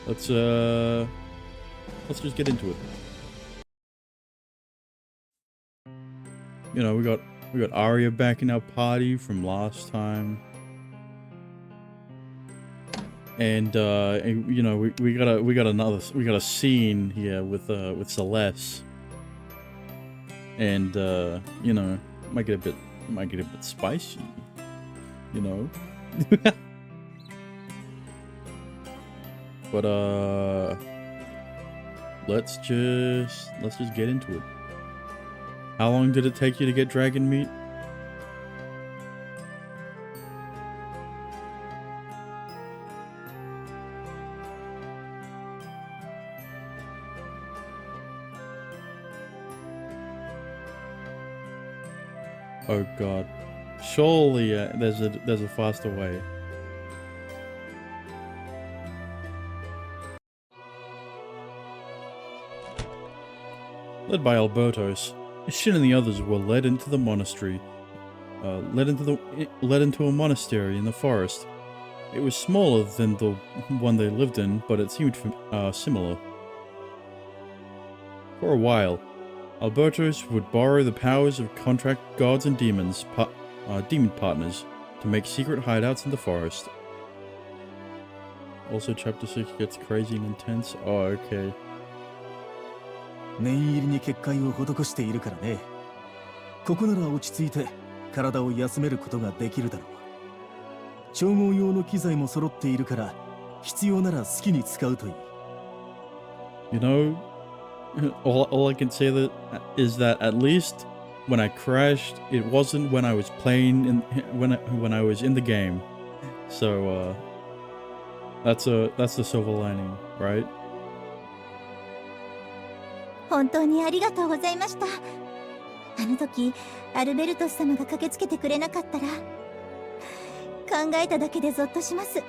let's just get into it. You know, we got Arya back in our party from last time. And you know, we got a scene here with Celeste. And you know, might get a bit spicy, you know. But let's just get into it. How long did it take you to get dragon meat? Oh god. Surely there's a faster way. Led by Albertos, Shin and the others were led into the monastery. Led into a monastery in the forest. It was smaller than the one they lived in, but it seemed similar. For a while, Albertos would borrow the powers of contract gods and demons, demon partners, to make secret hideouts in the forest. Also, Chapter 6 gets crazy and intense. Oh, okay. 念入りに結界を施しているからね。ここなら落ち着いて体を休めることができるだろう。調合用の機材も揃っているから、必要なら好きに使うといい。You know, all I can say is that at least when I crashed, it wasn't when I was playing when I was in the game. So that's the silver lining, right? 本当にありがとうございました。あの時アルベルトス様が駆けつけてくれなかったら、考えただけでゾッとします。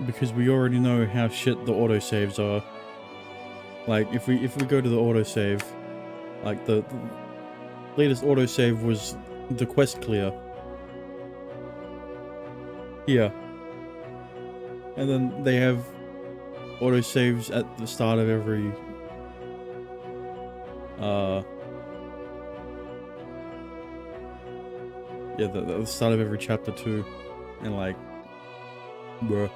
Because we already know how shit the autosaves are. Like if we go to the autosave, like the latest autosave was the quest clear. Here. And then they have autosaves at the start of every yeah, the start of every chapter too, and like, bruh.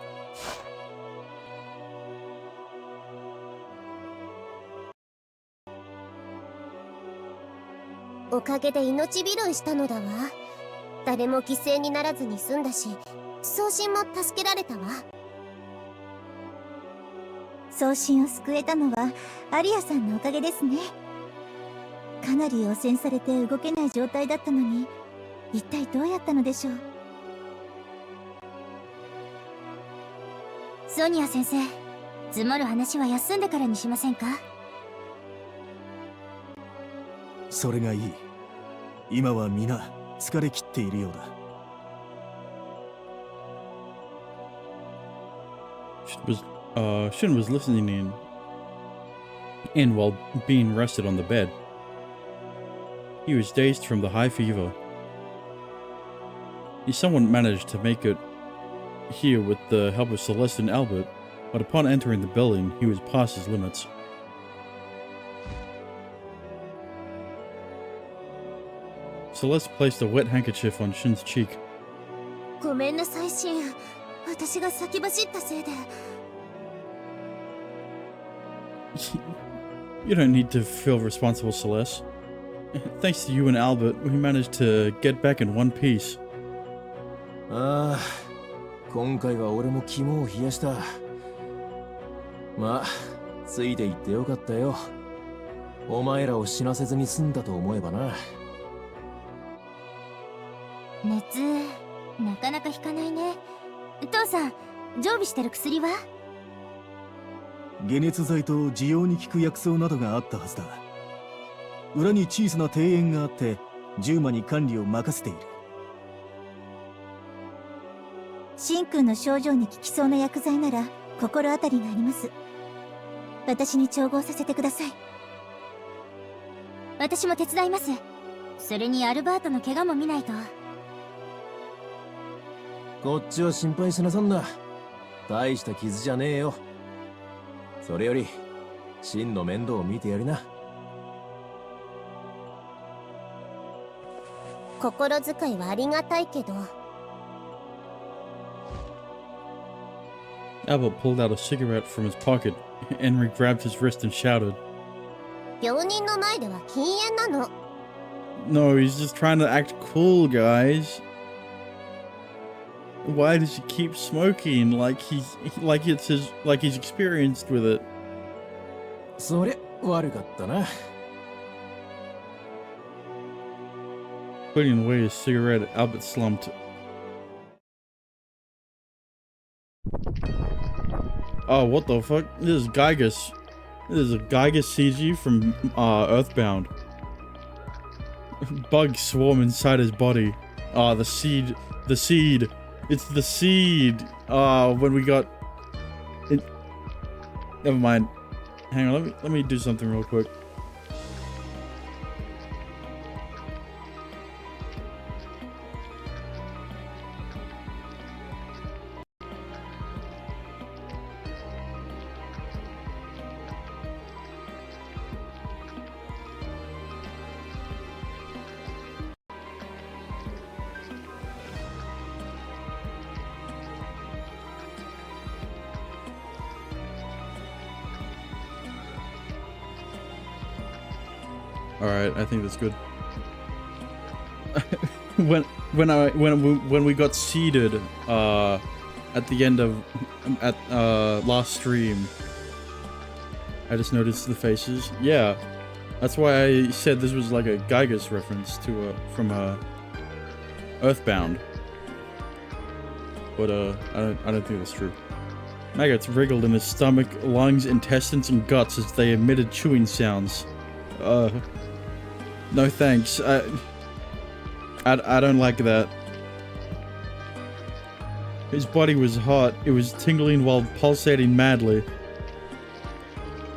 おかげで命拾いしたのだわ。誰も犠牲にならずに済んだし、送信も助けられたわ。送信を救えたのはアリアさんのおかげですね。かなり汚染されて動けない状態だったのに、一体どうやったのでしょう。ソニア先生、積もる話は休んでからにしませんか？それがいい。今は皆疲れ切っているようだ。Shin was listening in while being rested on the bed. He was dazed from the high fever. Someone managed to make it here with the help of Celeste and Albert, but upon entering the building, he was past his limits. Celeste placed a wet handkerchief on Shin's cheek. ごめんなさい、シン。私が先走ったせいで。You don't need to feel responsible, Celeste. Thanks to you and Albert, we managed to get back in one piece. ああ、今回は俺も肝を冷やした。まあ、ついていってよかったよ。お前らを死なせずに済んだと思えばな。熱、なかなか引かないね。父さん、常備してる薬は？解熱剤と需要に効く薬草などがあったはずだ。裏に小さな庭園があって、10馬に管理を任せている。シンくんの症状に効きそうな薬剤なら心当たりがあります。私に調合させてください。私も手伝います。それにアルバートの怪我も見ないと。こっちは心配しなさんな。大した傷じゃねえよ。それより真の面倒を見てやりな。心遣いはありがたいけど、 Albert pulled out a cigarette from his pocket. Henry grabbed his wrist and shouted. 病人の前では禁煙なの。 No, he's just trying to act cool, guys. Why does he keep smoking like he's experienced with it? それ悪かったな。 Putting away his cigarette, Albert slumped. Oh, what the fuck? This is Gygas. This is a Gygas CG from Earthbound. Bugs swarm inside his body. Ah, the seed. The seed. It's the seed. When we got it. Never mind. Hang on, let me do something real quick. Alright, I think that's good. when we got seeded at the end of last stream, I just noticed the faces. Yeah, that's why I said this was like a Gygas reference to from Earthbound. But I don't think that's true. Maggots wriggled in his stomach, lungs, intestines, and guts as they emitted chewing sounds. No thanks. I don't like that. His body was hot. It was tingling while pulsating madly.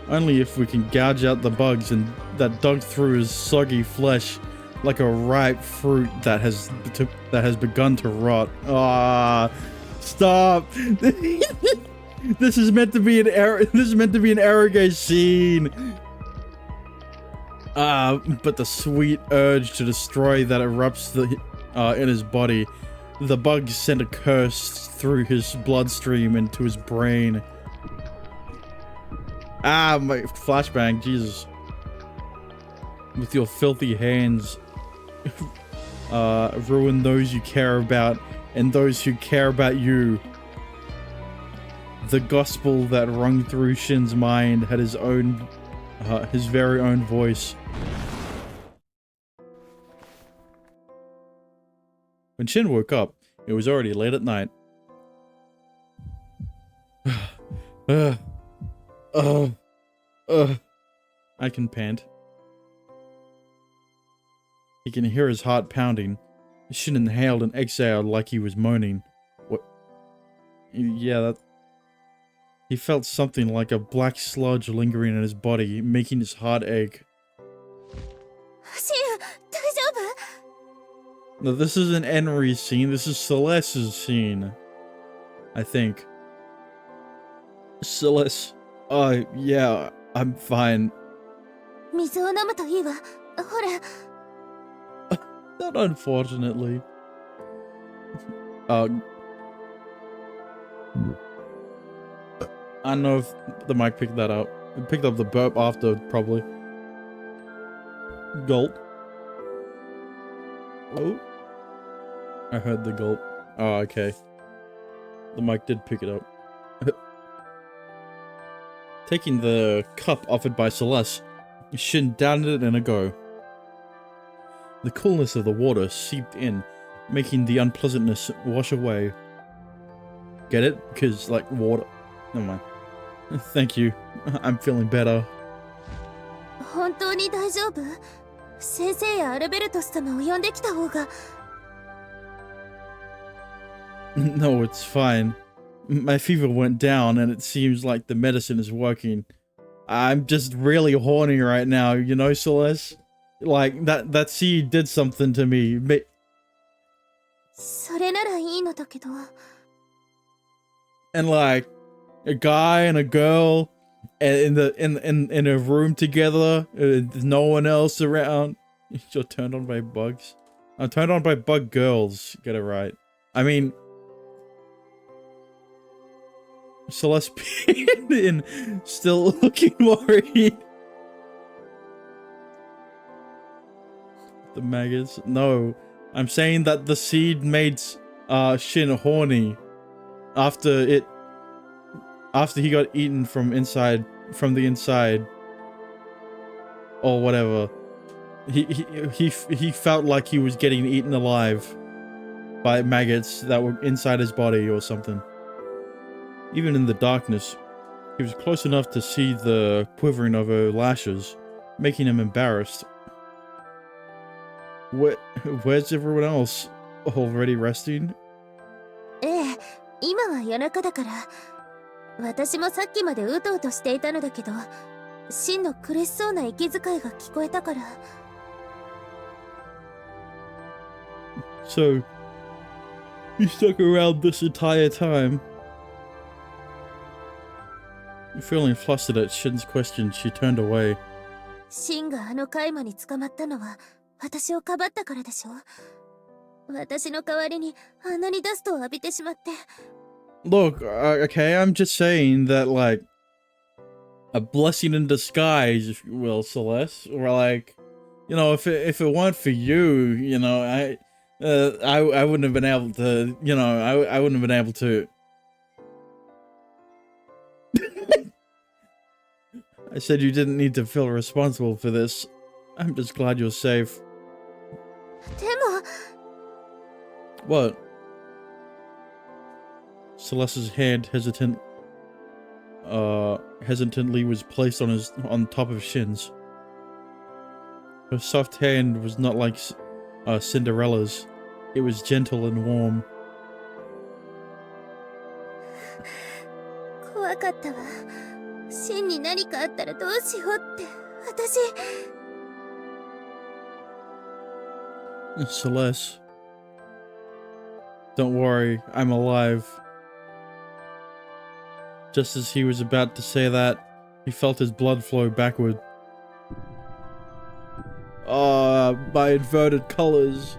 Only if we can gouge out the bugs and that dug through his soggy flesh like a ripe fruit that has begun to rot. Ah, stop! This is meant to be an Arrogate scene. But the sweet urge to destroy that erupts in his body. The bugs sent a curse through his bloodstream into his brain. Ah, my flashbang, Jesus. With your filthy hands, ruin those you care about and those who care about you. The gospel that rung through Shin's mind had his very own voice. When Shin woke up, it was already late at night. I can pant. He can hear his heart pounding. Shin inhaled and exhaled like he was moaning. What? Yeah, that... He felt something like a black sludge lingering in his body, making his heart ache. No, this isn't Henry's scene, this is Celeste's scene. I think. Celeste. Yeah, I'm fine. Not unfortunately. I don't know if the mic picked that up. It picked up the burp after, probably. Gulp. Oh. I heard the gulp. Oh, okay. The mic did pick it up. Taking the cup offered by Celeste, Shin downed it in a go. The coolness of the water seeped in, making the unpleasantness wash away. Get it? Because, like, water... Never mind. Thank you. I'm feeling better. No, it's fine. My fever went down and it seems like the medicine is working. I'm just really horny right now, you know, Celeste? Like, that seed did something to me. And like, a guy and a girl in a room together, there's no one else around. You're turned on by bugs. I'm turned on by bug girls. Get it right. I mean, Celeste in still looking worried. The maggots. No, I'm saying that the seed made Shin horny after he got eaten from the inside, or whatever. He felt like he was getting eaten alive by maggots that were inside his body or something. Even in the darkness, he was close enough to see the quivering of her lashes, making him embarrassed. Where's everyone else? Already resting? ええ、今は夜中だから。私もさっきまでうとうとしていたのだけど、シンの苦しそうな息遣いが聞こえたから。So, you stuck around this entire time? Feeling flustered at Shin's question, she turned away. シンがあの海馬に捕まったのは私をかばったからでしょ。私の代わりにあんなにダストを浴びてしまって。Look, okay, I'm just saying that, like, a blessing in disguise, if you will, Celeste. Or like, you know, if it weren't for you, you know, I wouldn't have been able to, you know, I wouldn't have been able to. I said you didn't need to feel responsible for this. I'm just glad you're safe. でも。What? Celeste's hand hesitantly was placed on top of Shin's. Her soft hand was not like Cinderella's. It was gentle and warm. 怖かったわ。シンに何かあったらどうしようって。私。Celeste. Don't worry, I'm alive. Just as he was about to say that, he felt his blood flow backward. Ah, my inverted colors.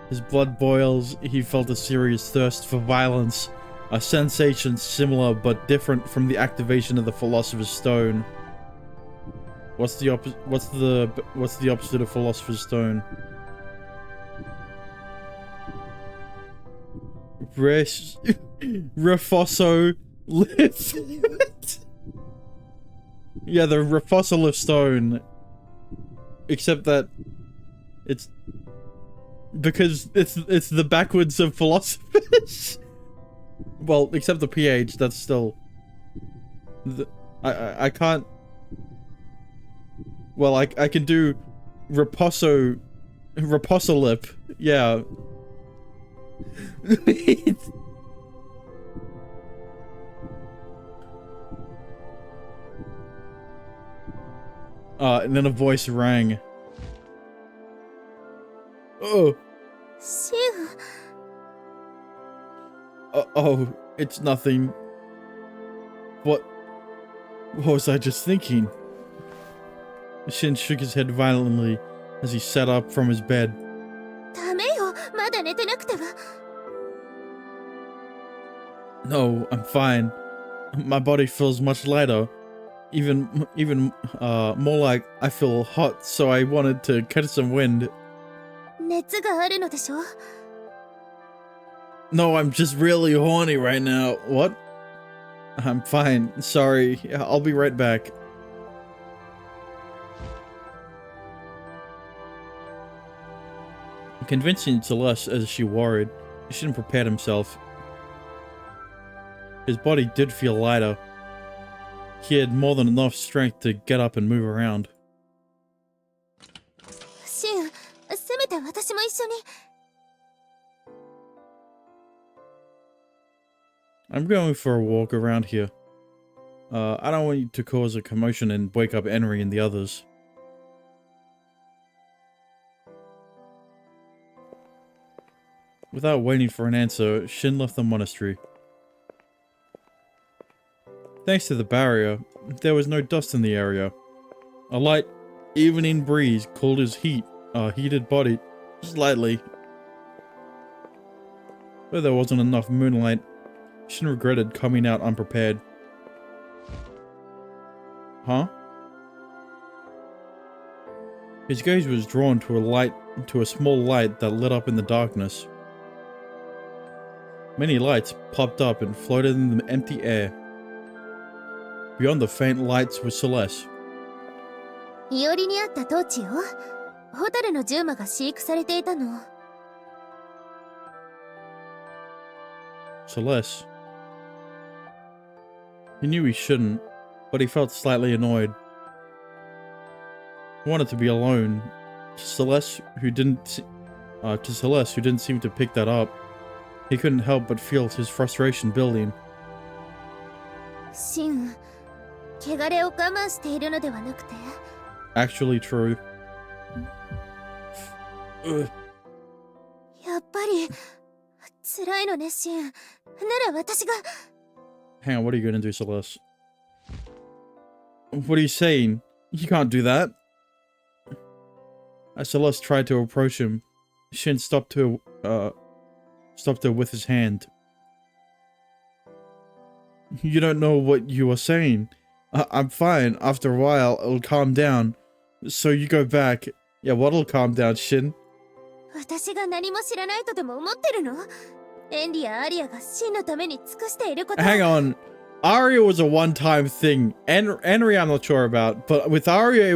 His blood boils. He felt a serious thirst for violence. A sensation similar but different from the activation of the Philosopher's Stone. What's the opposite of Philosopher's Stone? Refosso lift. Yeah, the Refosso Stone. Except that it's because it's the backwards of philosophers. Well, except the PH, that's still I can't. Well, I can do Reposo lip. Yeah. And then a voice rang. Oh. Oh, it's nothing. What was I just thinking? Shin shook his head violently as he sat up from his bed. ダメよ、まだ寝てなくては。No, I'm fine. My body feels much lighter. Even more like I feel hot, so I wanted to catch some wind. 熱があるのでしょ? No, I'm just really horny right now. What? I'm fine. Sorry. I'll be right back. Convincing Celeste as she worried, Shin prepared himself. His body did feel lighter. He had more than enough strength to get up and move around. シン、せめて私も一緒に。I'm going for a walk around here. I don't want you to cause a commotion and wake up Henry and the others. Without waiting for an answer, Shin left the monastery. Thanks to the barrier, there was no dust in the area. A light evening breeze cooled his heated body slightly. But there wasn't enough moonlight. Shin regretted coming out unprepared. Huh? His gaze was drawn to a small light that lit up in the darkness. Many lights popped up and floated in the empty air. Beyond the faint lights was Celeste. いおりにあったトーチよ。ホタルのジューマが飼育されていたの。Celeste. He knew he shouldn't, but he felt slightly annoyed. He wanted to be alone. To Celeste, who didn't seem to pick that up, he couldn't help but feel his frustration building. シン、汚れを我慢しているのではなくて。Actually true. やっぱり辛いのね、シン。なら私が。Hang on, what are you gonna do, Celeste? What are you saying? You can't do that. As Celeste tried to approach him, Shin stopped her with his hand. You don't know what you are saying. I'm fine. After a while, it'll calm down. So you go back. Yeah, what'll calm down, Shin? 私が何も知らないとでも思ってるの？エンリやアリアがシンのために尽くしていること。Hang on. Aria was a one-time thing. Henry, I'm not sure about. But with Aria,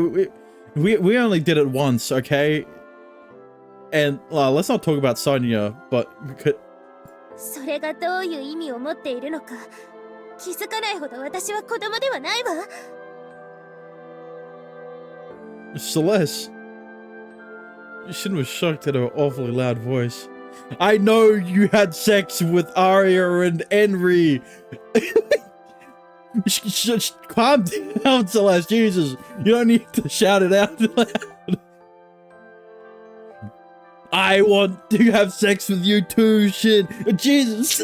we only did it once, okay? And let's not talk about Sonya, but... それがどういう意味を持っているのか気づかないほど私は子供ではないわ。Celeste. Shin was shocked at her awfully loud voice. I know you had sex with Aria and Henry. Calm down, Celeste. Jesus, you don't need to shout it out loud. I want to have sex with you too, Shin. Jesus,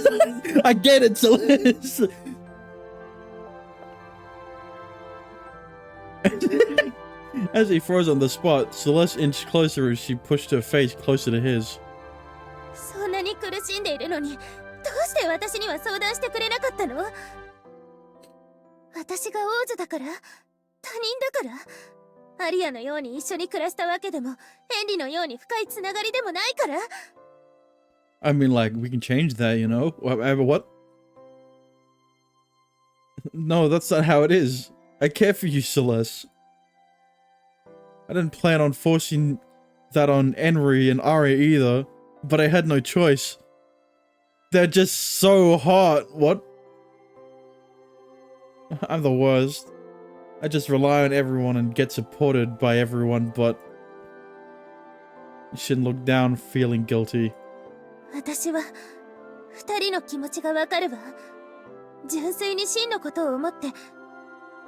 I get it, Celeste. As he froze on the spot, Celeste inched closer as she pushed her face closer to his. そんなに苦しんでいるのに、どうして私には相談してくれなかったの？私が王女だから、他人だから、アリアのように一緒に暮らしたわけでも、ヘンリのように深いつながりでもないから。I mean, like, we can change that, you know? What? No, that's not how it is. I care for you, Celeste. I didn't plan on forcing that on Henry and Aria either, but I had no choice. They're just so hot. What? I'm the worst. I just rely on everyone and get supported by everyone, but... Shin looked down, feeling guilty. 私は二人の気持ちがわかるわ。純粋にシンのことを思って、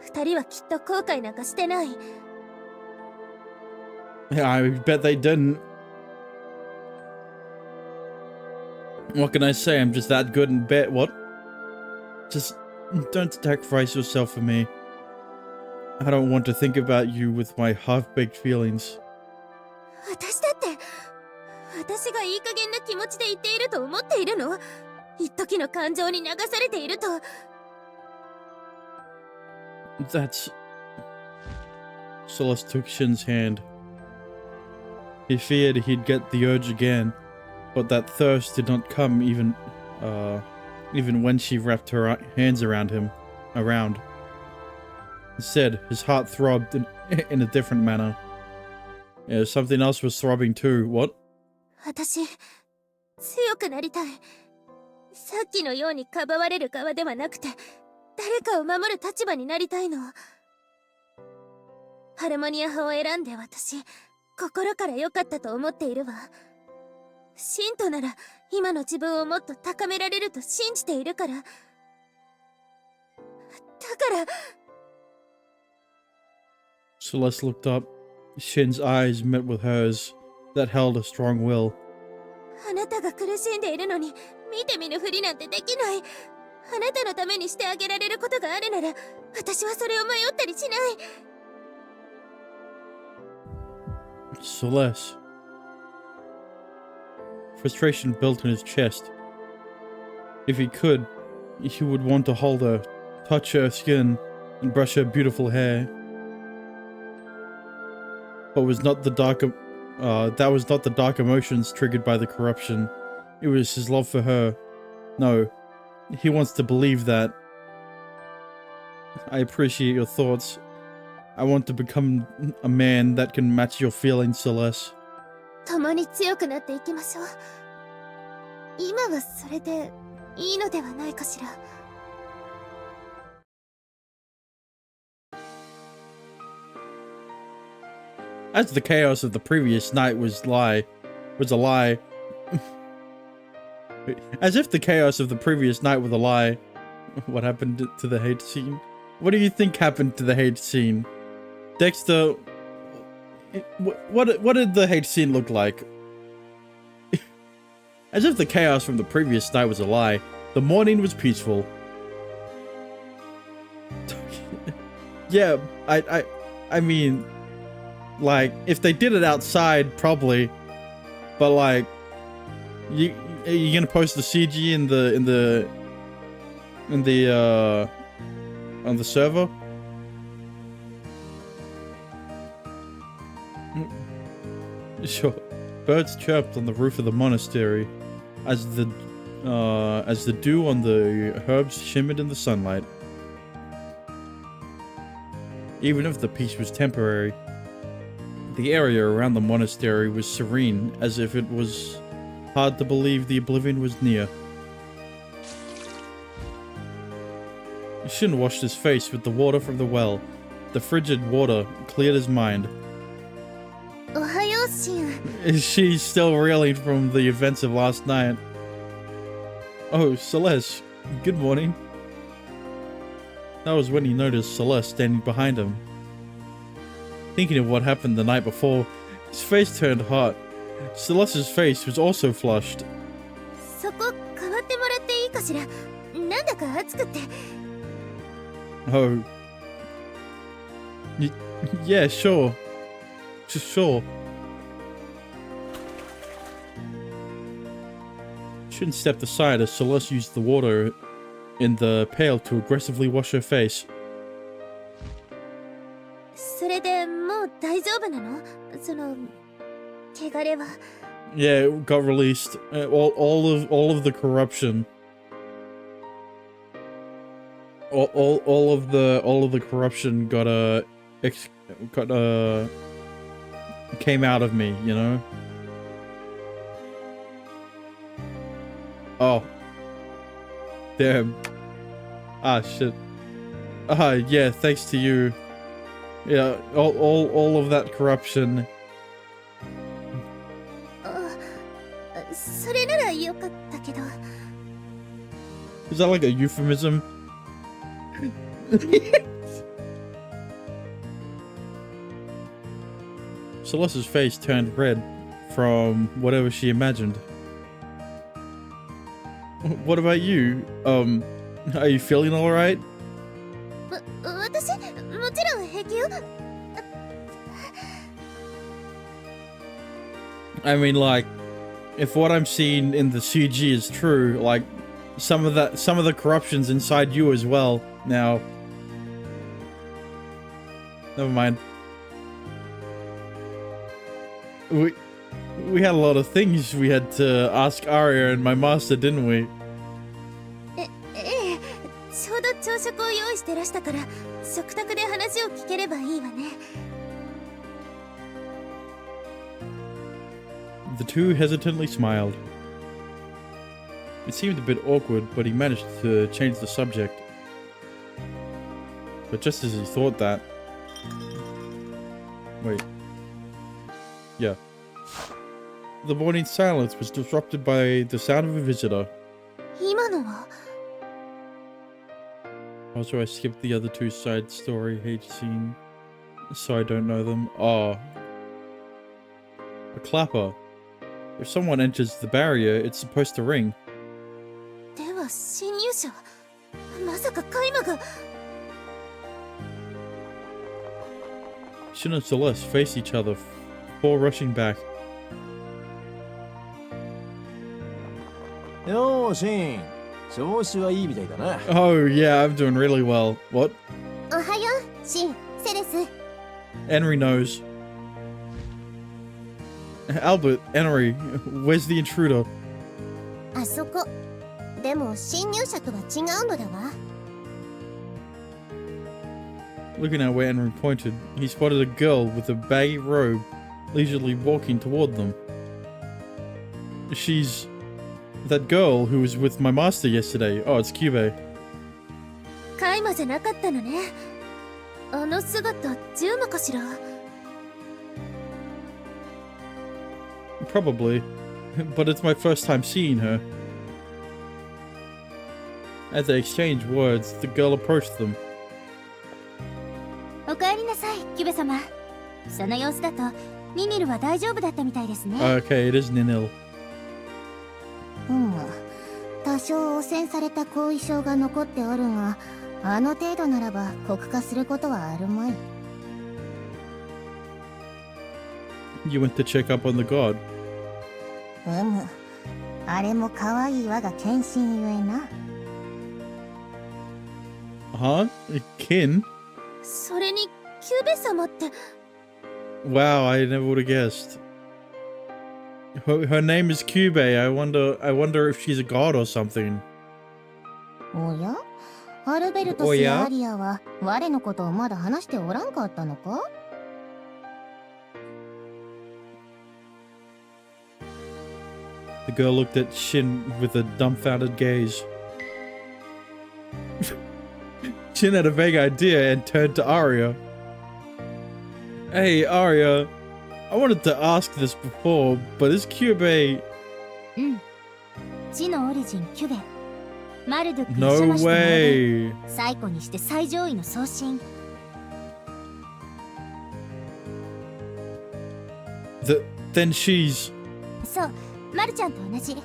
二人はきっと後悔なんかしてない。Yeah, I bet they didn't. What can I say? I'm just that good in bed. What? Just don't sacrifice yourself for me. I don't want to think about you with my half-baked feelings. 私だって、私がいい加減な気持ちで言っていると思っているの？一時の感情に流されていると。That's... Celeste took Shin's hand. He feared he'd get the urge again, but that thirst did not come even when she wrapped her hands around him. Instead, his heart throbbed in a different manner. Yeah, something else was throbbing too. What? 私、強くなりたい。さっきのようにかばわれる側ではなくて、誰かを守る立場になりたいの。ハルモニア派を選んで私、心から良かったと思っているわ。シンとなら今の自分をもっと高められると信じているから。だから。Celeste looked up. Shin's eyes met with hers, that held a strong will. あなたが苦しんでいるのに見て見ぬふりなんてできない。あなたのためにしてあげられることがあるなら、私はそれを迷ったりしない。Celeste. Frustration built in his chest. If he could, he would want to hold her, touch her skin, and brush her beautiful hair. But was not the dark, that was not the dark emotions triggered by the corruption. It was his love for her. No, he wants to believe that. I appreciate your thoughts. I want to become a man that can match your feelings, Celeste. 共に強くなっていきましょう。今はそれでいいのではないかしら。As the chaos of the previous night was a lie. As if the chaos of the previous night was a lie. What happened to the hate scene? What do you think happened to the hate scene? Dexter, what did the hate scene look like? As if the chaos from the previous night was a lie, the morning was peaceful. Yeah, I mean, like, if they did it outside, probably, but like, you gonna post the CG on the server? Sure. Birds chirped on the roof of the monastery as the dew on the herbs shimmered in the sunlight. Even if the peace was temporary, the area around the monastery was serene, as if it was hard to believe the oblivion was near. Shin washed his face with the water from the well. The frigid water cleared his mind. おはよう、シン。 Is she still reeling from the events of last night? Oh, Celeste, good morning. That was when he noticed Celeste standing behind him. Thinking of what happened the night before, his face turned hot. Celeste's face was also flushed. そこ変わってもらっていいかしら。なんだか暑くって。Oh. Yeah, sure. Sure. Shin stepped aside as Celeste used the water in the pail to aggressively wash her face. それでもう大丈夫なの？その汚れは。Yeah, it got released. All of the corruption. All of the corruption came out of me, you know? Oh. Damn. Ah, shit. Ah, yeah, thanks to you. Yeah, all of that corruption. それならよかったけど。Is that like a euphemism? Celeste's face turned red from whatever she imagined. What about you? Are you feeling alright? 私もちろん平気よ。I mean, like, if what I'm seeing in the CG is true, like, some of the corruption's inside you as well. Now, never mind. We had a lot of things we had to ask Arya and my master, didn't we? ええ、ちょうど朝食を用意してらしたから、食卓で話を聞ければいいわね。The two hesitantly smiled. It seemed a bit awkward, but he managed to change the subject. But just as he thought that... Wait. Yeah. The morning silence was disrupted by the sound of a visitor. 今のは Also, I skipped the other two side story hate scene, so I don't know them. Oh. A clapper. If someone enters the barrier, it's supposed to ring. では侵入者。さかカイマが。Shin and Celeste face each other before rushing back. よーシン、調子はいいみたいだな。 Oh, yeah, I'm doing really well. What? おはよう、シン、セレス。 Henry knows. Albert, Henry, where's the intruder? あそこ。でも侵入者とは違うのだわ。Looking at where Henry pointed, he spotted a girl with a baggy robe leisurely walking toward them. She's that girl who was with my master yesterday. Oh, it's Cube. カイマじゃなかったのね。あの姿、ジューマかしら。 Probably, but it's my first time seeing her. As they exchanged words, the girl approached them. おかえりなさい、キュベ様。その様子だとニニルは大丈夫だったみたいですね。 Okay, it is Ninil. 多少汚染された後遺症が残っておるが、あの程度ならば酷化することはあるまい。You went to check up on the god. あれも可愛い我が献身ゆえな。Huh? Kin? それに、キューベ様って。 Wow, I never would have guessed. Her name is Cube. I wonder if she's a god or something. おや、アルベルトスやアリアは我のことをまだ話しておらんかったのか？ The girl looked at Shin with a dumbfounded gaze. Shin had a vague idea and turned to Arya. Hey, Arya. I wanted to ask this before, but is Cube... 地のオリジンキュベ。マルドック No 一緒まして並べ way! 最古にして最上位の送信。 Then she's... そう、マルちゃんと同じ。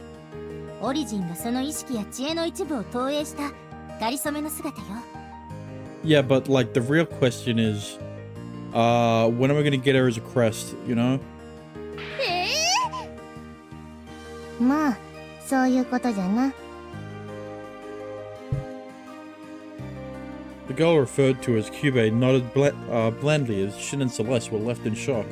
オリジンがその意識や知恵の一部を投影したかりそめの姿よ。 Yeah, but like the real question is... when am I gonna get her as a crest, you know? まあ、そういうことじゃな。 The girl referred to as Cube nodded blandly as Shin and Celeste were left in shock.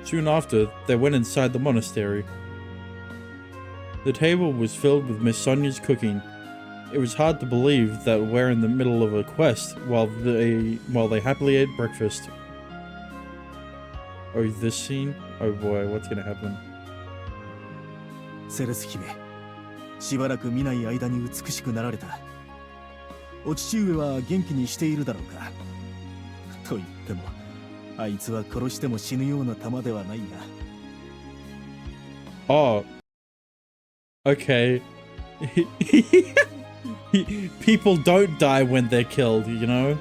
Soon after, they went inside the monastery. The table was filled with Miss Sonia's cooking. It was hard to believe that we're in the middle of a quest while they happily ate breakfast. Oh, this scene? Oh boy, what's gonna happen? セレス姫、しばらく見ない間に美しくなられた。お父上は元気にしているだろうか。と言っても、あいつは殺しても死ぬような玉ではないが。Oh. Okay. People don't die when they're killed, you know?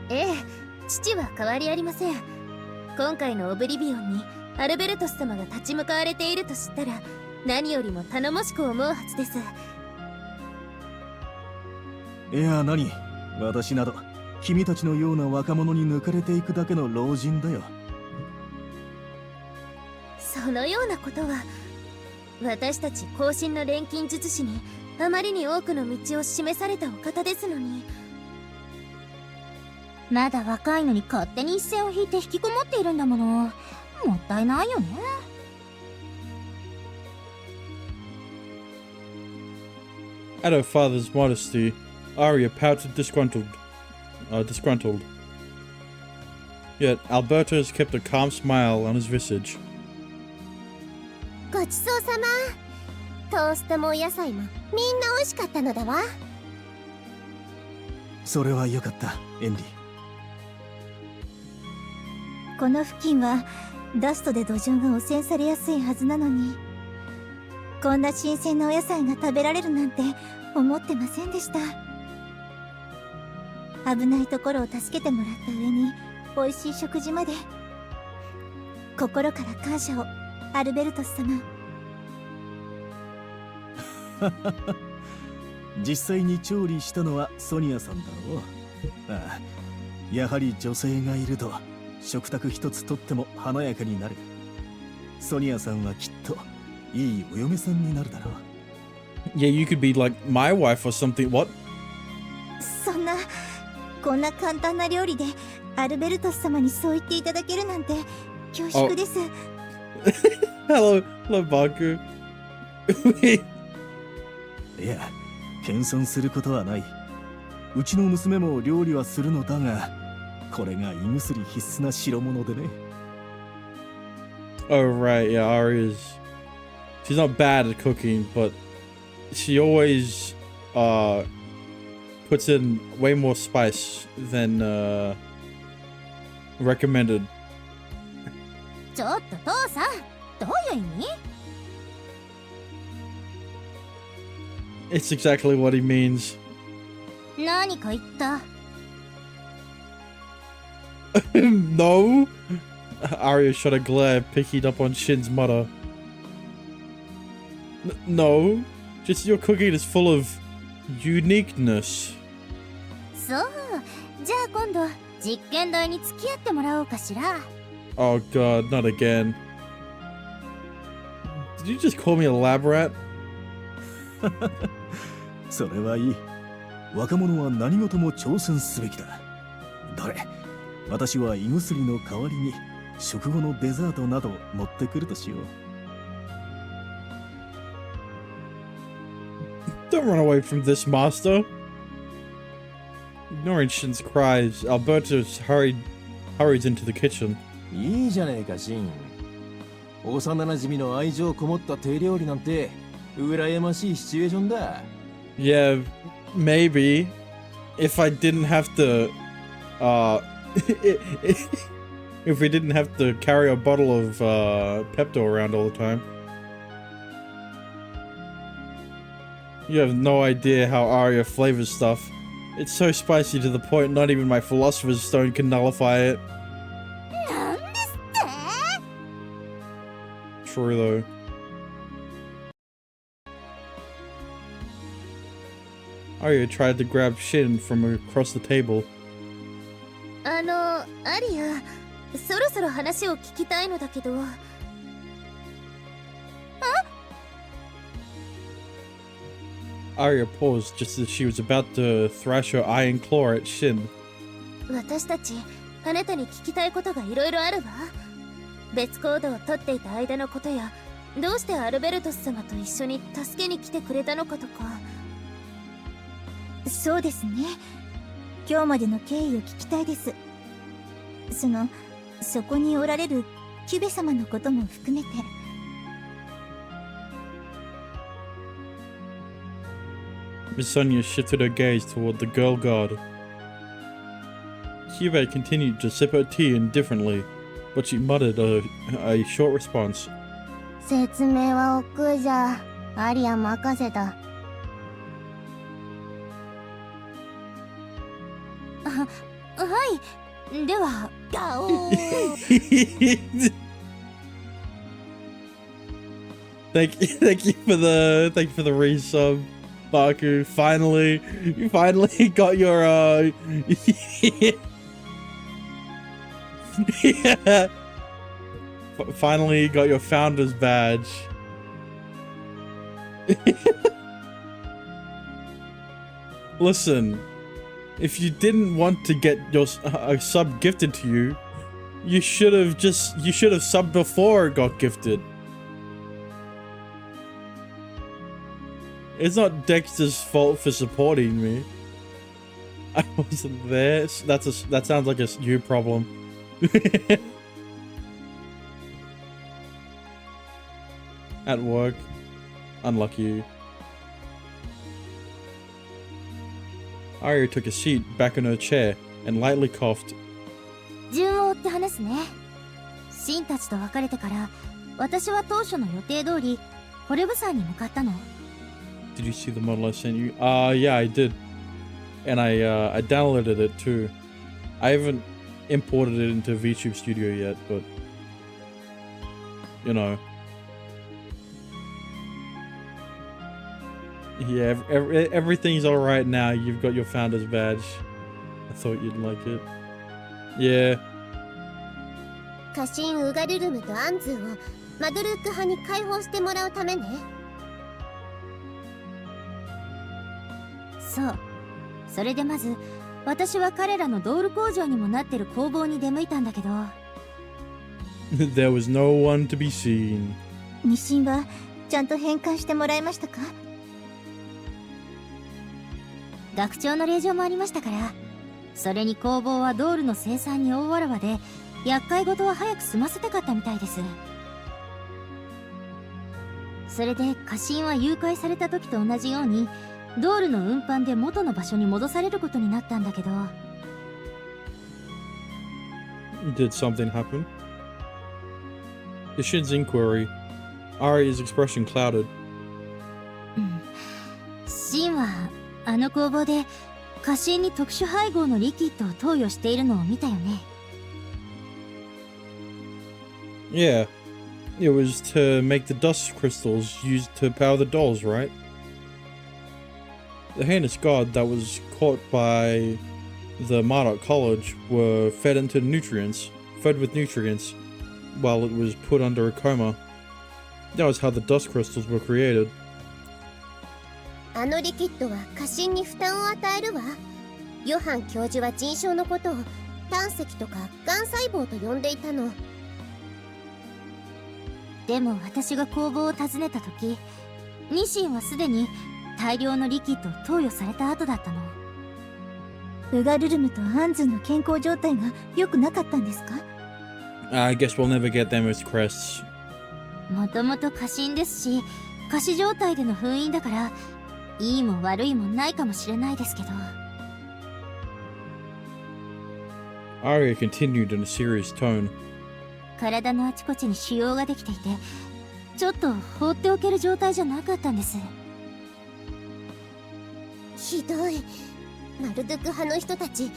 ええ、父は変わりありません。今回のオブリビオンにアルベルトス様が立ち向かわれていると知ったら、何よりも頼もしく思うはずです。いや何、私など君たちのような若者に抜かれていくだけの老人だよ。そのようなことは、私たち後進の錬金術師にあまりに多くの道を示されたお方ですのに。まだ若いのに勝手に一線を引いて引きこもっているんだもの。もったいないよね。At her father's modesty, Arya pouted disgruntled. Yet Alberto's kept a calm smile on his visage. ごちそうさま。トーストもお野菜もみんな美味しかったのだわ。それはよかった、エンリ。この付近はダストで土壌が汚染されやすいはずなのに、こんな新鮮なお野菜が食べられるなんて思ってませんでした。危ないところを助けてもらった上に美味しい食事まで、心から感謝をアルベルトス様。実際に調理したのはソニアさんだろう。ああ、やはり女性がいると食卓一つとっても華やかになる。ソニアさんはきっといいお嫁さんになるだろう。Yeah, you could be like my wife or something. What? そんな、こんな簡単な料理でアルベルトス様にそう言っていただけるなんて恐縮です。Hello, Baku. いや、謙遜することはない。うちの娘も料理はするのだが、これが胃薬必須な代物でね。Oh, right. Yeah, Aria's. She's not bad at cooking, but she always puts in way more spice than recommended. ちょっと父さん、どういう意味？ It's exactly what he means. 何か言った？ No? Arya shot a glare, picking up on Shin's mutter. No, just your cooking is full of uniqueness. そう、じゃあ今度実験台に付き合ってもらおうかしら。 Oh god, not again. Did you just call me a lab rat? それはいい。若者は何事も挑戦すべきだ。どれ、私は胃薬の代わりに食後のデザートなど持ってくるとしよう。Don't run away from this, master. Ignoring Shin's cries, Albertus hurries into the kitchen. いいじゃねえか、シン。幼馴染の愛情こもった手料理なんて羨ましいシチュエーションだ。Yeah, maybe. If I didn't have to, if we didn't have to carry a bottle of Pepto around all the time. You have no idea how Arya flavors stuff. It's so spicy to the point not even my philosopher's stone can nullify it. なんですって？ True though. Arya tried to grab Shin from across the table. アリア、そろそろ話を聞きたいのだけど。Arya paused just as she was about to thrash her iron claw at Shin. 私たち、あなたに聞きたいことがいろいろあるわ。別行動をとっていた間のことや、どうしてアルベルトス様と一緒に助けに来てくれたのかとか。そうですね。今日までの経緯を聞きたいです。そこにおられるキュベ様のことも含めて。Miss Sonia shifted her gaze toward the girl guard. Kyubei continued to sip her tea indifferently, but she muttered a short response. 説明は億劫じゃ。アリア任せた。はい。では、ガオー。Thank you for the resub, Baku. You finally got your yeah. Finally got your founder's badge. Listen, if you didn't want to get your a sub gifted to you, you should have subbed before it got gifted. It's not Dexter's fault for supporting me. I wasn't there. That sounds like a you problem. At work. Unlucky you. Arya took a seat back in her chair and lightly coughed. 順を追って話すね。シンたちと別れてから、私は当初の予定通り、ホルブ山に向かったの。Did you see the model I sent you? Yeah, I did. And I downloaded it too. I haven't imported it into VTube Studio yet, but you know, Yeah, everything's alright now. You've got your founder's badge. I thought you'd like it. Yeah. 家臣ウガルルムとアンズーをマドルーク派に解放してもらうためね。そう。それでまず、私は彼らのドール工場にもなってる工房に出向いたんだけど。There was no one to be seen. 日清はちゃんと返還してもらいましたか？学長の令状もありましたから。それに工房はドールの生産に大わらわで、厄介事は早く済ませたかったみたいです。それで家臣は誘拐された時と同じようにドールの運搬で元の場所に戻されることになったんだけど。 Did something happen? Ishin's inquiry. Aria's expression clouded. シンはあの工房で家臣に特殊配合のリキッドを投与しているのを見たよね。Yeah. It was to make the dust crystals used to power the dolls, right? The heinous god that was caught by the Marduk College were fed with nutrients, while it was put under a coma. That was how the dust crystals were created. あのリキッドは家臣に負担を与えるわ。ヨハン教授は腎症のことを胆石とか癌細胞と呼んでいたの。でも私が工房を訪ねた時、ニシンはすでに大量のリキッドを投与された後だったの。ウガルルムとアンズンの健康状態が良くなかったんですか？ I guess we'll never get them as crests. もともと過信ですし、仮死状態での封印だから、いいも悪いもないかもしれないですけど。Arya continued in a serious tone. 体のあちこちに腫瘍ができていて、ちょっと放っておける状態じゃなかったんです。ひどい。マルドゥク派の人たち、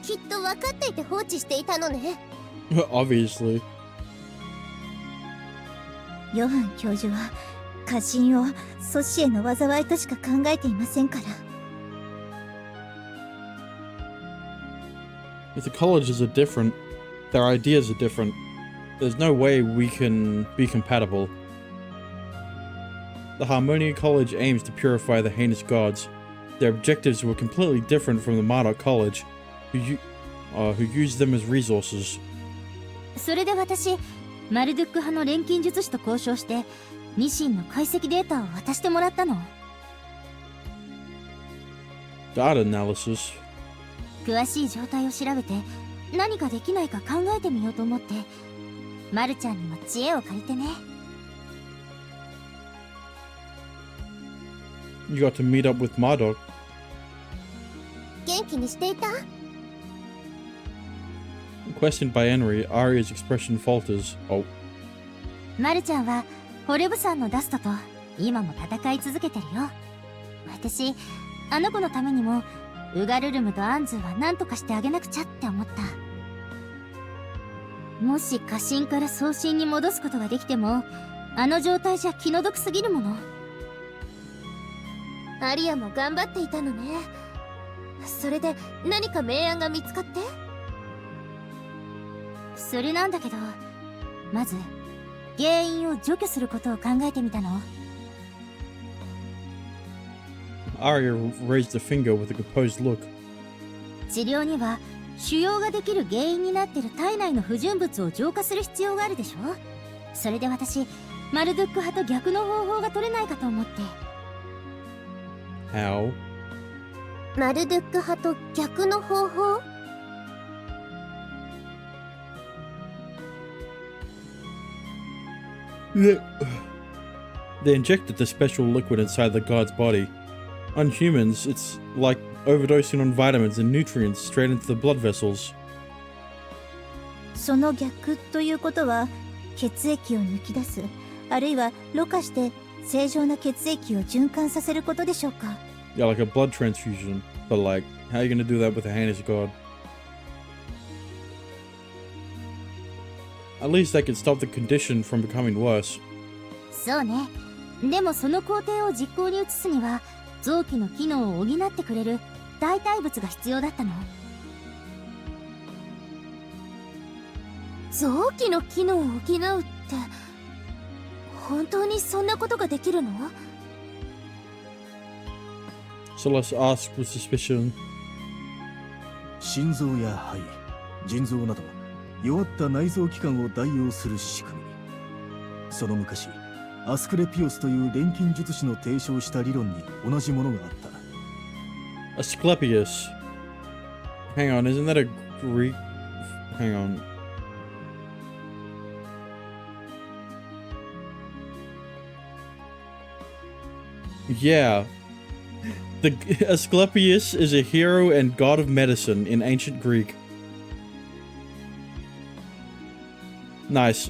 きっと分かっていて放置していたのね。Obviously. ヨハン教授は家臣を祖師への災いとしか考えていませんから。If the colleges are different, their ideas are different. There's no way we can be compatible. The Harmonia College aims to purify the heinous gods. Their objectives were completely different from the Marduk College, who used them as resources. それで私、マルドゥック派の錬金術師と交渉して、ニシンの解析データを渡してもらったの。Data analysis. 詳しい状態を調べて、何かできないか考えてみようと思って、マルちゃんにも知恵を借りてね。You got to meet up with Marduk. 元気にしていた？ Questioned by Henry, Arya's expression falters. Oh. マルちゃんはホレブさんのダストと今も戦い続けてるよ。私、あの子のためにもウガルルムとアンズーは何とかしてあげなくちゃって思った。もし過信から送信に戻すことができても、あの状態じゃ気の毒すぎるもの。アリアも頑張っていたのね。それで何か明暗が見つかって？それなんだけど、まず原因を除去することを考えてみたの。Arya raised a finger with a composed look. 治療には腫瘍ができる原因になっている体内の不純物を浄化する必要があるでしょ。それで私、マルドゥック派と逆の方法が取れないかと思って。How? マルドゥック派と逆の方法？They injected the special liquid inside the god's body. On humans, it's like overdosing on vitamins and nutrients straight into the blood vessels. その逆ということは、血液を抜き出す、あるいはろ過して正常な血液を循環させることでしょうか。Yeah, like a blood transfusion. But like, how are you gonna do that with a heinous god? At least that could stop the condition from becoming worse. そうね。でもその工程を実行に移すには臓器の機能を補ってくれる代替物が必要だったの。臓器の機能を補うって本当にそんなことができるの？ Celeste asked with suspicion. 心臓や肺、腎臓など弱った内臓器官を代用する仕組み。その昔アスクレピオスという錬金術師の提唱した理論に同じものがあった。Asclepius. Hang on, isn't that a Greek? Hang on. Yeah. The Asclepius is a hero and god of medicine in ancient Greek. Nice.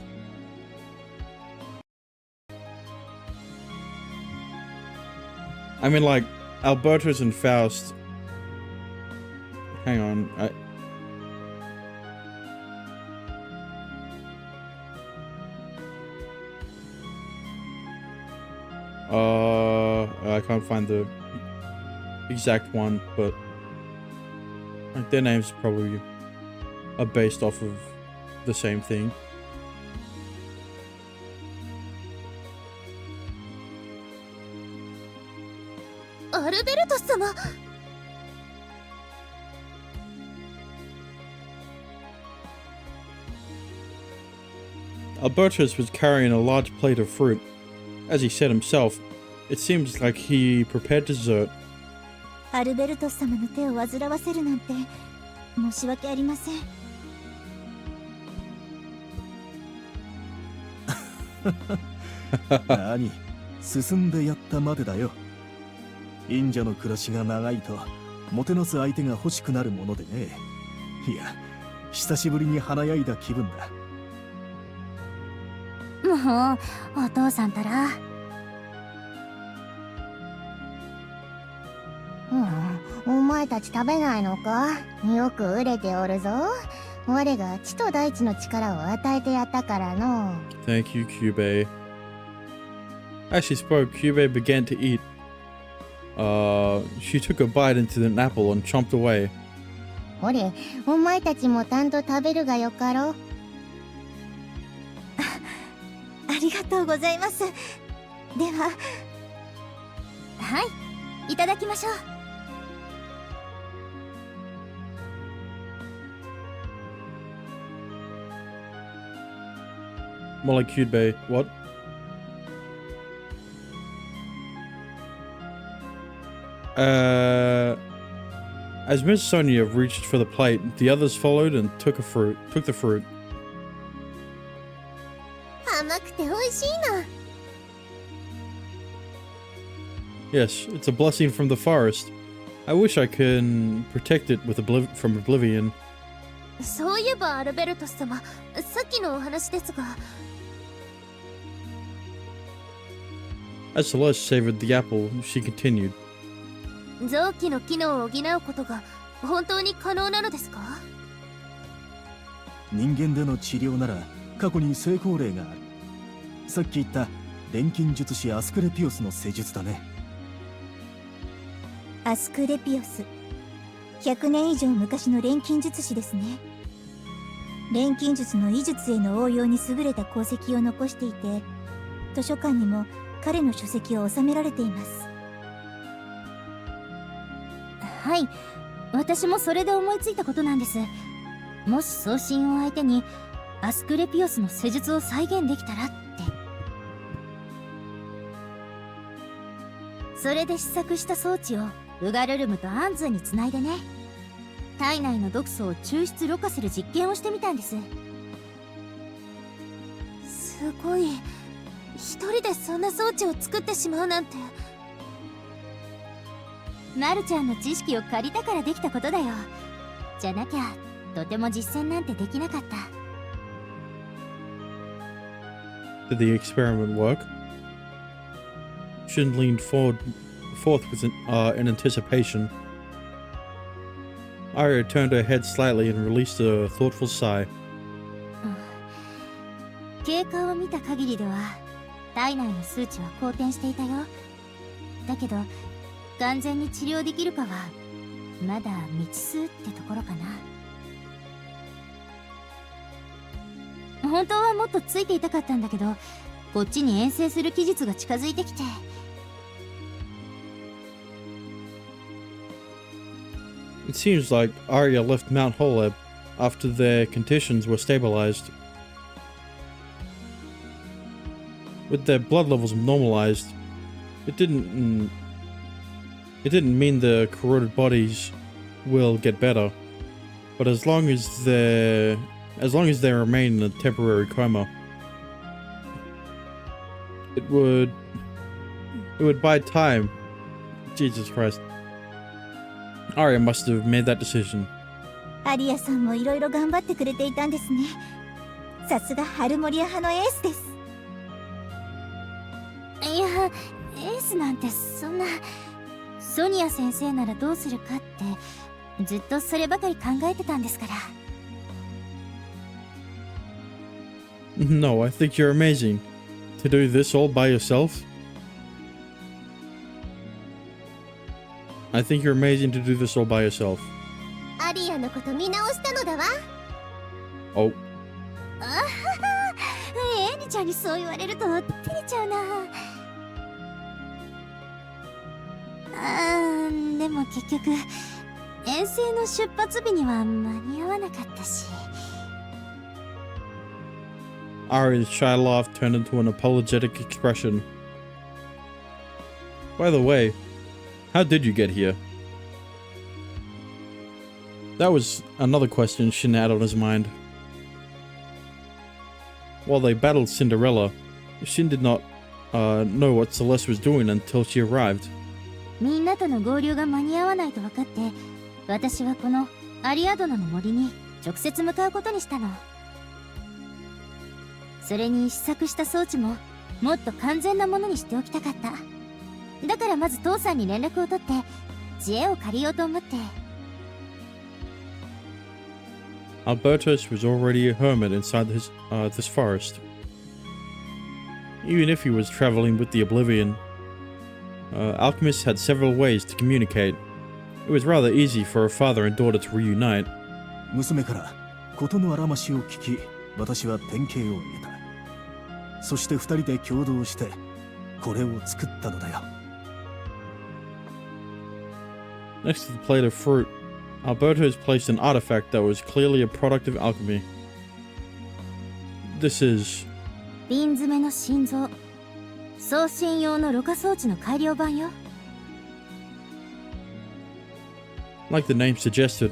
I mean, like, Albertus and Faust. Hang on. I can't find the exact one, but like, their names probably are based off of the same thing. Albertus 様。Albertus was carrying a large plate of fruit. As he said himself, it seems like he prepared dessert. アルベルトス様の手を煩わせるなんて申し訳ありません。何、進んでやったまでだよ。忍者の暮らしが長いともてなす相手が欲しくなるものでね。いや、久しぶりに華やいだ気分だ。もうお父さんたら。お前たち食べないのか？よく売れておるぞ。我が地と大地の力を与えてやったからの。Thank you, Cube. As she spoke, Cube began to eat. She took a bite into an apple and chomped away. ほれ、お前たちもたんと食べるがよかろう。ありがとうございます。では。はい、いただきましょう。More like Cube. What? As Miss Sonia reached for the plate, the others followed and took the fruit. 甘くて美味しいの。Yes, it's a blessing from the forest. I wish I could protect it with from oblivion. そういえばアルベルトス様、さっきのお話ですが。As Celeste savored the apple, she continued. 臓器の機能を補うことが本当に可能なのですか？人間での治療なら過去に成功例がある。さっき言った錬金術師アスクレピオスの施術だね。アスクレピオス。100年以上昔の錬金術師ですね。錬金術の医術への応用に優れた功績を残していて、図書館にも彼の書籍を収められています。はい、私もそれで思いついたことなんです。もし送信を相手にアスクレピオスの施術を再現できたらって。それで試作した装置をウガルルムとアンズーにつないでね、体内の毒素を抽出ろ過する実験をしてみたんです。すごい。一人でそんな装置を作ってしまうなんて。マルちゃんの知識を借りたからできたことだよ。じゃなきゃとても実践なんてできなかった。 Did the experiment work? Shin leaned forth with in anticipation. Arya turned her head slightly and released a thoughtful sigh. 経過を見た限りでは体内の数値は好転していたよ。だけど完全に治療できるかはまだ未知数ってところかな。本当はもっとついていたかったんだけど、こっちに遠征する期日が近づいてきて。It seems like Arya left Mount Holeb after their conditions were stabilized. With their blood levels normalized, it didn't mean the corroded bodies will get better, but as long as they remain in a temporary coma, it would buy time. Jesus Christ. Arya must have made that decision. アリアさんもいろいろ頑張ってくれていたんですね。さすがハルモリア派のエースです。いや、エースなんてそんな。ソニア先生ならどうするかってずっとそればかり考えてたんですから。No, I think you're amazing. To do this all by yourself? I think you're amazing to do this all by yourself. アリアのこと見直したのだわ。Oh. あはは、エリちゃんにそう言われると照れちゃうな。でも結局遠征の出発日には間に合わなかったし。Arya's shy laugh turned into an apologetic expression. By the way, how did you get here? That was another question Shin had on his mind. While they battled Cinderella, Shin did not know what Celeste was doing until she arrived. みんなとの合流が間に合わないと分かって、私はこのアリアドナの森に直接向かうことにしたの。それに試作した装置ももっと完全なものにしておきたかった。だからまず父さんに連絡を取って知恵を借りようと思って。Albertus was already a hermit inside this forest. Even if he was traveling with the Oblivion, Alchemists had several ways to communicate. It was rather easy for a father and daughter to reunite. 娘から事のあらましを聞き、私は典型を得た。そして二人で共同してこれを作ったのだよ。Next to the plate of fruit, Albertus placed an artifact that was clearly a product of alchemy. This is 瓶詰めの心臓、送信用のろ過装置の改良版よ。like the name suggested.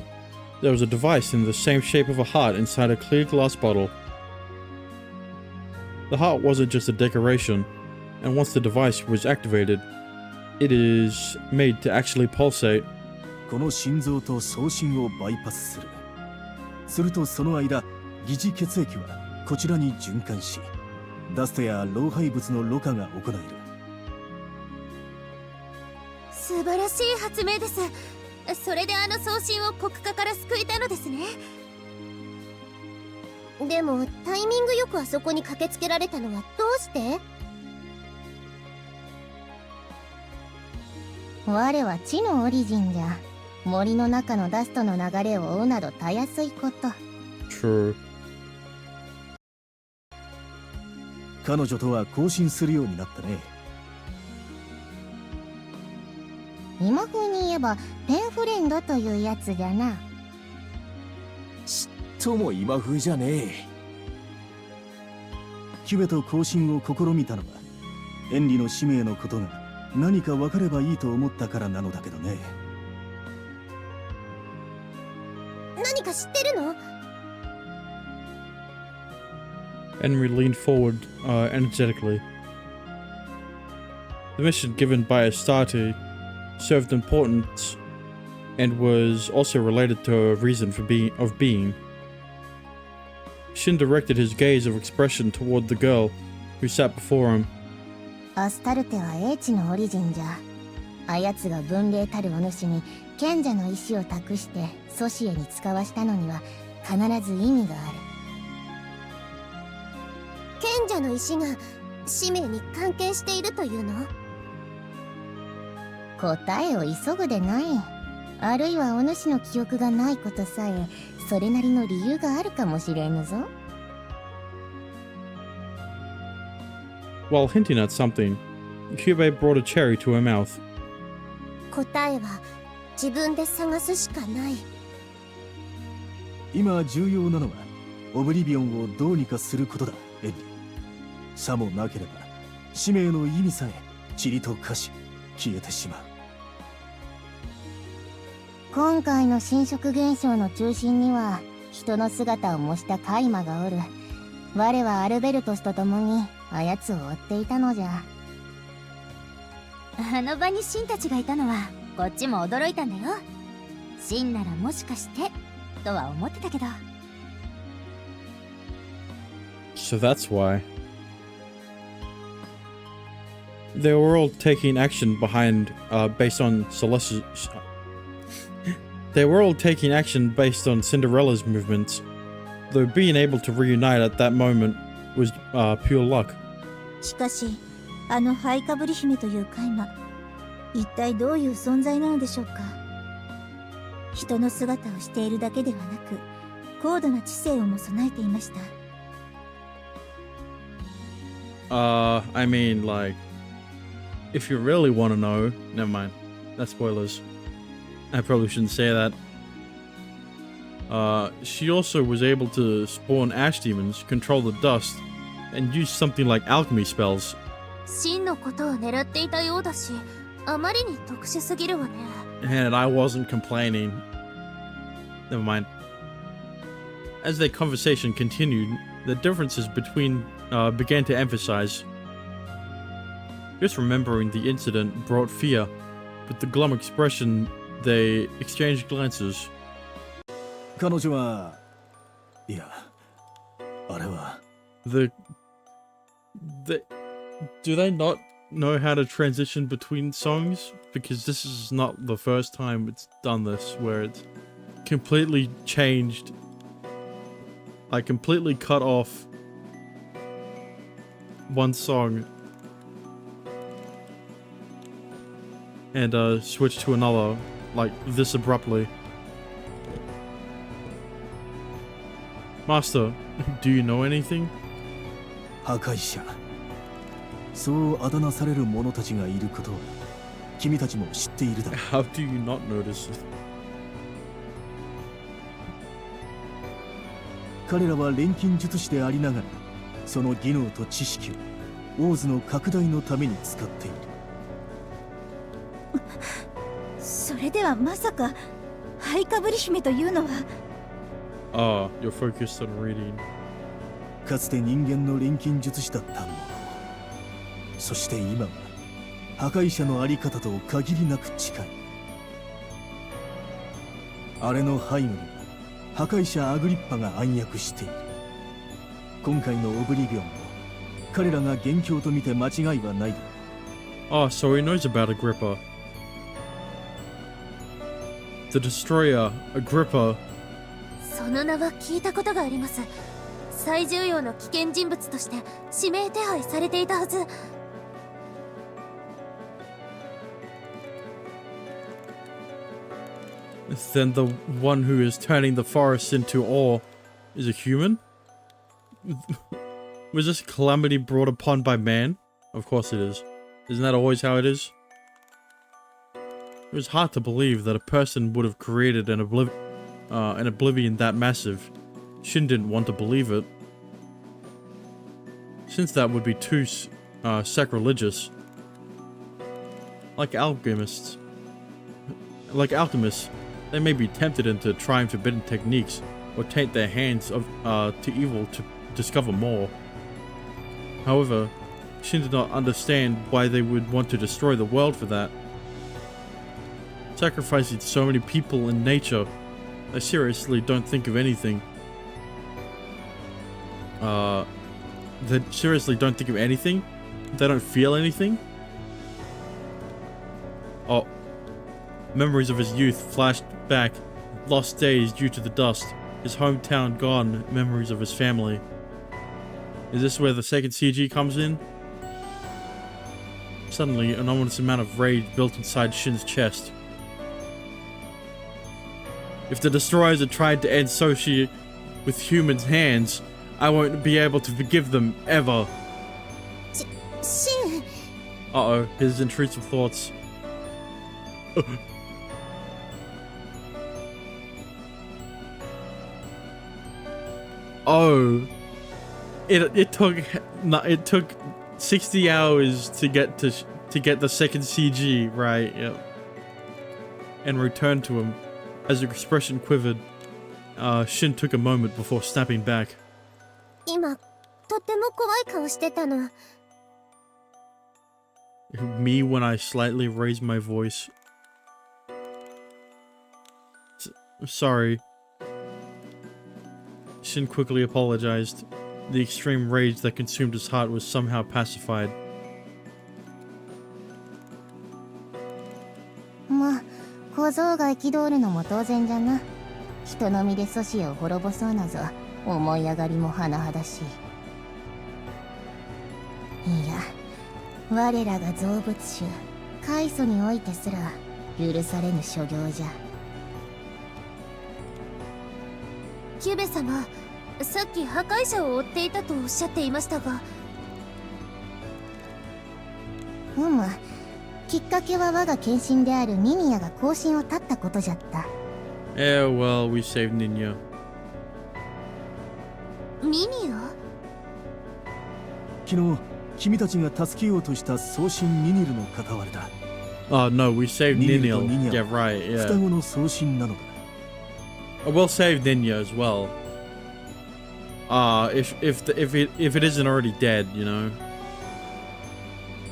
There was a device in the same shape of a heart inside a clear glass bottle. The heart wasn't just a decoration, and once the device was activated, it is made to actually pulsate. この心臓と送信をバイパスする。するとその間、疑似血液はこちらに循環し、ダストや老廃物のろ過が行える。素晴らしい発明です。それであの送信を国家から救えたのですね。でもタイミングよくあそこに駆けつけられたのはどうして？我は地のオリジンじゃ。森の中のダストの流れを追うなどたやすいこと。True. 彼女とは交信するようになったね。今風に言えばペンフレンドというやつじゃな。ちっとも今風じゃねえ。キュベと交信を試みたのはエンリの使命のことが何か分かればいいと思ったからなのだけどね。何か知ってるのHenry leaned forward energetically. The mission given by Astarte served importance and was also related to a reason for being. Shin directed his gaze of expression toward the girl who sat before him. アスタルテは英知のオリジンじゃ。あやつが分霊たるお主に賢者の石を託してソシエに使わしたのには必ず意味がある。賢者の石が使命に関係しているというの？答えを急ぐでない。あるいはお主の記憶がないことさえ、それなりの理由があるかもしれぬぞ。While hinting at something, Kyubei brought a cherry to her mouth. 答えは自分で探すしかない。今重要なのはオブリビオンをどうにかすることだ、エビ。さもなければ使命の意味さえ塵と化し消えてしまう。今回の侵食現象の中心には人の姿を模したカイマがおる。我はアルベルトスと共にあやつを追っていたのじゃ。あの場にシンたちがいたのはこっちも驚いたんだよ。シンならもしかしてとは思ってたけど。 So that's why. They were all taking action based on They were all taking action based on Cinderella's movements, though being able to reunite at that moment was pure luck. しかし、あのハイカブリ姫というカイマ、一体どういう存在なのでしょうか。人の姿をしているだけではなく、高度な知性をも備えていました。I mean, like, if you really want to know, never mind. That's spoilers. I probably shouldn't say that. She also was able to spawn ash demons, control the dust, and use something like alchemy spells. 真のことを狙っていたようだし、あまりに特殊すぎるわね。And I wasn't complaining. Never mind. As their conversation continued, the differences began to emphasize. Just remembering the incident brought fear. With the glum expression, they exchanged glances. 彼女は、いや、あれは。Do they not know how to transition between songs? Because this is not the first time it's done this, where it's completely changed. I completely cut off one song and switch to another, like this abruptly. Master, do you know anything? 破壊者。そうあだ名される者たちがいることは君たちも知っているだろう。 How do you not notice it? 彼らは錬金術師でありながら、その技能と知識をオーズの拡大のために使っている。それではまさかハイカブリ姫というのは。You're focused on reading. かつて人間の錬金術師だったの。そして今は破壊者のあり方と限りなく近い。あれの背後には破壊者アグリッパが暗躍している。今回のオブリビオンも彼らが元凶と見て間違いはないだろう。So he knows about Agrippa. The Destroyer, Agrippa. その名は聞いたことがあります。最重要の危険人物として指名手配されていたはず。Then the one who is turning the forest into ore is a human? Was this calamity brought upon by man? Of course it is. Isn't that always how it is? It was hard to believe that a person would have created an oblivion that massive. Shin didn't want to believe it, since that would be too sacrilegious. Like alchemists, they may be tempted into trying forbidden techniques or taint their hands to evil to discover more. However, Shin did not understand why they would want to destroy the world for that. Sacrificing so many people in nature, they seriously don't think of anything. They seriously don't think of anything? They don't feel anything? Oh. Memories of his youth flashed back, lost days due to the dust, his hometown gone, memories of his family. Is this where the second CG comes in? Suddenly, an ominous amount of rage built inside Shin's chest. If the destroyers had tried to end Soshi with humans' hands, I won't be able to forgive them, ever. Shin! Uh-oh, his intrusive thoughts. Oh. It took 60 hours to get the second CG, right, yep. And returned to him. As her expression quivered, Shin took a moment before snapping back. 今、とっても怖い顔してたの。 Me when I slightly raised my voice. Sorry. Shin quickly apologized. The extreme rage that consumed his heart was somehow pacified. まあ、小僧が憤るのも当然じゃな。人の身で阻止を滅ぼそうなぞ。思い上がりも甚だしい。いや、我らが造物主、開祖においてすら許されぬ所業じゃ。キュベ様、さっき破壊者を追っていたとおっしゃっていましたが。きっかけは我が献身であるニニアが後進を絶ったことじゃった。Yeah, well, we saved Ninya. ニニア？昨日君たちが助けようとした送信ニニルの片割れだ。 Oh no, we saved Ninil Ninil. to Ninya. Yeah, right, 双 yeah. 子の送信なのだ。We'll save Ninya as well. If it isn't already dead, you know.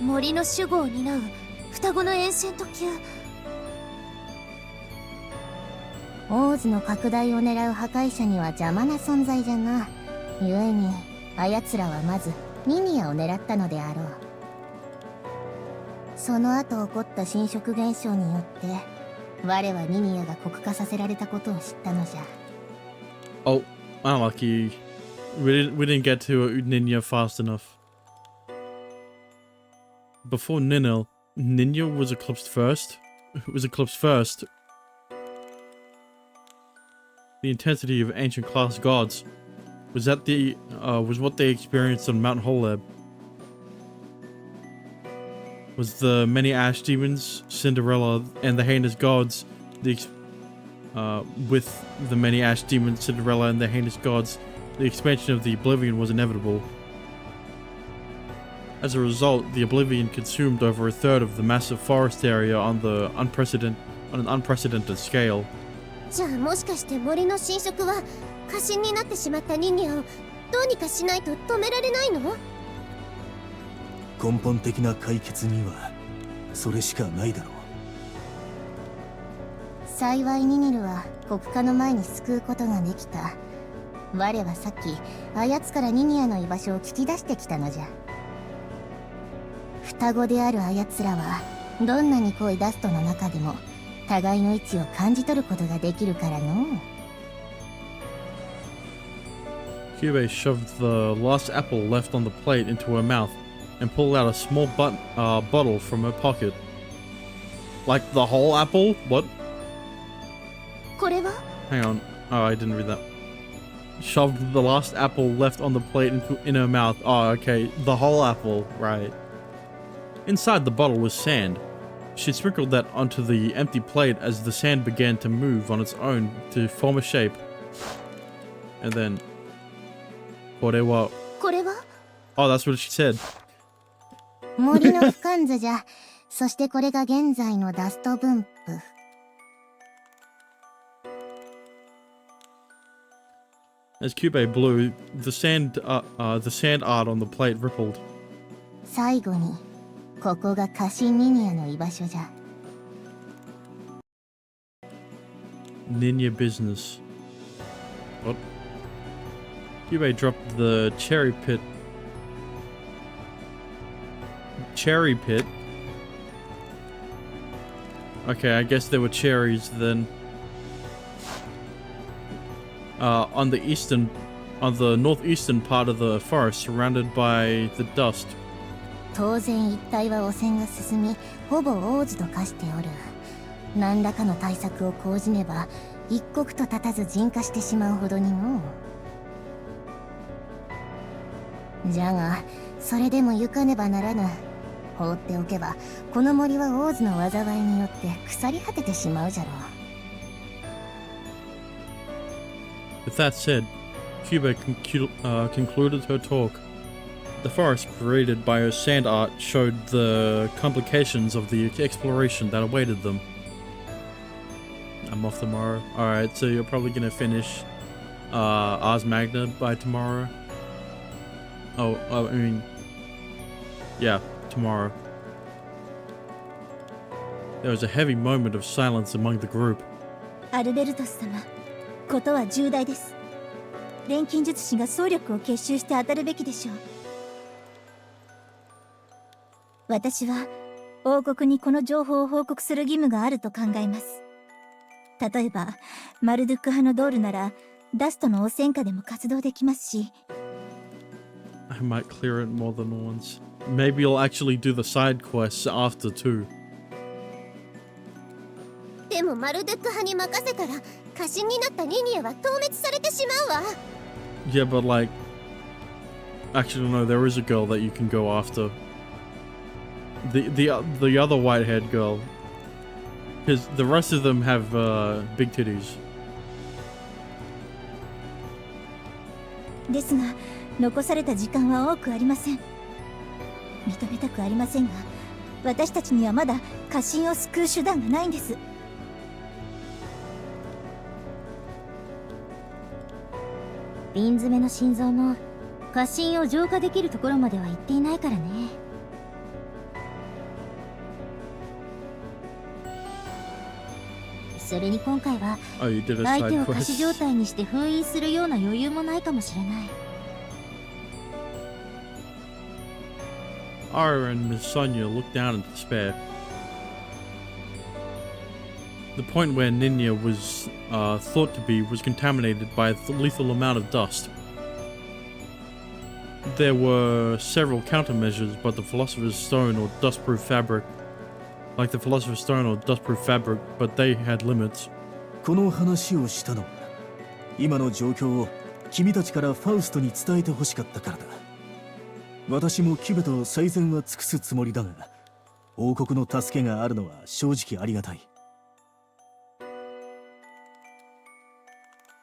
森の守護を担う双子のエンシェント級。オーズの拡大を狙う破壊者には邪魔な存在じゃな。故にあやつらはまずニニアを狙ったのであろう。その後起こった侵食現象によって我はニニアが黒化させられたことを知ったのじゃ。 Oh, unlucky. We didn't get to Ninya fast enough. Before Ninil, Ninya was eclipsed first. The intensity of ancient class gods was what they experienced on Mount Holeb. Was the many ash demons, Cinderella, and the heinous gods. With the many ash demons, Cinderella, and the heinous gods, the expansion of the Oblivion was inevitable. As a result, the Oblivion consumed over a third of the massive forest area on an unprecedented scale. じゃあもしかして森の侵食は過信になってしまったニニアをどうにかしないと止められないの？根本的な解決にはそれしかないだろう。幸いニニルは国家の前に救うことができた。我はさっきあやつからニニアの居場所を聞き出してきたのじゃ。双子であるあやつらはどんなに濃いダストの中でも互いの位置を感じ取ることができるからの。Kyubei shoved the last apple left on the plate into her mouth and pulled out a small bottle from her pocket. Like the whole apple? What? これは？ Hang on. Oh, I didn't read that. Shoved the last apple left on the plate in her mouth. Oh, okay. The whole apple. Right. Inside the bottle was sand. She sprinkled that onto the empty plate as the sand began to move on its own to form a shape. And then... これは? これは？ Oh, that's what she said. 森の不感図じゃ。そしてこれが現在のダスト分布。As Kyubei blew, the sand art on the plate rippled. 最後にここが家臣ニニアの居場所じゃ。Ninya business. What? Kyubei dropped the cherry pit. Cherry pit? Okay, I guess there were cherries then. On the northeastern part of the forest, surrounded by the dust. 当然一帯は汚染が進み、ほぼ大津と化しておる。何らかの対策を講じねば一刻と経たず沈下してしまうほどにのう。じゃがそれでも行かねばならぬ。放っておけばこの森は大津の災いによって腐り果ててしまうじゃろう。 With that said, Cuba concluded her talk. The forest created by her sand art showed the complications of the exploration that awaited them. I'm off tomorrow. Alright, so you're probably gonna finish Ars Magna by tomorrow. I mean, yeah, tomorrow. There was a heavy moment of silence among the group. アルベルトス様、ことは重大です。錬金術師が総力を結集して当たるべきでしょう。私は王国にこの情報を報告する義務があると考えます。例えばマルドゥック派のドールならダストの汚染下でも活動できますし。 I might clear it more than once. Maybe you'll actually do the side quests after too. でもマルドゥック派に任せたら家臣になったニニアは消滅されてしまうわ。 Yeah, but like, actually no, there is a girl that you can go after. The other white-haired girl, because the rest of them have big titties. ですが残された時間は多くありません。認めたくありませんが、私たちにはまだ家臣を救う手段がないんです。瓶詰めの心臓も家臣を浄化できるところまでは行っていないからね。それに今回は Oh, you did a 相手 side を仮死 quest. 状態にして封印するような余裕もないかもしれない。 Ara and Miss Sonia looked down in despair. The point where Ninya was thought to be was contaminated by a lethal amount of dust. There were several countermeasures, but the Philosopher's Stone or dustproof fabric, but they had limits. この話をしたのは今の状況を君たちからファウストに伝えてほしかったからだ。私もキュベと最善は尽くすつもりだが、王国の助けがあるのは正直ありがたい。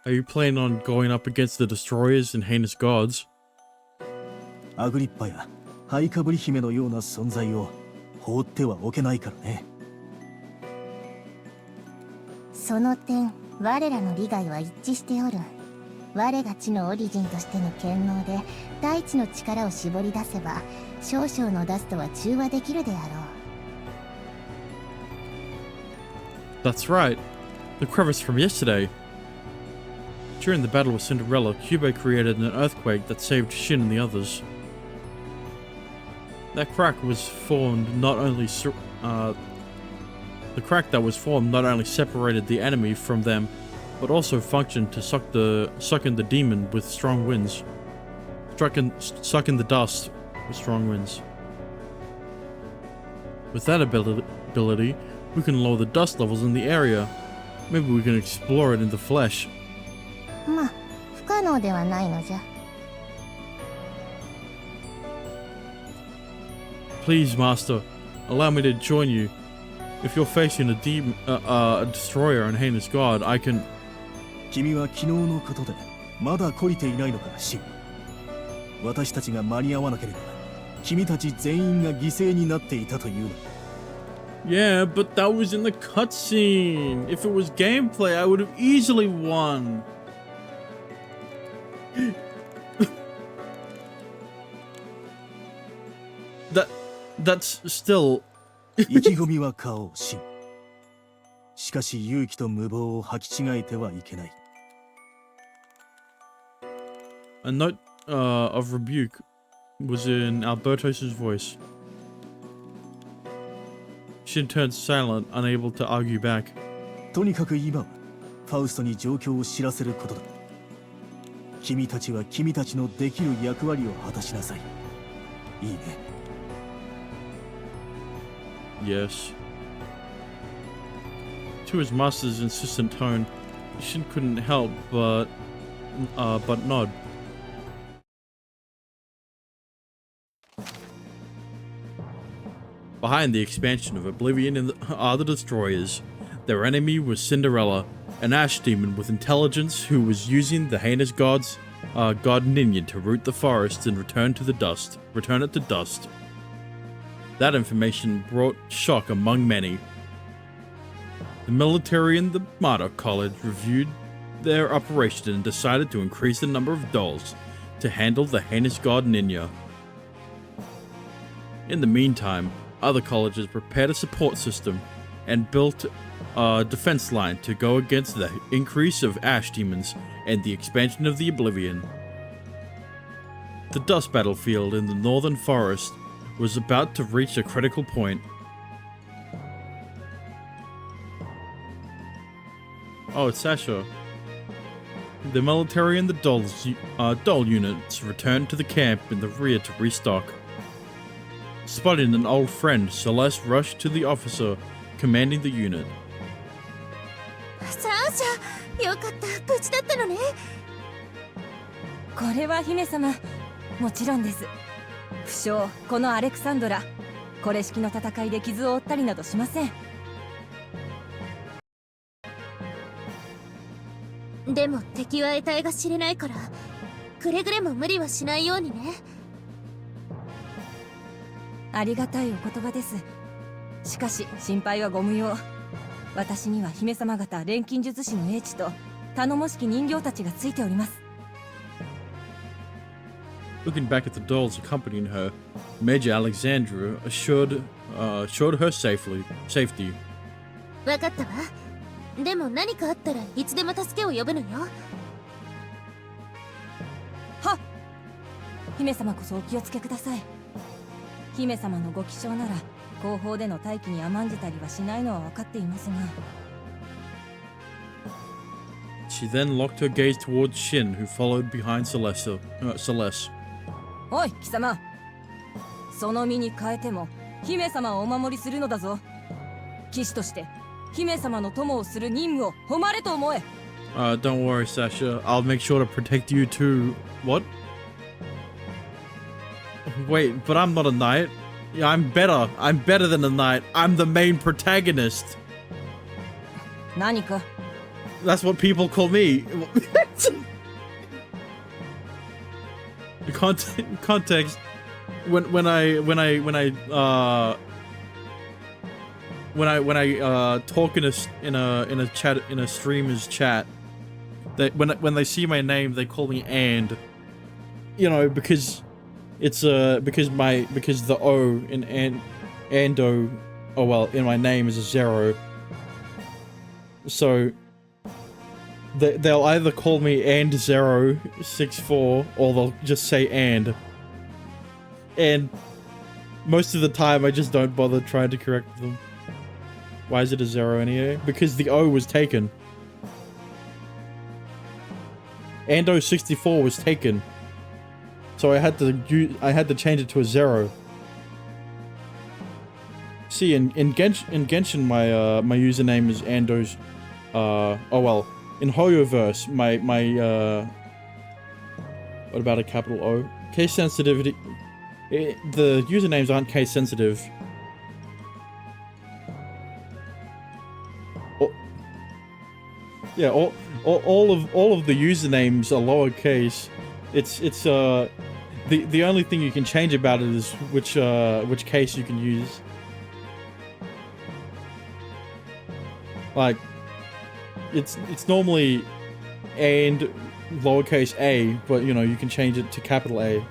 Are you planning on going up against the destroyers and heinous gods? アグリッパやハイカブリ姫のような存在を放ってはおけないからね。その点我らの利害は一致しておる。我が地のオリジンとしての権能で大地の力を絞り出せば少々のダストは中和できるであろう。 That's right. The crevice from yesterday. During the battle with Cinderella, Kyubei created an earthquake that saved Shin and the others. That crack was formed not only the crack that was formed not only separated the enemy from them, but also functioned to suck in the demon with strong winds. Suck in the dust with strong winds. With that ability, we can lower the dust levels in the area. Maybe we can explore it in the flesh. まあ不可能ではないのじゃ。 Please, Master, allow me to join you. If you're facing a destroyer and heinous god, I can... 君は昨日のことでまだ懲りていないのか、シン。私たちが間に合わなければ君たち全員が犠牲になっていたというの。 Yeah, but that was in the cutscene. If it was gameplay, I would have easily won. That's still... 意気込みは買おう、シン。しかし勇気と無謀を履き違えてはいけない。 A note of rebuke was in Alberto's voice. Shin turned silent, unable to argue back. とにかく今はファウストに状況を知らせることだ。君たちは君たちのできる役割を果たしなさい。いいね。Yes. To his master's insistent tone, Shin couldn't help but nod. Behind the expansion of Oblivion are the Destroyers. Their enemy was Cinderella, an ash demon with intelligence who was using the heinous god Ninja to root the forest and return it to dust. That information brought shock among many. The military and the Martyr College reviewed their operation and decided to increase the number of dolls to handle the heinous god Ninja. In the meantime, other colleges prepared a support system and built a defense line to go against the increase of ash demons and the expansion of the Oblivion. The dust battlefield in the northern forest was about to reach a critical point. Oh, it's Sasha. The military and the doll units returned to the camp in the rear to restock. Spotting an old friend, Celeste rushed to the officer commanding the unit. サーシャ、よかった、無事だったのね。これは姫様、もちろんです。不詳、このアレクサンドラ、これ式の戦いで傷を負ったりなどしません。でも敵は得体が知れないから、くれぐれも無理はしないようにね。ありがたいお言葉です。しかし心配はご無用。私には姫様方錬金術師の英知と頼もしき人形たちがついております。Looking back at the dolls accompanying her, Major Alexandra assured her safety. わかったわ。でも何かあったらいつでも助けを呼ぶのよ。はっ。姫様こそお気をつけください。姫様のご気性なら後方での待機に甘んじたりはしないのは分かっていますが。She then locked her gaze towards Shin, who followed behind Celeste. おい貴様、その身に変えても姫様をお守りするのだぞ。騎士として姫様の友をする任務を誉れと思え。Don't worry, Sasha. I'll make sure to protect you too. What? Wait, but I'm not a knight. Yeah, I'm better. I'm better than a knight. I'm the main protagonist. 何か That's what people call me. Context. When I talk in a chat, in a streamer's chat, that when they see my name they call me and, you know, because it's because the O in Ando, oh well, in my name is a 0, so they'll either call me and 064 or they'll just say and most of the time I just don't bother trying to correct them. Why is it a 0 anyway? Because the O was taken. Ando 64 was taken, so I had to change it to a 0. See, in Genshin my username is Ando's. Oh well, in Hoyoverse my what about a capital O? Case sensitivity. The usernames aren't case sensitive. Yeah, all of the usernames are lowercase. It's the only thing you can change about it is which case you can use. Like it's normally and lowercase a, but you know you can change it to capital A.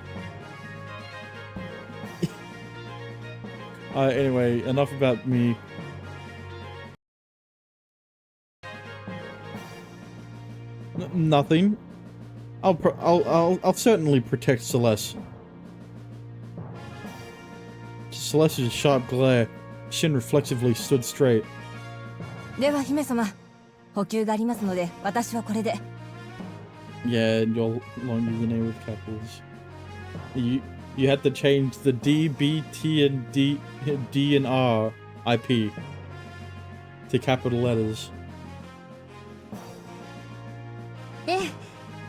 Anyway, enough about me. Nothing. I'll certainly protect Celeste. To Celeste's sharp glare, Shin reflexively stood straight. では姫様、補給がありますので私はこれで。 Yeah, your long username with capitals. You had to change the D, B, T, and D and R IP to capital letters. え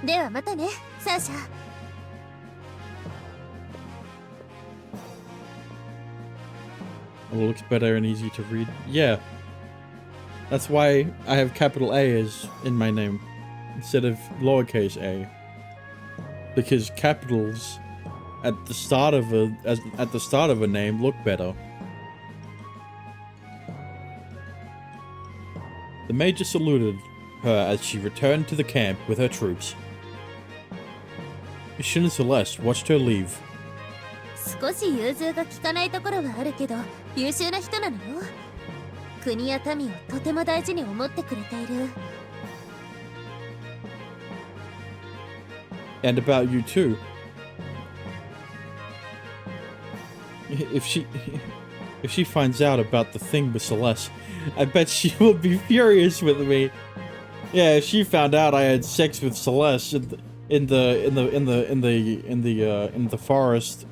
え、ではまたね、サーシャ。It looks better and easy to read. Yeah. That's why I have capital A as in my name instead of lowercase a. Because capitals at the start of a name look better. The major saluted her as she returned to the camp with her troops. Shin and Celeste watched her leave. 少し融通が利かないところはあるけど、優秀な人なのよ。国や民をとても大事に思ってくれている。And about you too. If she finds out about the thing with Celeste, I bet she will be furious with me. Yeah, if she found out I had sex with Celeste in the forest.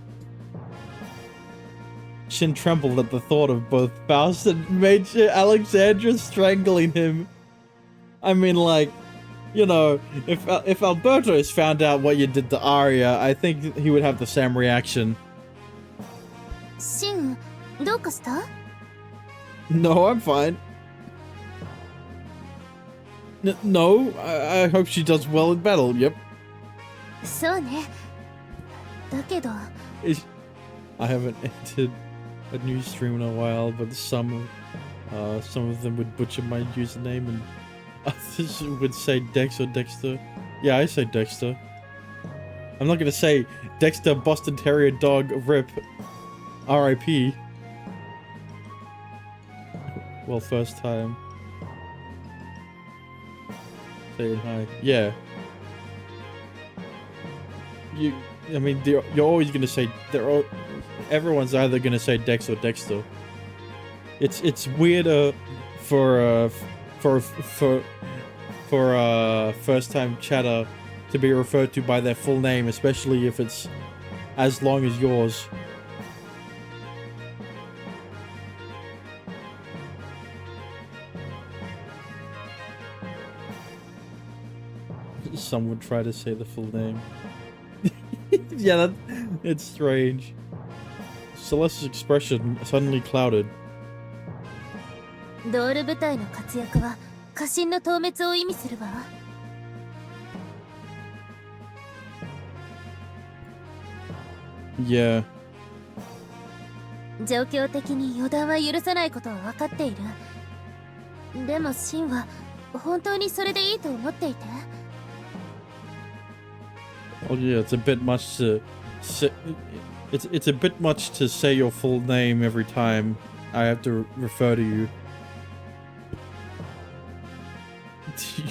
Shin trembled at the thought of both Faust and Major Alexandra strangling him. I mean, like, you know, if Alberto's found out what you did to Arya, I think he would have the same reaction. シン、どうかした？ No, I'm fine. No, I hope she does well in battle, yep. そうね。だけど。I haven't entered a new stream in a while, but some of them would butcher my username and others would say Dex or Dexter. Yeah, I say Dexter. I'm not gonna say Dexter Boston Terrier Dog RIP. RIP. Well, first time. Saying hi. Yeah. I mean, you're always gonna say everyone's either gonna say Dex or Dexter. It's weirder for first time chatter to be referred to by their full name, especially if it's as long as yours. Some would try to say the full name. Yeah, it's strange. Celeste's expression suddenly clouded. ドール部隊の活躍は家臣の討滅を意味するわ。Yeah. 状況的に予断は許さないことは分かっている。でもシンは本当にそれでいいと思っていて。Oh yeah, it's a bit much to say. It's a bit much to say your full name every time I have to refer to you.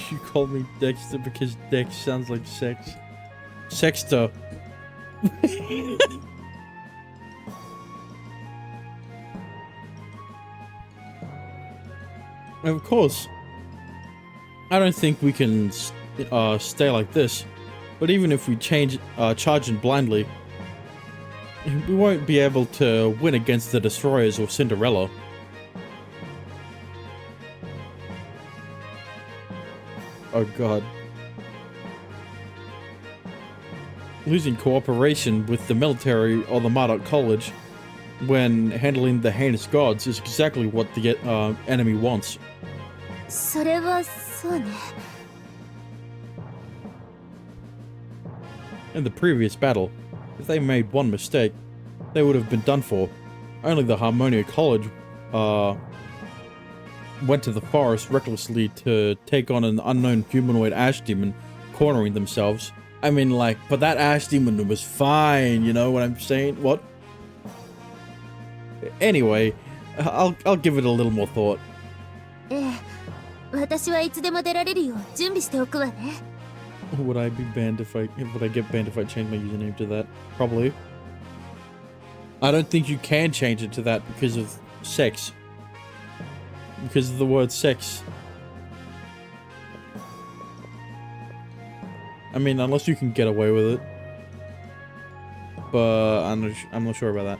You call me Dexter because Dex sounds like sex. Sexter. Of course, I don't think we can stay like this. But even if we charge in blindly, we won't be able to win against the Destroyers or Cinderella. Oh god. Losing cooperation with the military or the Marduk College when handling the heinous gods is exactly what the enemy wants. それはそうね。In the previous battle, if they made one mistake, they would have been done for. Only the Harmonia College went to the forest recklessly to take on an unknown humanoid ash demon, cornering themselves. I mean, like, but that ash demon was fine, you know what I'm saying? What? Anyway, I'll give it a little more thought. ええ、私はいつでも出られるよう準備しておくわね。Would I get banned if I change my username to that? Probably. I don't think you can change it to that because of sex. Because of the word sex. I mean, unless you can get away with it. But I'm not sure about that.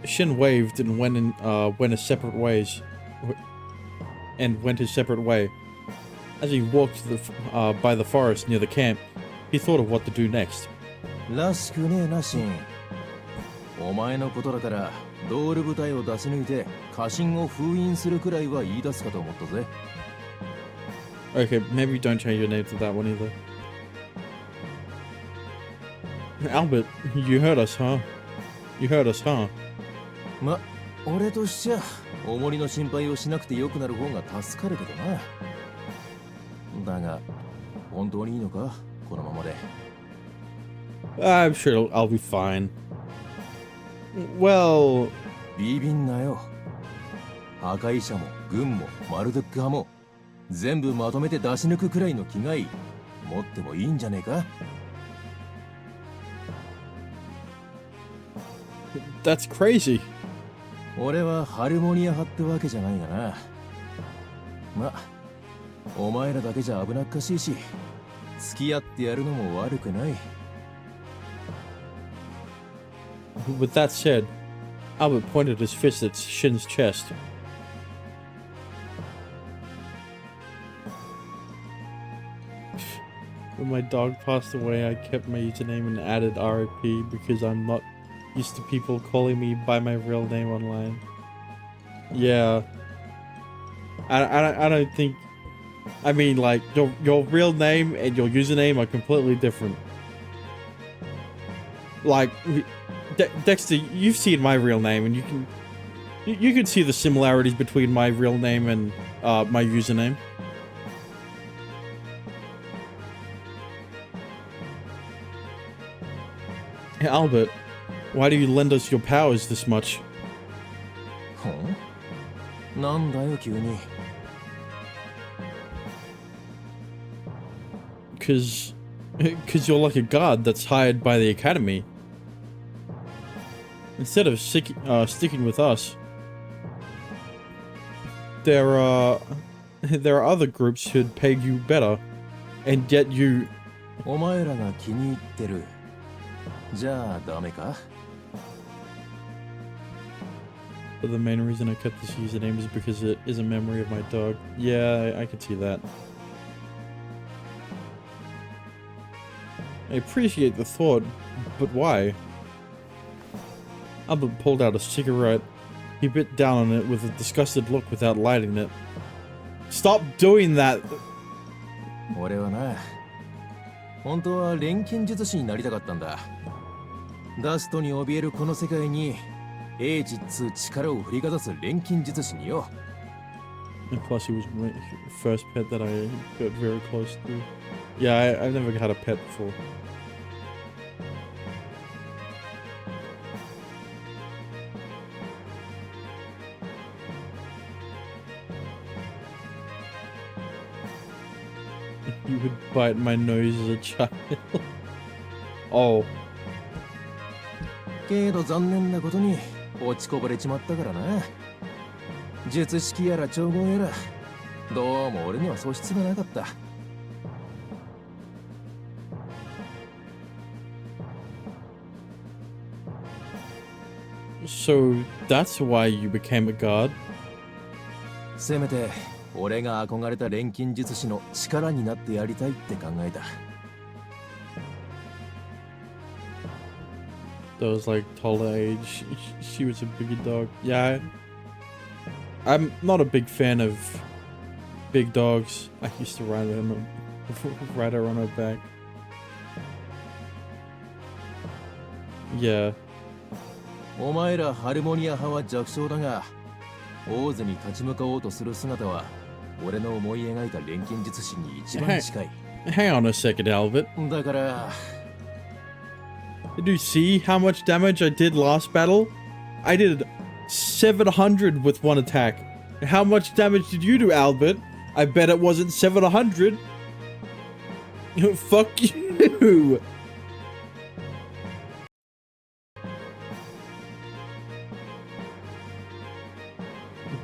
Shin waved and went his separate ways, and went his separate way. As he walked by the forest near the camp, he thought of what to do next. らしくねえなシン。お前のことだからドール部隊を出し抜いて家臣を封印するくらいは言い出すかと思ったぜ。 Okay, maybe don't change your name to that one either. Albert, you heard us, huh? You heard us, huh? ま、俺としちゃおもりの心配をしなくてよくなる方が助かるけどな。だが本当にいいのかこのままで。 I'm sure I'll be fine. Well... ビビんなよ。破壊者も軍もマルドック派も全部まとめて出し抜くくらいの気概持ってもいいんじゃねえか。 That's crazy. 俺はハルモニア派ってわけじゃないがな。ま、お前らだけじゃ危なっかしいし付き合ってやるのも悪くない。 With that said, Albert pointed his fist at Shin's chest. When my dog passed away, I kept my username and added RIP because I'm not used to people calling me by my real name online. Yeah. I don't think... I mean, like, your real name and your username are completely different. Like... Dexter, you've seen my real name, and you can see the similarities between my real name and my username. Hey, Albert, why do you lend us your powers this much? なんだよ急に。 Cause you're like a guard that's hired by the academy. Instead of sticking with us, there are other groups who'd pay you better, and yet you. お前らが気に入ってる。じゃあダメか。 But the main reason I kept this username is because it is a memory of my dog. Yeah, I can see that. I appreciate the thought, but why? Albert pulled out a cigarette. He bit down on it with a disgusted look without lighting it. Stop doing that! 俺はな、本当は錬金術師になりたかったんだ。ダストに怯えるこの世界に英知っつう力を振りかざす錬金術師によ。 And plus, he was my first pet that I got very close to. Yeah, I've never had a pet before. You would bite my nose as a child. Oh. けど残念なことに落ちこぼれちまったからな。術式やら調合やらどうも俺には素質がなかった。 So that's why you became a god? せめて俺が憧れた錬金術師の力になってやりたいって考えた。 That was like taller age. She was a bigger dog. Yeah, I'm not a big fan of big dogs. I used to ride her on her back. Yeah. お前らハルモニア派は弱小だが、王図に立ち向かおうとする姿は俺の思い描いた錬金術師に一番近い。Hang on a second, Albert. だから。 Did you see how much damage I did last battle? I did 700 with one attack. How much damage did you do, Albert? I bet it wasn't 700. Fuck you.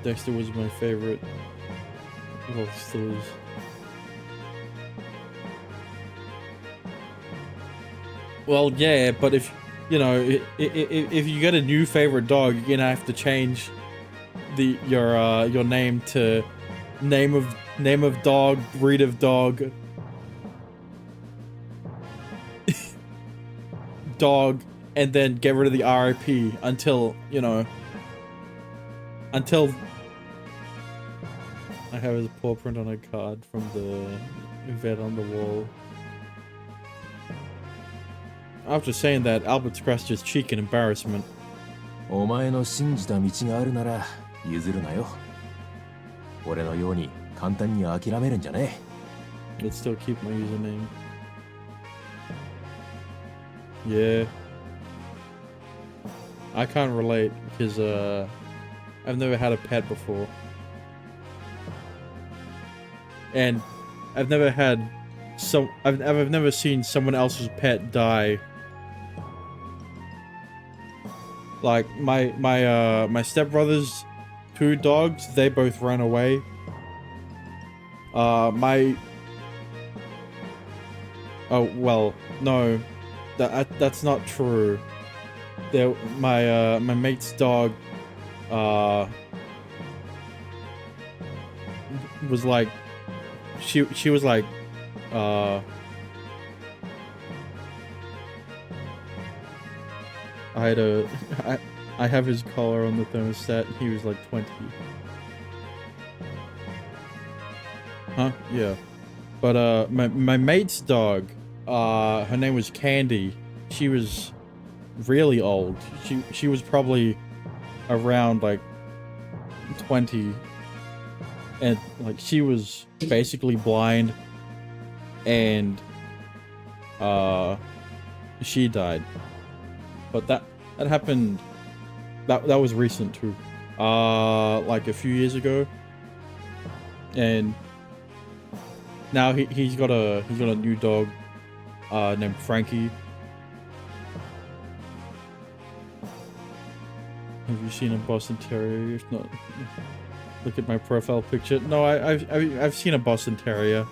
Dexter was my favorite. Well, still is. Well, yeah, but if you know, if you get a new favorite dog, you're gonna have to change your name to name of dog, breed of dog, dog, and then get rid of the RIP until, you know, until I have his paw print on a card from the event on the wall. After saying that, Albert scratched his cheek in embarrassment. お前の信じた道があるなら譲るなよ。俺のように簡単に諦めるんじゃねえ。 Let's still keep my username. Yeah. I can't relate because I've never had a pet before. And I've never had I've never seen someone else's pet die. Like my stepbrother's 2 dogs, they both ran away. Oh well, no, that's not true. My mate's dog was like, she was like I have his collar on the thermostat. He was like 20. Huh? Yeah. But my mate's dog, her name was Candy. She was really old. She was probably around like 20, and like she was basically blind, and she died. But that happened. That was recent too. Like a few years ago, and now he's got a new dog named Frankie. Have you seen a Boston Terrier? If not, look at my profile picture. No, I've seen a Boston Terrier.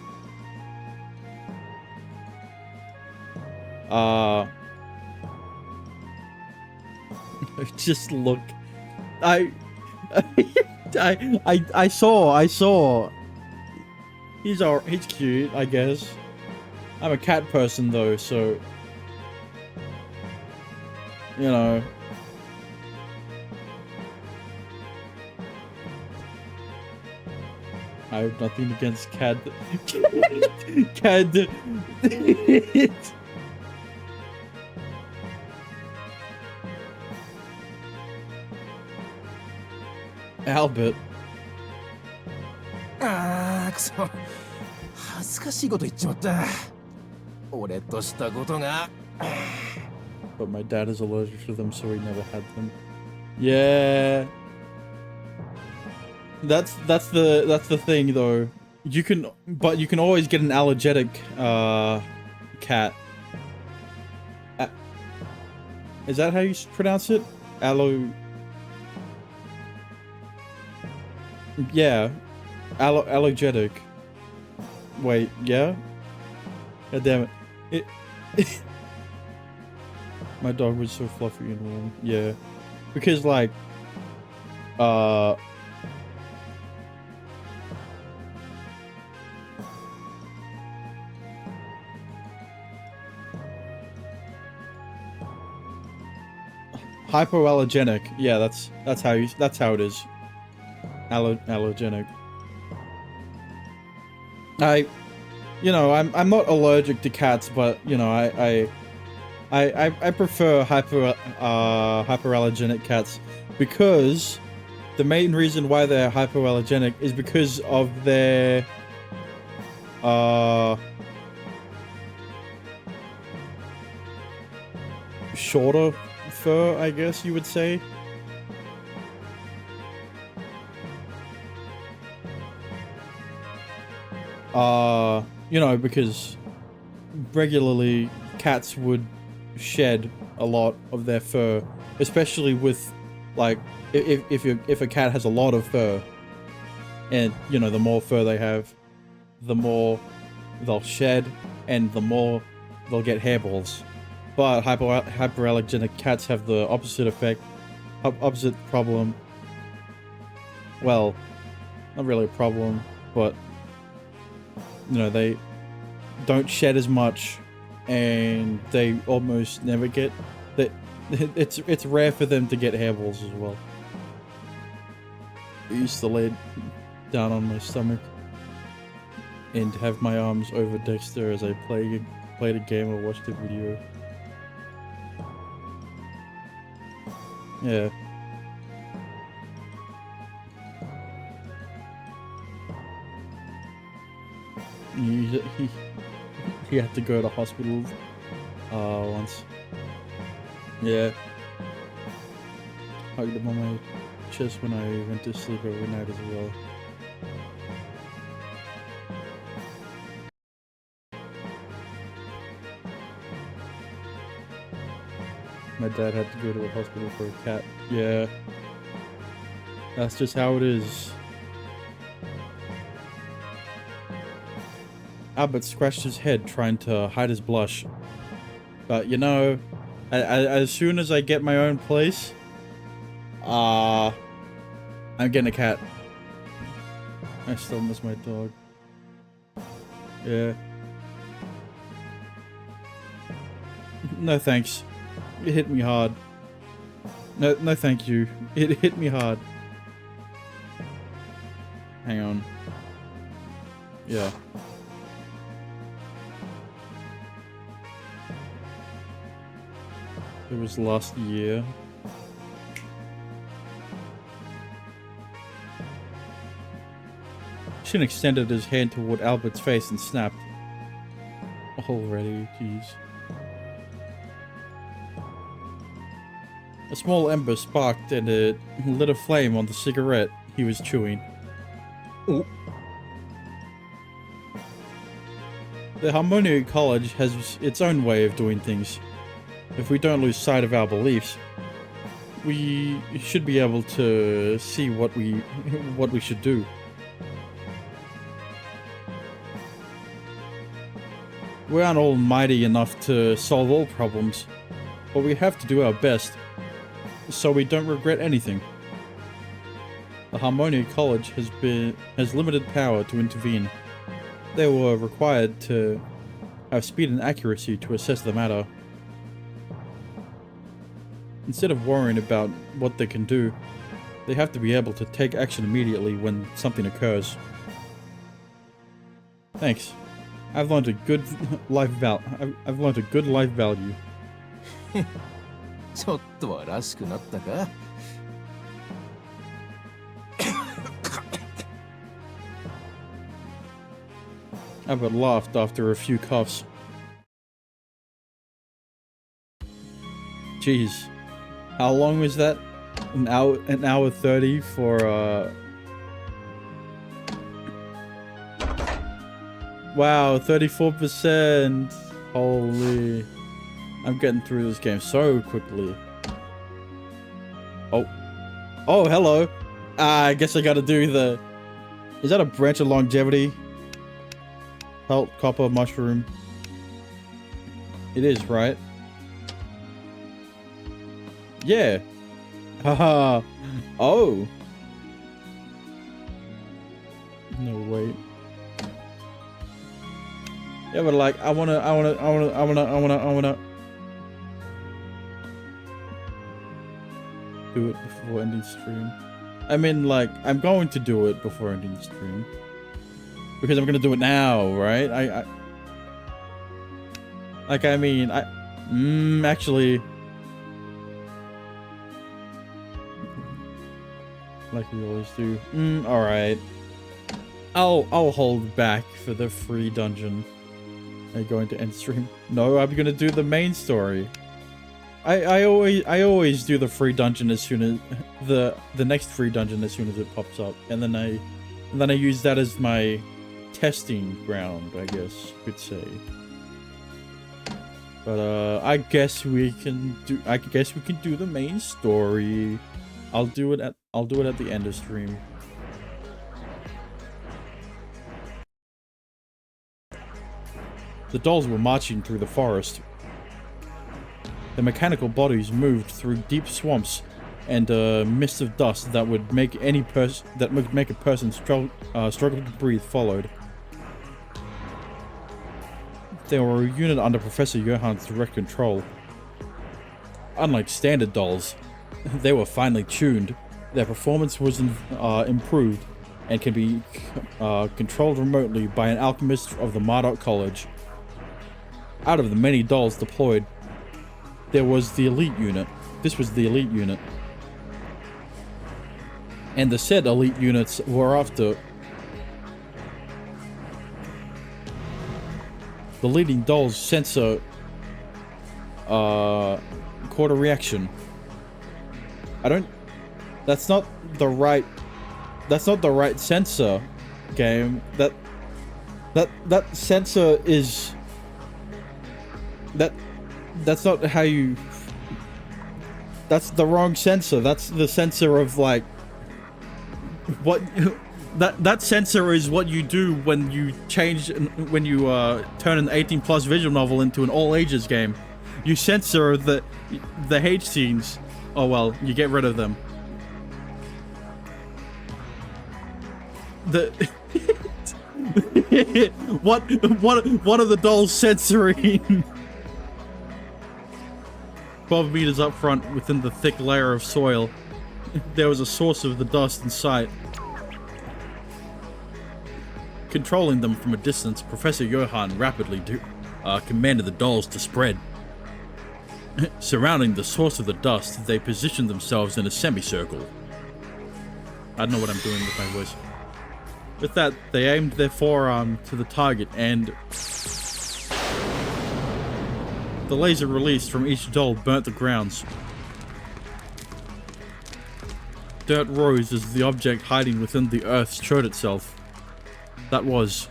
Just look. I saw. He's cute, I guess. I'm a cat person though, so you know. I have nothing against cat. Albert. ああ、くそ。恥ずかしいこと言っちまった。俺としたことが。But my dad is allergic to them, so he never had them. Yeah. That's the thing though. You can always get an allergic cat. Is that how you pronounce it? Yeah. Allergic. Wait, yeah? God damn it. My dog was so fluffy and warm. Yeah. Because like hypoallergenic. Yeah, that's how it is. Allergenic. I'm not allergic to cats, but you know, I prefer hyperallergenic cats because the main reason why they're hypoallergenic is because of their shorter fur, I guess you would say. Because regularly cats would shed a lot of their fur, especially with like if a cat has a lot of fur, and you know, the more fur they have, the more they'll shed, and the more they'll get hairballs. But hyperallergenic cats have the opposite effect, opposite problem. Well, not really a problem, but you know, they don't shed as much, and they almost never get that. It's rare for them to get hairballs as well. I used to lay down on my stomach and have my arms over Dexter as I played a game or watched a video. Yeah. He had to go to hospital once. Yeah. Hugged him on my chest when I went to sleep every night as well. My dad had to go to the hospital for a cat. Yeah. That's just how it is. Albert scratched his head trying to hide his blush. But you know, as soon as I get my own place, I'm getting a cat. I still miss my dog. Yeah. No thanks. It hit me hard. No thank you. It hit me hard. Hang on. Yeah. It was last year. Shin extended his hand toward Albert's face and snapped. Already, jeez. A small ember sparked and it lit a flame on the cigarette he was chewing. Oh. The Harmonia College has its own way of doing things. If we don't lose sight of our beliefs, we should be able to see what we should do. We aren't almighty enough to solve all problems, but we have to do our best, so we don't regret anything. The Harmonia College has limited power to intervene. They were required to have speed and accuracy to assess the matter. Instead of worrying about what they can do, they have to be able to take action immediately when something occurs. Thanks. I've learned a good life value. ちょっとはらしくなったか? Albert laughed after a few coughs. Jeez. How long was that? An hour 30 for wow, 34%. Holy. I'm getting through this game so quickly. Oh. Oh, hello. I guess I gotta do the... Is that a branch of longevity? Pelt, copper, mushroom. It is, right? Yeah. Haha. Oh. No, wait. Yeah, but like, I wanna do it before ending stream. I mean, like, I'm going to do it before ending stream. Because I'm gonna do it now, right? Actually... Like we always do. Alright. I'll hold back for the free dungeon. Are you going to end stream? No, I'm gonna do the main story. I always do the free dungeon as soon as the next free dungeon as soon as it pops up, and then I use that as my testing ground, I guess you could say. But I guess we can do the main story. I'll do it at the end of stream. The dolls were marching through the forest. The mechanical bodies moved through deep swamps and a mist of dust that would make a person struggle to breathe followed. They were a unit under Professor Johann's direct control. Unlike standard dolls, they were finely tuned. Their performance was improved and can be controlled remotely by an alchemist of the Marduk College. Out of the many dolls deployed, there was the elite unit. This was the elite unit. And the said elite units were after the leading doll's sensor caught a reaction. That's not the right sensor, game. That sensor is that's not how you, that's the wrong sensor. That's the sensor of like what that sensor is what you do when you turn an 18+ visual novel into an all ages game. You censor the hate scenes. Oh well, you get rid of them. What are the dolls censoring? 12 meters up front, within the thick layer of soil, there was a source of the dust in sight. Controlling them from a distance, Professor Johann rapidly commanded the dolls to spread. Surrounding the source of the dust, they positioned themselves in a semicircle. I don't know what I'm doing with my voice. With that, they aimed their forearm to the target, and the laser released from each doll burnt the grounds. Dirt rose as the object hiding within the earth showed itself. That was...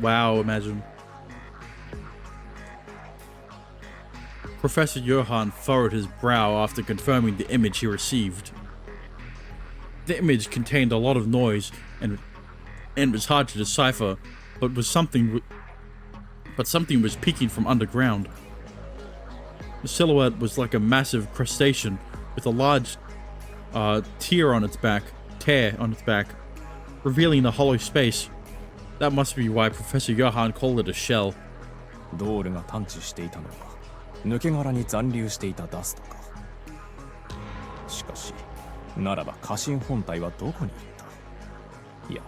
Wow, imagine. Professor Johann furrowed his brow after confirming the image he received. The image contained a lot of noise and was hard to decipher, but something was peeking from underground. The silhouette was like a massive crustacean with a large tear on its back, revealing a hollow space. That must be why Professor Johann called it a shell. ドールが探知していたのは抜け殻に残留していたダストか。しかしならば家臣本体はどこに行った。いや、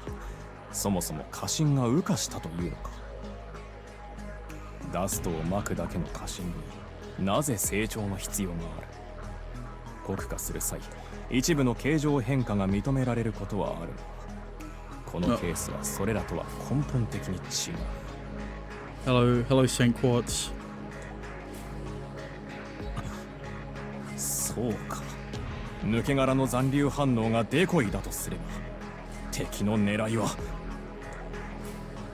そもそも家臣が羽化したというのか。ダストをまくだけの家臣になぜ成長の必要がある。国化する際、一部の形状変化が認められることはあるが、このケースはそれらとは根本的に違う。Hello, Saint Quartz. そうか。抜け殻の残留反応がデコイだとすれば、敵の狙いは。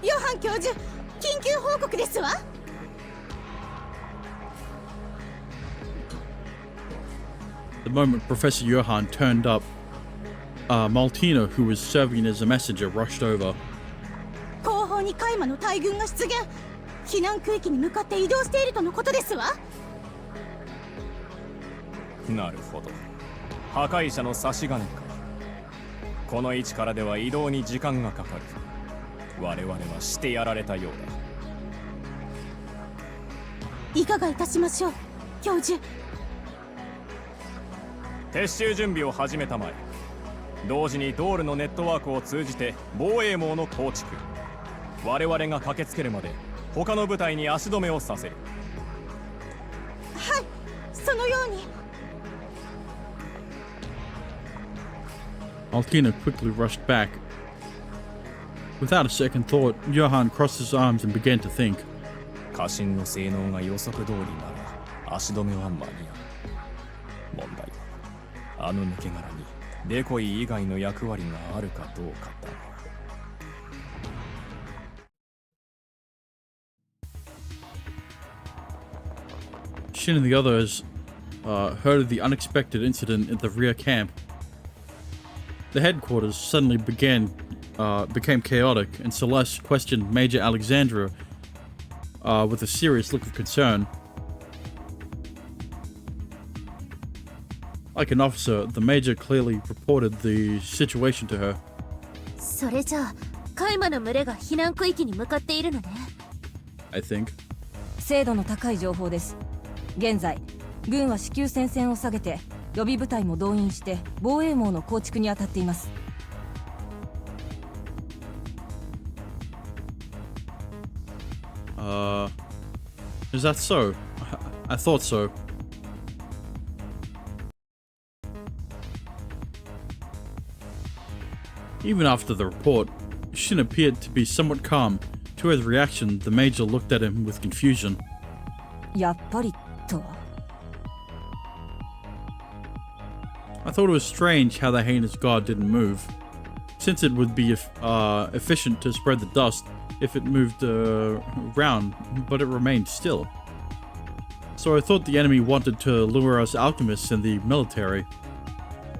ヨハン教授、緊急報告ですわ。The moment Professor Johann turned up, Maltina, who was serving as a messenger, rushed over. 後方にカイマの大軍が出現。避難区域に向かって移動しているとのことですわ。なるほど。破壊者の差し金か。この位置からでは移動に時間がかかる。我々はしてやられたようだ。いかがいたしましょう、教授。撤収準備を始めたまえ。同時にドールのネットワークを通じて防衛網の構築。我々が駆けつけるまで他の部隊に足止めをさせる。はい、そのように。Maltina quickly rushed back. Without a second thought, Johann crossed his arms and began to think. 家臣の性能が予測通りなら足止めは間に合う。問題はあの抜け殻にデコイ以外の役割があるかどうかだ。Shin and the others heard of the unexpected incident at the rear camp. The headquarters suddenly became chaotic, and Celeste questioned Major Alexandra with a serious look of concern. Like an officer, the major clearly reported the situation to her. それじゃあカイマの群れが避難区域に向かっているのね。 I think. 精度の高い情報です。現在軍は至急戦線を下げて予備部隊も動員して防衛網の構築に当たっています。Is that so? I thought so. Even after the report, Shin appeared to be somewhat calm. To his reaction, the major looked at him with confusion. やっぱりとは。 I thought it was strange how the heinous god didn't move, since it would be efficient to spread the dust if it moved around, but it remained still. So I thought the enemy wanted to lure us alchemists and the military.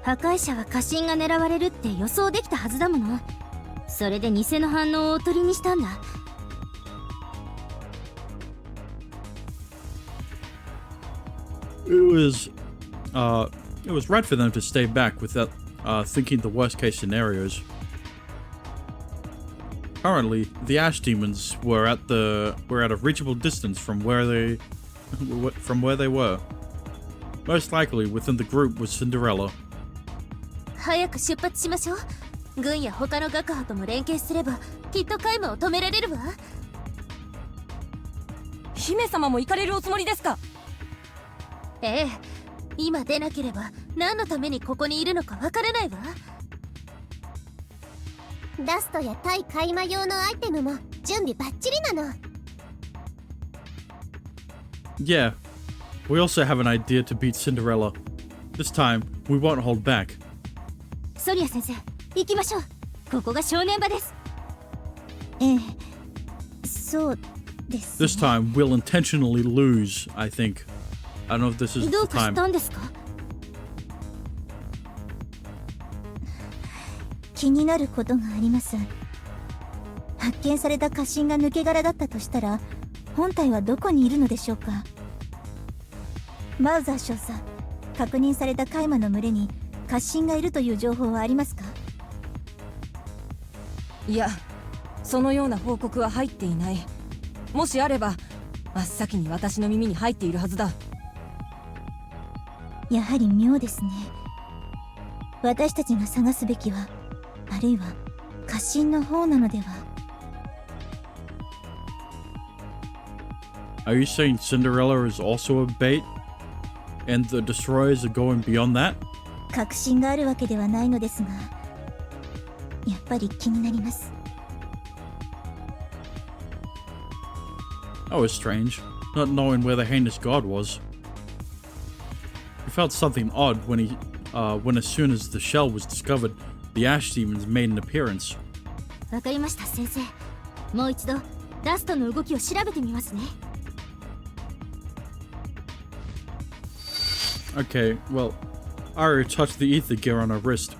破壊者は家臣が狙われるって予想できたはずだもの。それで偽の反応をおとりにしたんだ。It was right for them to stay back without thinking the worst case scenarios. Currently, the ash demons were at a reachable distance from where they were. Most likely within the group was Cinderella. 早く出発しましょう。軍や他の学派とも連携すればきっとカイマを止められるわ。姫様も行かれるおつもりですか？ええ、今出なければ何のためにここにいるのかわからないわ。ダストや対カイマ用のアイテムも準備バッチリなの。 Yeah, we also have an idea to beat Cinderella. This time, we won't hold back. ソリア先生、行きましょう。ここが正念場です。ええ、そうですね。 This time, we'll intentionally lose, I think. I don't know if this is ど the うかし time. たんですか？気になることがあります。発見された家臣が抜け殻だったとしたら、本体はどこにいるのでしょうか。マウザー少佐、確認されたカイマの群れに家臣がいるという情報はありますか？いや、そのような報告は入っていない。もしあれば真っ先に私の耳に入っているはずだ。やはり妙ですね。私たちが探すべきは、あるいは家臣の方なのでは。 Are you saying Cinderella is also a bait? And the destroyers are going beyond that? 確信があるわけではないのですが、やっぱり気になります。 That was strange, not knowing where the heinous god was. We felt something odd when as soon as the shell was discovered, the ash demons made an appearance. わかりました、先生。もう一度ダストの動きを調べてみますね。 Okay, well, Aru touched the ether gear on her wrist.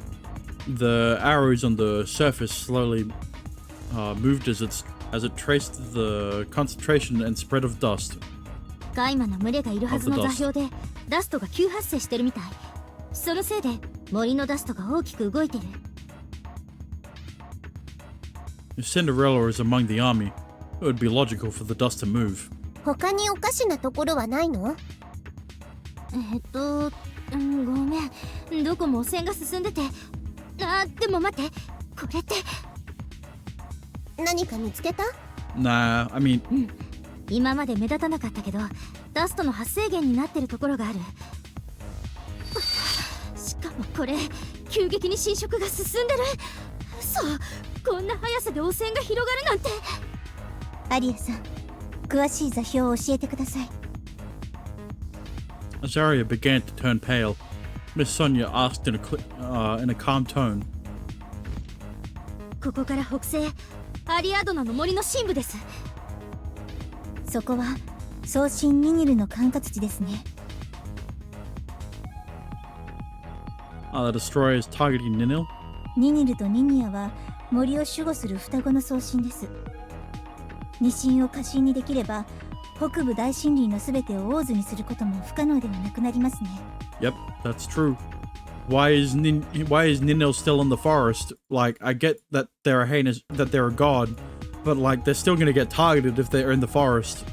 The arrows on the surface slowly moved as it traced the concentration and spread of dust. カイマの群れがいるはずの座標でダストが急発生してるみたい。そのせいで森のダストが大きく動いてる。 If Cinderella is among the army, it would be logical for the dust to move. 他におかしなところはないの？ごめん。どこも汚染が進んでて。でも待って。これって。何か見つけた？ Nah, I mean... 今まで目立たなかったけど、ダストの発生源になってるところがある。しかもこれ、急激に侵食が進んでる。そう、こんな速さで汚染が広がるなんて。アリアさん、詳しい座標を教えてください。 As Arya began to turn pale, Miss Sonia asked in a calm tone. ここから北西、アリアドナの森の深部です。そこは送信ニニルの管轄地ですね。The destroyer is targeting Ninil? ニニルとニニアは森を守護する双子の送信です。西院を家臣にできれば北部大森林のすべてを王図にすることも不可能ではなくなりますね。 Yep, that's true. Why is Ninil still in the forest? Like, I get that they're a god, but like they're still gonna get targeted if they're in the forest.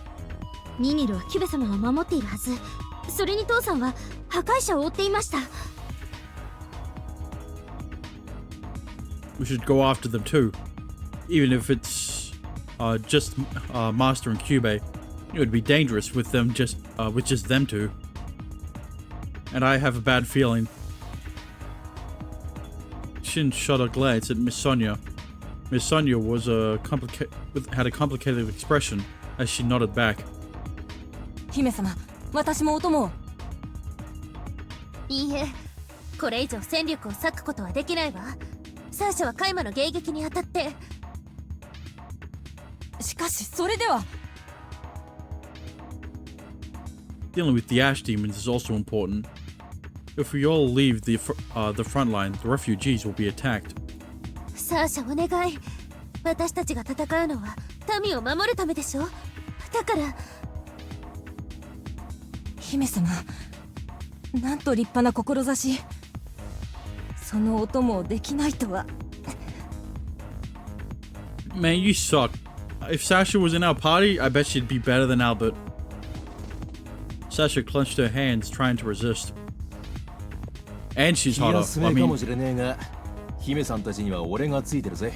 ニニルはキュベ様を守っているはず。それに父さんは破壊者を追っていました。 We should go after them too, even if it's just Master and Cube. It would be dangerous with them just them two. And I have a bad feeling. Shin shot a glance at Miss Sonia. Miss Sonia was had a complicated expression as she nodded back. 姫様、私もお供を。いいえ、これ以上戦力を割くことはできないわ。サーシャはカイマの迎撃にあたって。しかしそれでは。Dealing with the ash demons is also important. If we all leave the front line, the refugees will be attacked. サーシャお願い。私たちが戦うのは民を守るためでしょ。だから。姫様、なんと立派な志。そのお供をできないとは。Man, you suck. If Sasha was in our party, I bet she'd be better than Albert. Sasha clenched her hands, trying to resist. And she's 気 hotter. 休 I めか mean, もしれねえが、姫さんたちには俺がついてるぜ。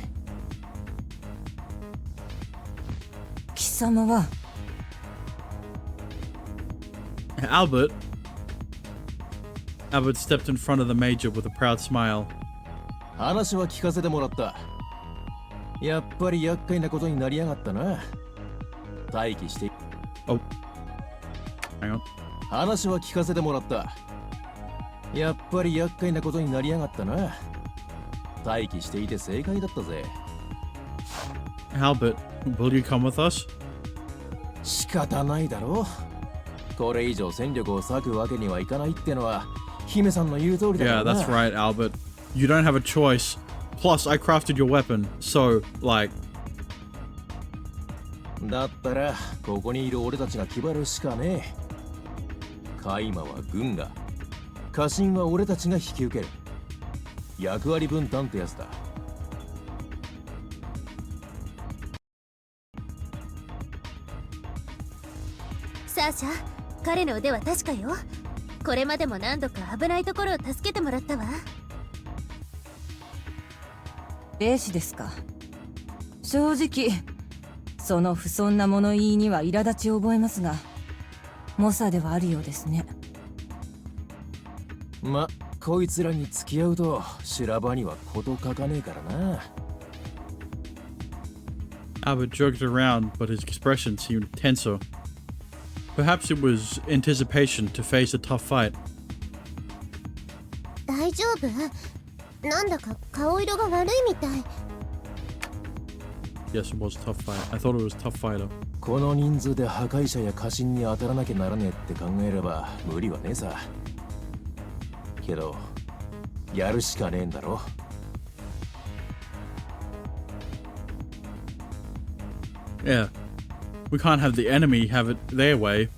貴様は。Albert stepped in front of the Major with a proud smile. 話は聞かせてもらった。やっぱり厄介なことになりやがったな。待機して。Oh. Hang on. 話は聞かせてもらった。やっぱり厄介なことになりやがったな。待機していて正解だったぜ。Albert, will you come with us? 仕方ないだろ。これ以上戦力を割くわけにはいかないってのは姫さんの言う通りだから Yeah, な。 that's right, Albert. You don't have a choice. Plus, I crafted your weapon, so, like... だったらここにいる俺たちが決まるしかねえ。カイマは軍が、家臣は俺たちが引き受ける。役割分担ってやつだ。サーシャ、彼の腕は確かよ。これまでも何度か危ないところを助けてもらったわ。兵士ですか。正直その不遜な物言いには苛立ちを覚えますが、猛者ではあるようですね。ま、こいつらに付き合うと修羅場には事書かねえからな。Albert joked around, but his expression seemed tenser. Perhaps it was anticipation to face a tough fight. 大丈夫？なんだか顔色が悪いみたい。Yes, it was a tough fight. I thought it was a tough fighter. この人数で破壊者や家臣に当たらなきゃならねえって考えれば無理はねえさ。けど、やるしかねえんだろ。Yeah. We can't have the enemy have it their way.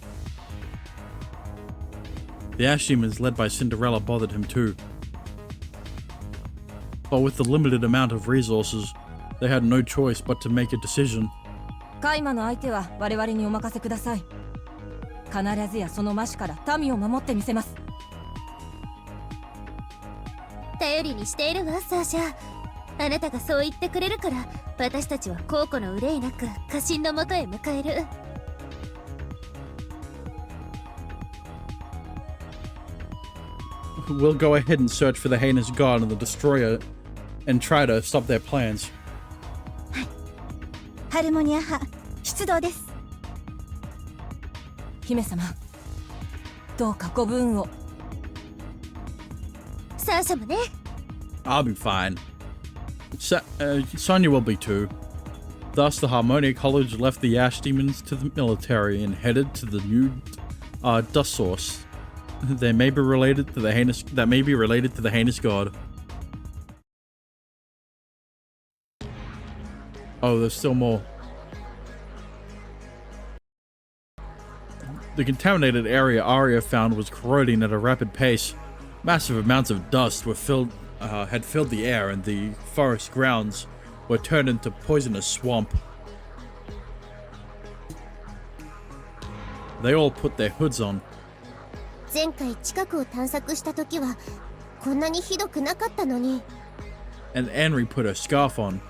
The Ash Demons led by Cinderella bothered him too. But with the limited amount of resources, they had no choice but to make a decision. カイマの相手は我々にお任せください。必ずやその魔種から民を守ってみせます。頼りにしているわ、サーシャ。あなたがそう言ってくれるから、私たちは後顧の憂いなく家臣のもとへ迎える。We'll go ahead and search for the heinous god and the destroyer and try to stop their plans. ハルモニア派出動です。姫様、どうかご武運を。サーシャもね。I'll be fine. Sonia will be too. Thus, the Harmonia College left the Ash Demons to the military and headed to the new dust source. They may be related to the heinous god. Oh, there's still more. The contaminated area Arya found was corroding at a rapid pace. Massive amounts of dust had filled the air, and the forest grounds were turned into poisonous swamp. They all put their hoods on. 前回近くを探索した時はこんなにひどくなかったのに。 And Anri put her scarf on.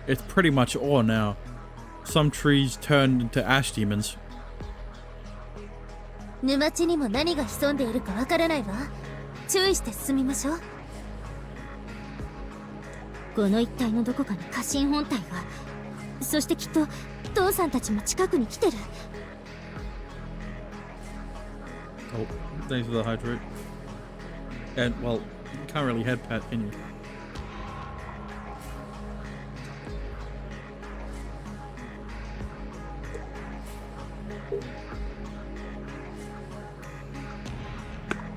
It's pretty much ore now. Some trees turned into ash demons. 沼地にも何が潜んでいるかわからないわ。注意して進みましょう。この一帯のどこかに家臣本体が。そしてきっと父さんたちも近くに来てる。Oh, thanks for the hydrate. And, well, you can't really head pat, can you?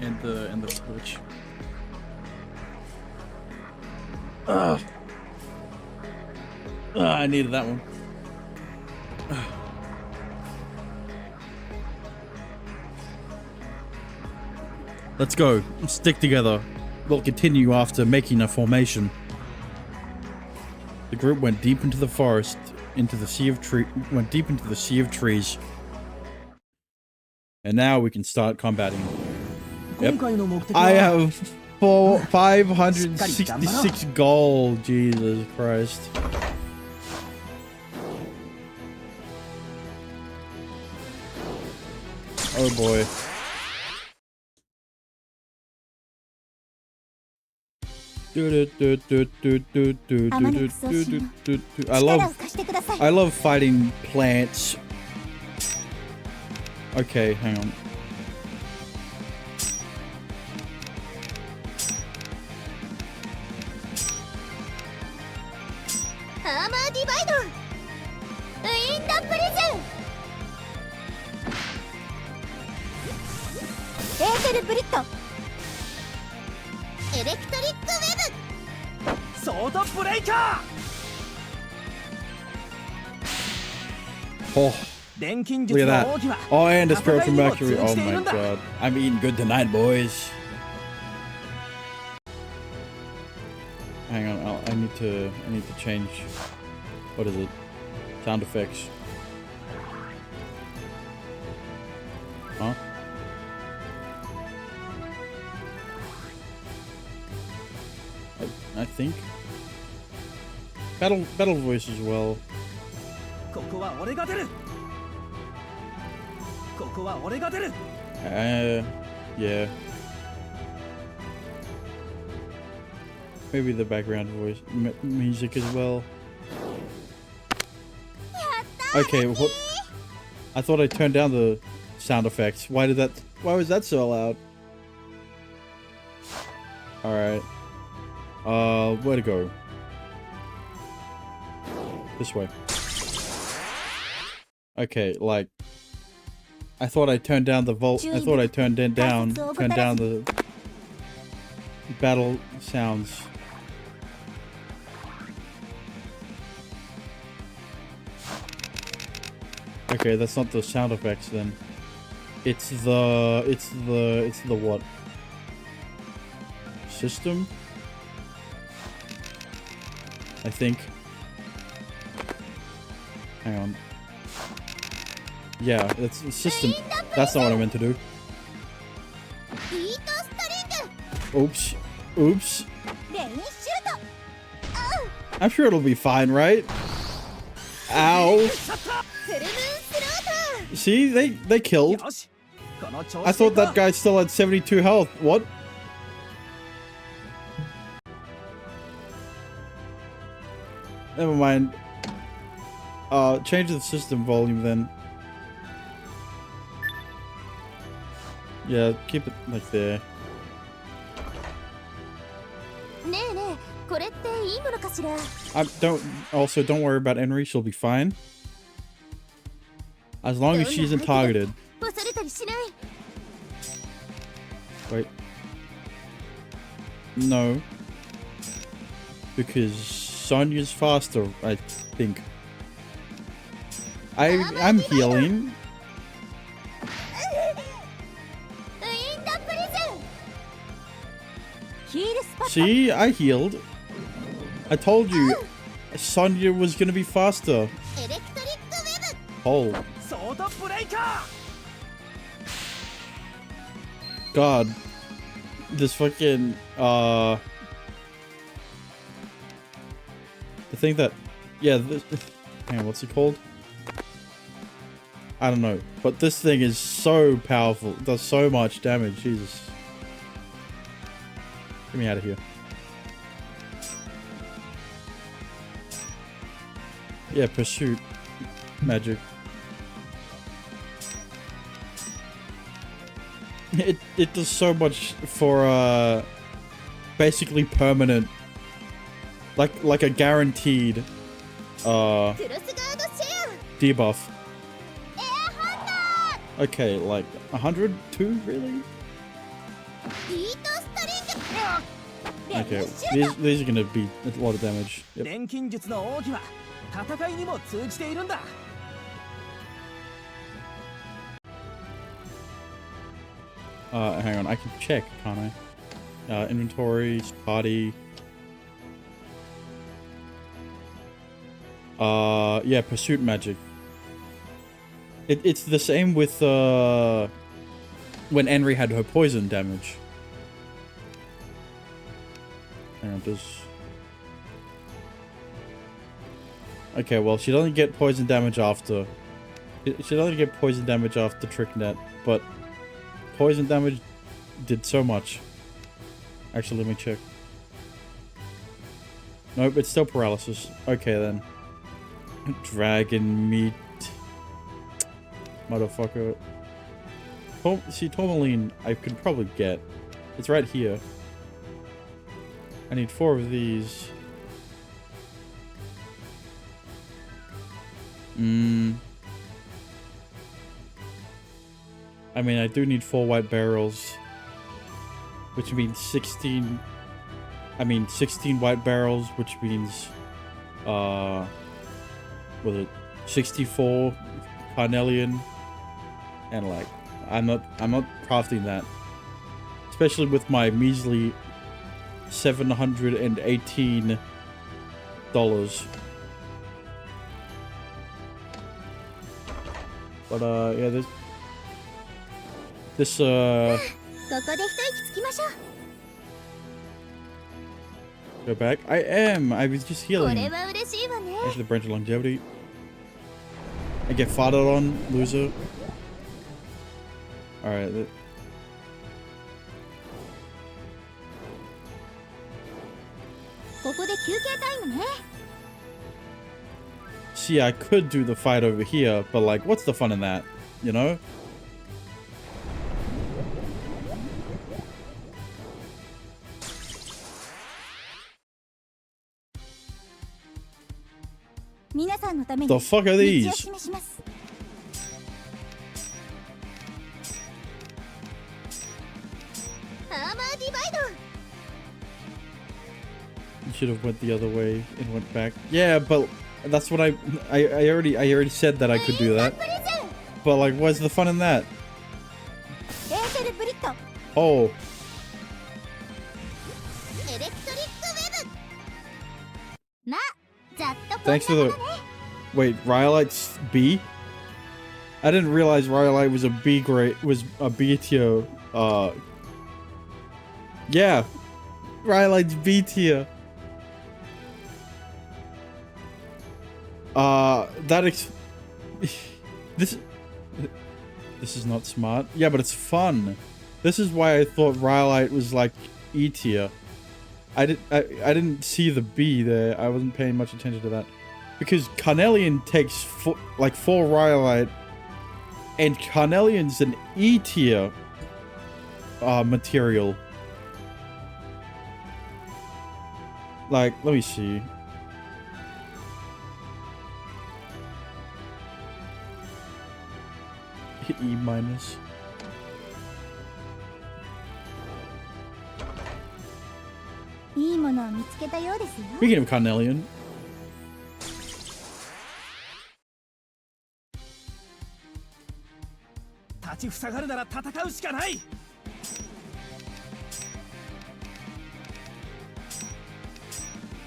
And the switch. I needed that one. Let's go. Stick together. We'll continue after making a formation. The group went deep into the forest, into the sea of trees. And now we can start combating. Yep. I have 566 gold. Jesus Christ. Oh boy. I love fighting plants. Okay, hang on. Armor Divide! In the prison! Aether Brit! Electric Web! ソードブレイカ Oh, ー錬金 look 術 at の that. 奥義は Oh, and it's pure from 戦いにも Mercury. 通 Oh じている my んだ god. I'm eating good tonight, boys. Hang on, I need to change. What is it? Sound effects. Huh? I think. Battle voice as well. ここは俺が出るここは俺が出る Yeah. Maybe the background voice, music as well. Okay, what? I thought I turned down the sound effects. Why was that so loud? Alright. Where to go? This way. Okay, like I thought I turned down the turned down the battle sounds. Okay, that's not the sound effects then. It's the what? System? I think. Hang on. Yeah, it's the system. That's not what I meant to do. Oops. Oops. I'm sure it'll be fine, right? Ow. See, they killed. よしこの調子 I で thought いこう that guy still had 72 health. What? Never mind. Change the system volume then. Yeah, keep it like there. ねえねえ、これっていいものかしら？ Don't worry about Enri, she'll be fine. As long as she isn't targeted. 忘れたりしない。 Wait. No. Because Sonya's faster, I think. I'm healing. ウィンドプリズン。ヒールスパット。 See, I healed. I told you, Sonya was gonna be faster. エレクトリックウェブ。 Oh ソードブレイカ God, this fucking the thing that, yeah, this, hang on, what's it called? I don't know, but this thing is so powerful. It does so much damage. Jesus, get me out of here. Yeah, pursuit magic. It does so much for basically permanent, like a guaranteed クロスガードシェア。 debuff. エアハン Okay, like 102 really? ター。ビートストリング。 Okay, these are gonna be a lot of damage. ー Yep. 錬金術の奥義は戦いにも通じているんだ Hang on, I can check, can't I? Inventory, party. Yeah, pursuit magic. It's the same with when Henry had her poison damage. Hang on, does... Okay, well, she'd only get poison damage after... She'd only get poison damage after TrickNet, but poison damage did so much. Actually, let me check. Nope, it's still paralysis. Okay, then. Dragon meat. Motherfucker. See, tourmaline I could probably get. It's right here. I need 4 of these. I mean, I do need 4 white barrels, which means 16. I mean, 16 white barrels, which means, was it 64 carnelian? And like, I'm not crafting that, especially with my measly $718. But yeah, this ここで一息つきましょう。 go back. I was just こ healing. れは嬉しいわね。 Actually, the branch of longevity. I get farted on, loser. Alright. ここで休憩タイムね。 See, I could do the fight over here, but like, what's the fun in that? You know? 皆さんのために The fuck are 道を these? 示します。アーマーディバイド。 You should have went the other way and went back. Yeah, but that's what I already said that I could do that. But like, what's the fun in that? エーテルブリット。 Oh, エレクトリックウェブ。まあ、ざっとこんな thanks for the. Wait, Rhyolite's B? I didn't realize Rhyolite was a B grade, was a B tier. Yeah, Rhyolite's B tier. This is not smart. Yeah, but it's fun. This is why I thought Rhyolite was like E tier. I didn't see the B there. I wasn't paying much attention to that. Because Carnelian takes 4 Rhyolite, and Carnelian's an E tier material. Like, let me see. Hit E minus. いいものを見つけたようですよ。 Speaking of Carnelian, 口塞がるなら戦うしかない。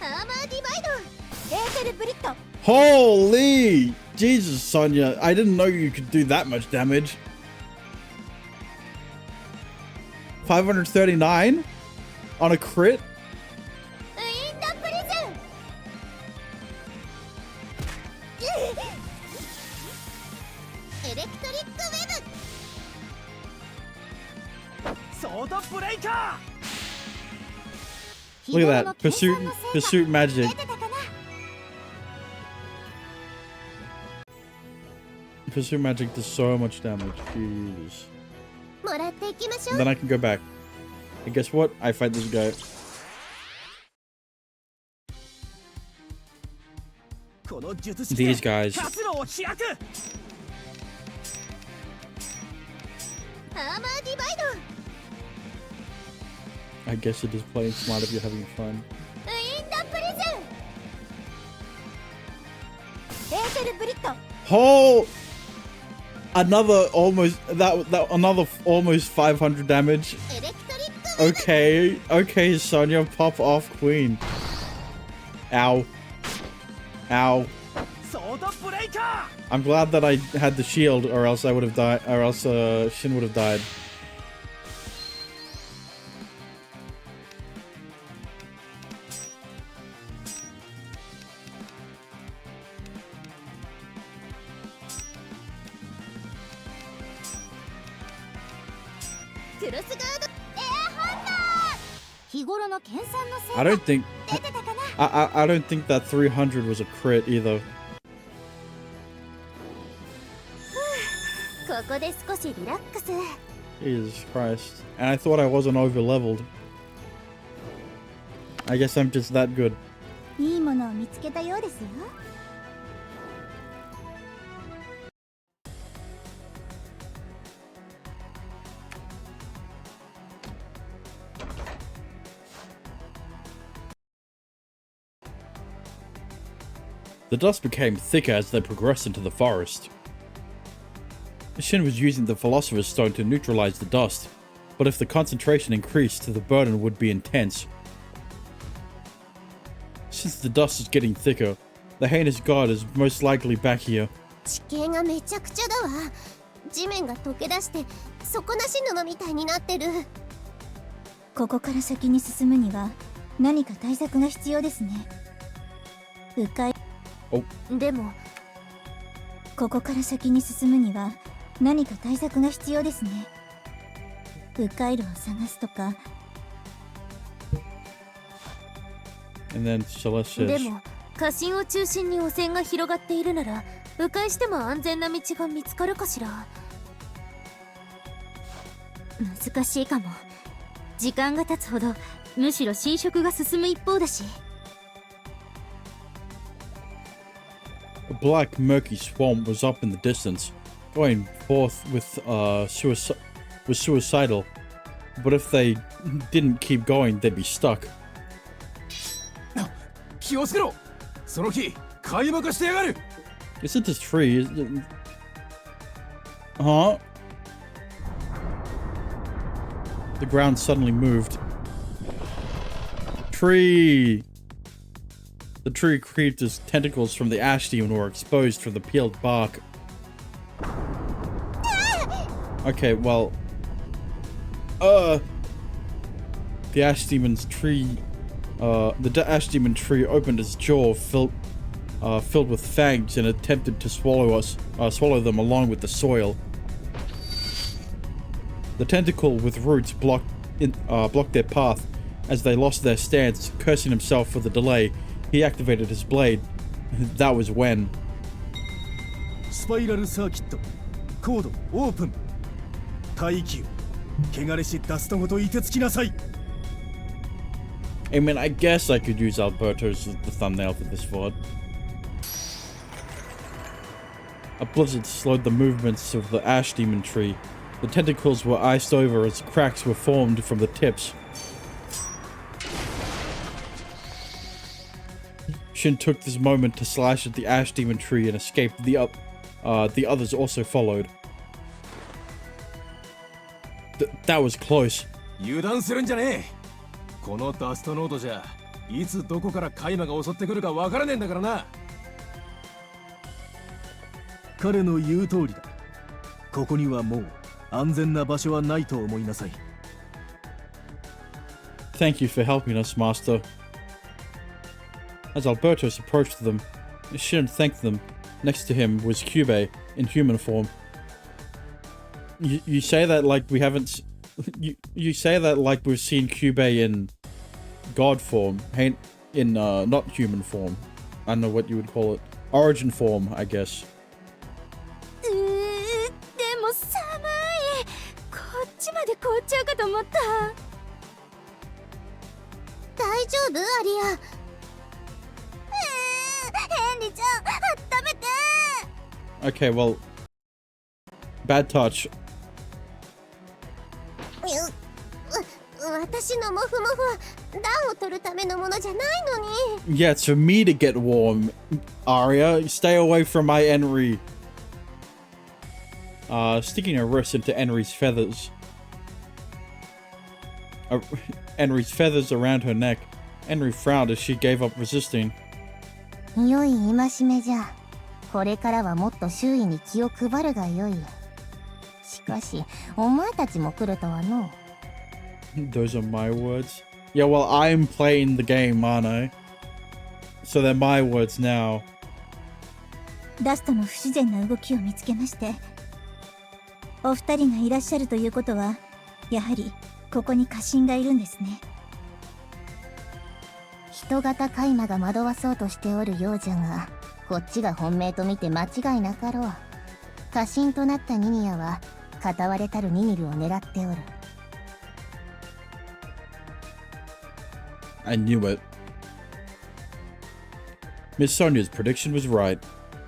アーマーディバイド。エーテルブリット。 Holy Jesus, Sonya! I didn't know you could do that much damage. 539 on a crit. ウィンドプリズン。エレクトリックウェブ。ソードブレイカ Look at that pursuit magic. 出てたかな。 Pursuit magic does so much damage. Jesus. もらっていきましょ And う。 then I can go back. And guess what? I fight this guy. この術式 These guys. 活路を開く。アーマーディバイド。 I guess it is playing smart if you're having fun. ウィンドプリズン。エーテルブリット。 Oh! Another almost another almost 500 damage. エレクトリックウェブ。 Okay, okay, Sonya, pop off Queen. Ow. Ow. ソードブレイカ I'm glad that I had the shield, or else I would have died, or else Shin would have died.クロスガード。エアハンター。日頃の研鑽の成 I 果 don't think 出てたかな。 I don't think that 300 was a crit either. ここで少しリラックス。 Jesus Christ. And I thought I wasn't over leveled. I guess I'm just that good. いいものを見つけたようですよ。 The dust became thicker as they progressed into the forest. Shin was using the Philosopher's Stone to neutralize the dust, but if the concentration increased, the burden would be intense. Since the dust is getting thicker, the heinous god is most likely back here. 地形がめちゃくちゃだわ。地面が溶け出して底なし沼みたいになってる。ここから先に進むには何か対策が必要ですね。迂回。でもここから先に進むには何か対策が必要ですね。迂回路を探すとか。 And then Celeste で says, も河川を中心に汚染が広がっているなら迂回しても安全な道が見つかるかしら。難しいかも。時間が経つほどむしろ侵食が進む一方だし。 a black murky swamp was up in the distance, going forth with suicidal. But if they didn't keep going, they'd be stuck. 気をつけろ。その木開幕してやがる。 Is it this tree? Is it... Huh? The ground suddenly moved. Tree! The tree creeped as tentacles from the ash demon were exposed from the peeled bark. Okay, well... The ash demon's tree... the ash demon tree opened its jaw, filled with fangs, and attempted to swallow them along with the soil. The tentacle with roots blocked their path as they lost their stance. Cursing himself for the delay, he activated his blade. That was when. スパイラルサーキットコードオープン。帯域を汚れしダストごと凍てつきなさい。 I mean, I guess I could use Alberto as the thumbnail for this VOD. A blizzard slowed the movements of the ash demon tree. The tentacles were iced over as cracks were formed from the tips. Shin took this moment to slash at the ash demon tree and escaped. The others also followed. That was close. 油断するんじゃねえ。このダストノードじゃいつどこからカイマが襲ってくるかわからねえんだからな。彼の言う通りだ。ここにはもう安全な場所はないと思いなさい。Thank you for helping us, Master. As Albertus approached them, Shin thanked them. Next to him was Kyubey in human form. You say that like we haven't. You say that like we've seen Kyubey in god form, in not human form. I don't know what you would call it. Origin form, I guess. でも寒い。こっちまで凍っちゃうかと思った。大丈夫アリア。ヘンリちゃん、温めて。 Okay, well, bad touch. 私のモフモフは暖を取るためのものじゃないのに。 Yeah, it's for me to get warm. Arya, stay away from my Enri. Sticking her wrist into Enri's feathers. Enri's feathers around her neck. Enri frowned as she gave up resisting. 良い戒めじゃ。これからはもっと周囲に気を配るがよい。しかし、お前たちも来るとはの。Those are my words. Yeah, well, I'm playing the game, aren't I? So they're my words now. ダストの不自然な動きを見つけまして、お二人がいらっしゃるということはやはりここに家臣がいるんですね。人型カイマが惑わそうとしておるようじゃが、こっちが本命と見て間違いなかろう。家臣となったニニアは片割れたるニニルを狙っておる。I knew it. Miss Sonia's prediction was right.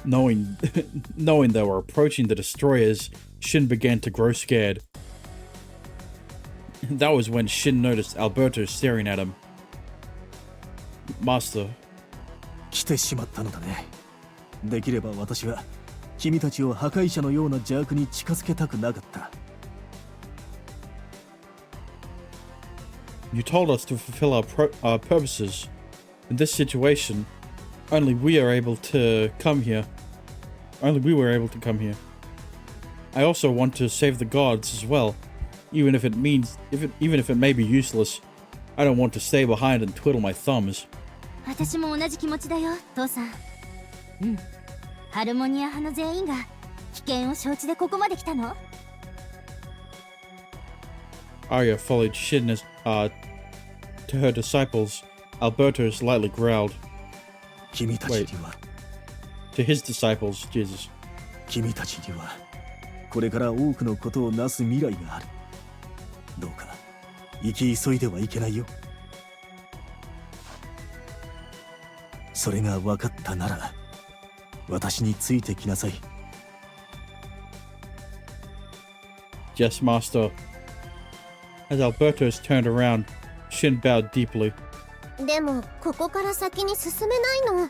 Knowing they were approaching the destroyers, Shin began to grow scared. That was when Shin noticed Alberto staring at him. Master. 来てしまったのだね。できれば私は君たちを破壊者のような邪悪に近づけたくなかった。You told us to fulfill our purposes. In this situation, only we are able to come here. Only we were able to come here. I also want to save the gods as well, even if it may be useless. I don't want to stay behind and twiddle my thumbs. 私も同じ気持ちだよ、父さん。うん。ハルモニア派の全員が危険を承知でここまで来たの。Arya followed Shin to her disciples. Alberto slightly growled. 君たちには。To his disciples, Jesus. 君たちにはこれから多くのことをなす未来がある。どうか生き急いではいけないよ。それが分かったなら私についてきなさい。Yes, Master. As Albertus turned around, Shin bowed deeply. でもここから先に進めないの。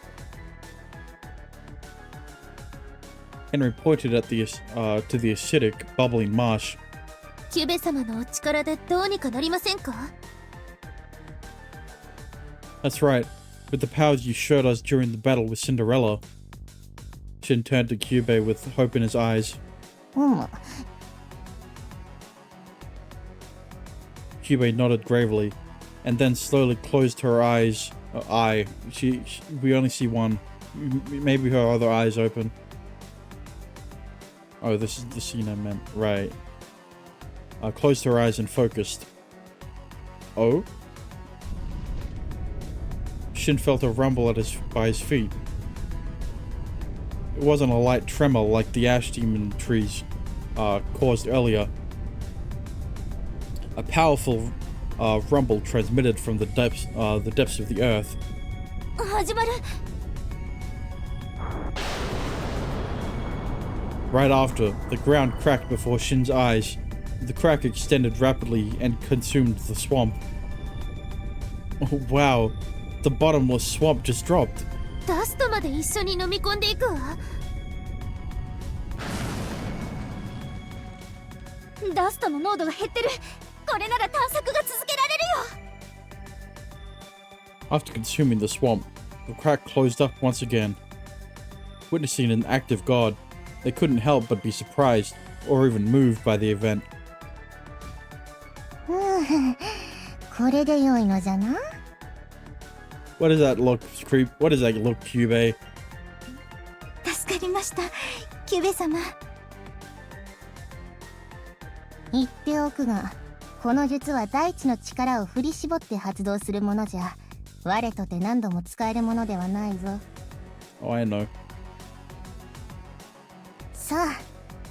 Henry pointed at to the acidic, bubbling marsh. キュベ様のお力でどうにかなりませんか？ That's right. With the powers you showed us during the battle with Cinderella. Shin turned to Kyubey with hope in his eyes. Kyubey nodded gravely, and then slowly closed her eyes. We only see one. Maybe her other eyes open. Oh, this is the scene I meant. Right. Closed her eyes and focused. Oh? Shin felt a rumble by his feet. It wasn't a light tremor like the ash demon trees caused earlier. A powerful rumble transmitted from the depths of the earth. 始まる。Right after, the ground cracked before Shin's eyes. The crack extended rapidly and consumed the swamp. Oh, wow. The bottomless swamp just dropped. ダストまで一緒に飲み込んでいくわ。ダストの濃度が減ってる。これなら探索が続けられるよ。 After consuming the swamp, the crack closed up once again. Witnessing an active god, they couldn't help but be surprised or even moved by the event. これで良いのじゃな。 What does that look, Creep? What does that look, Cube? 助かりました、キュベ様。言っておくが、この術は大地の力を振り絞って発動するものじゃ、我とて何度も使えるものではないぞ。 Oh, I know. さあ、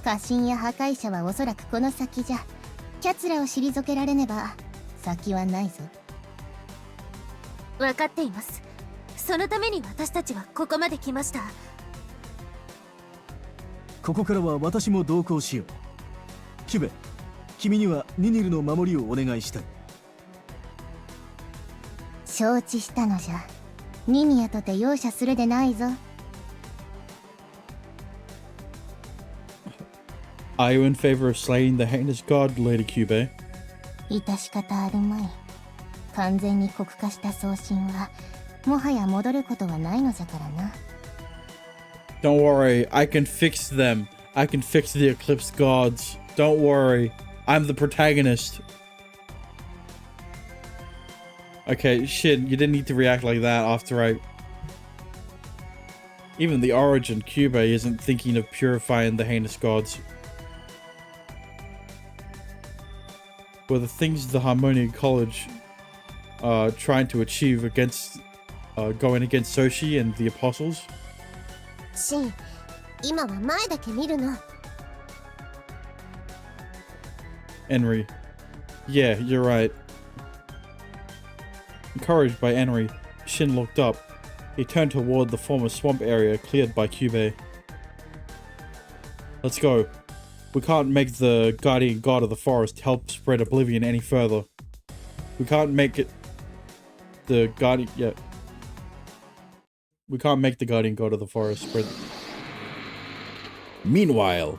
家臣や破壊者はおそらくこの先じゃ。奴らを退けられねば先はないぞ。分かっています。そのために私たちはここまで来ました。ここからは私も同行しよう。キュベ、君にはニニルの守りをお願いしたい。承知したのじゃ。ニミヤとて容赦するでないぞ。 Are you in favor of slaying the heinous god, Lady Cube? 致し方あるまい。完全に酷化した送信はもはや戻ることはないのじゃからな。 Don't worry, I can fix them. I can fix the eclipse gods. Don't worry, I'm the protagonist. Okay, shit, you didn't need to react like that after I... Even the Origin Cube isn't thinking of purifying the heinous gods. Were the things the Harmonian College trying to achieve against going against Soshi and the Apostles? シン、今は前だけ見るの。 Henry. Yeah, you're right. Encouraged by Henry, Shin looked up. He turned toward the former swamp area cleared by Cube. Let's go. We can't make the guardian god of the forest help spread oblivion any further. We can't make it the guardian... Yeah. We can't make the guardian god of the forest spread... Meanwhile...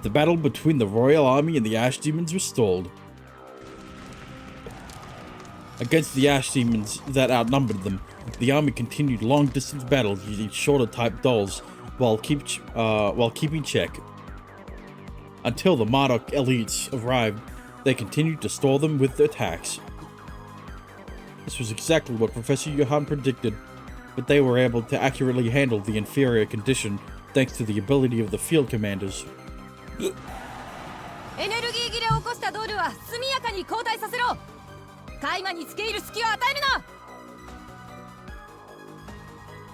The battle between the royal army and the ash demons was stalled. Against the ash demons that outnumbered them, the army continued long-distance battles using shorter-type dolls while keeping check. Until the Marduk elites arrived, they continued to stall them with attacks. This was exactly what Professor Johann predicted, but they were able to accurately handle the inferior condition thanks to the ability of the field commanders. エネルギー切れを起こしたドールは速やかに交代させろ。カイマに付け入る隙を与えるな。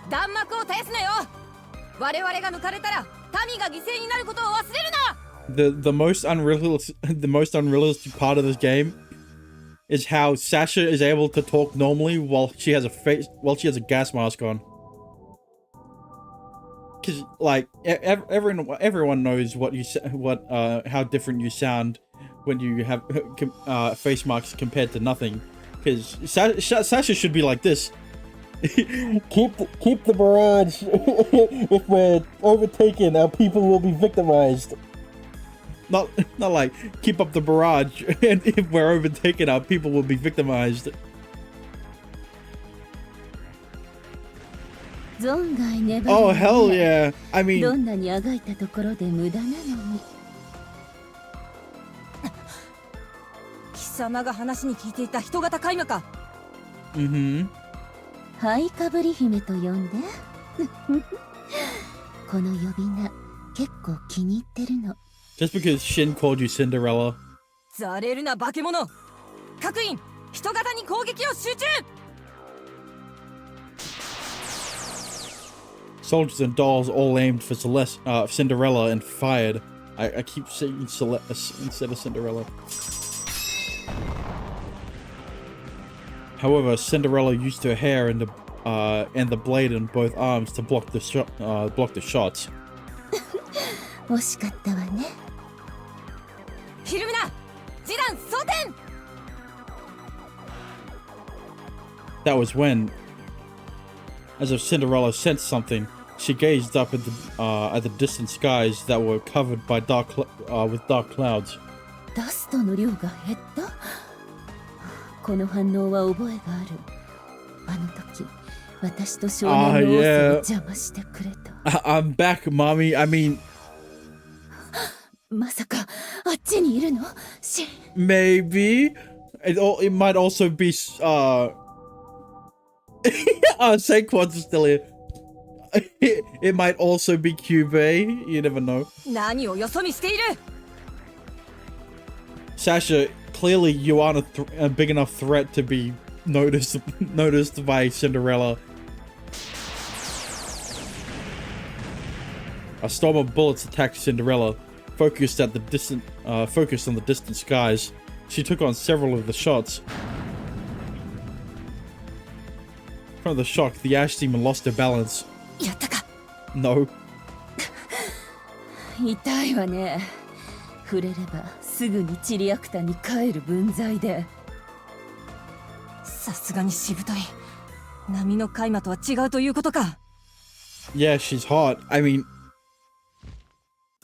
弾幕を絶やすなよ。我々が抜かれたら民が犠牲になることを忘れるな。 The most unrealistic part of this game is how Sasha is able to talk normally while she has a gas mask on. Because like everyone knows how different you sound when you have face masks compared to nothing. Because Sasha should be like this. keep the barrage. If we're overtaken, our people will be victimized. Not like keep up the barrage, and if we're overtaken, our people will be victimized. 存外粘る。 Oh hell yeah! I ど mean, んなにあがいたところで無駄なのに。貴様が話に聞いていた人型カイマか。ハイカブリ姫と呼んで。この呼び名結構気に入ってるの。 just because Shin called you Cinderella. ざれるな化け物。各員人型に攻撃を集中。 Soldiers and dolls all aimed for Cinderella and fired. I keep saying instead of Cinderella. However, Cinderella used her hair and the blade in both arms to block the shots. 惜しかったわね。ひるむな。示弾装填。 That was when, as if Cinderella sensed something, She gazed up at the distant skies that were covered by with dark clouds. ダストの量が減った。この反応は覚えがある。あの時、私と少年のオスを邪魔してくれた。I'm back, mommy. I mean, まさかあっちにいるの？maybe it might also be Saquon's still here. It might also be Cube. You never know. 何をよそ見している。 Sasha, clearly you aren't a big enough threat to be noticed by Cinderella. A storm of bullets attacked Cinderella, focused on the distant skies. She took on several of the shots. From the shock, the ash demon lost her balance. やったか。 No. 痛いわね。触れればすぐにチリアクタに帰る分際で。さすがにしぶとい。波のカイマとは違うということか。 Yeah, she's hot. I mean,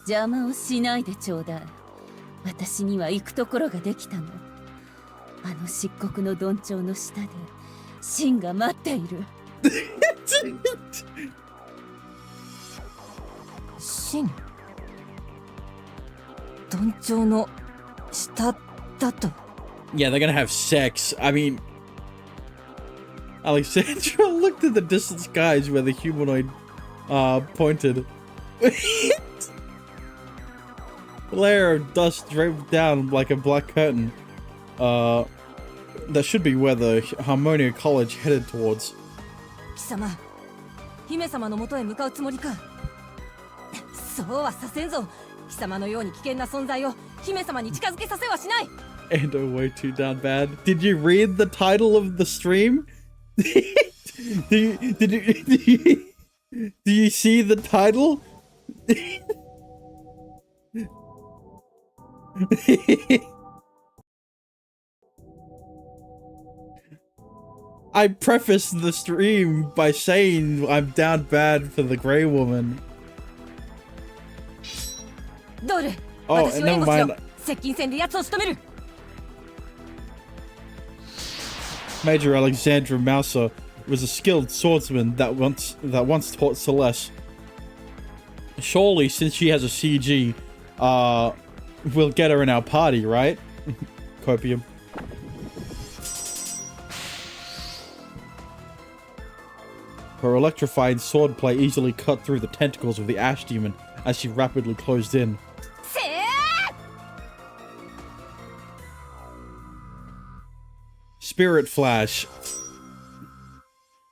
邪魔をしないでちょうだい。私には行くところができたの。あの漆黒のどんちょうの下でシンが待っている。シン、どんちょうの下だと。 yeah, they're gonna have sex. I mean, Alexandra looked at the distant skies where the humanoid pointed. A layer of dust draped down like a black curtain. That should be where the Harmonia College headed towards. 貴様、姫様のもとへ向かうつもりか。そうはさせんぞ。貴様のように危険な存在を姫様に近づけさせはしない。 And way too down bad. Did you read the title of the stream? Do you see the title? I prefaced the stream by saying I'm down bad for the Grey Woman. ドール、 Oh, 私を援護し never ろ。 mind. 接近戦で奴を仕留める。 Major Alexandra Mouser was a skilled swordsman that once taught Celeste. Surely, since she has a CG, we'll get her in our party, right? Copium. Her electrifying swordplay easily cut through the tentacles of the ash demon as she rapidly closed in. せー Spirit Flash.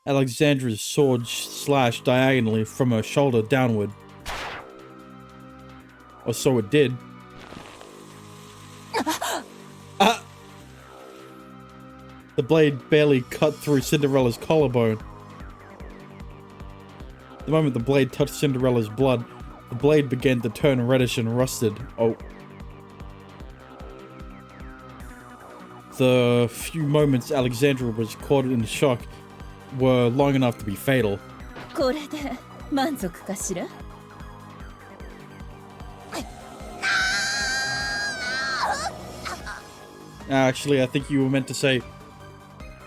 Alexandra's sword slashed diagonally from her shoulder downward. Or so it did. The blade barely cut through Cinderella's collarbone. The moment the blade touched Cinderella's blood, the blade began to turn reddish and rusted. Oh. The few moments Alexandra was caught in shock were long enough to be fatal. これで満足かしら？ Actually, I think you were meant to say,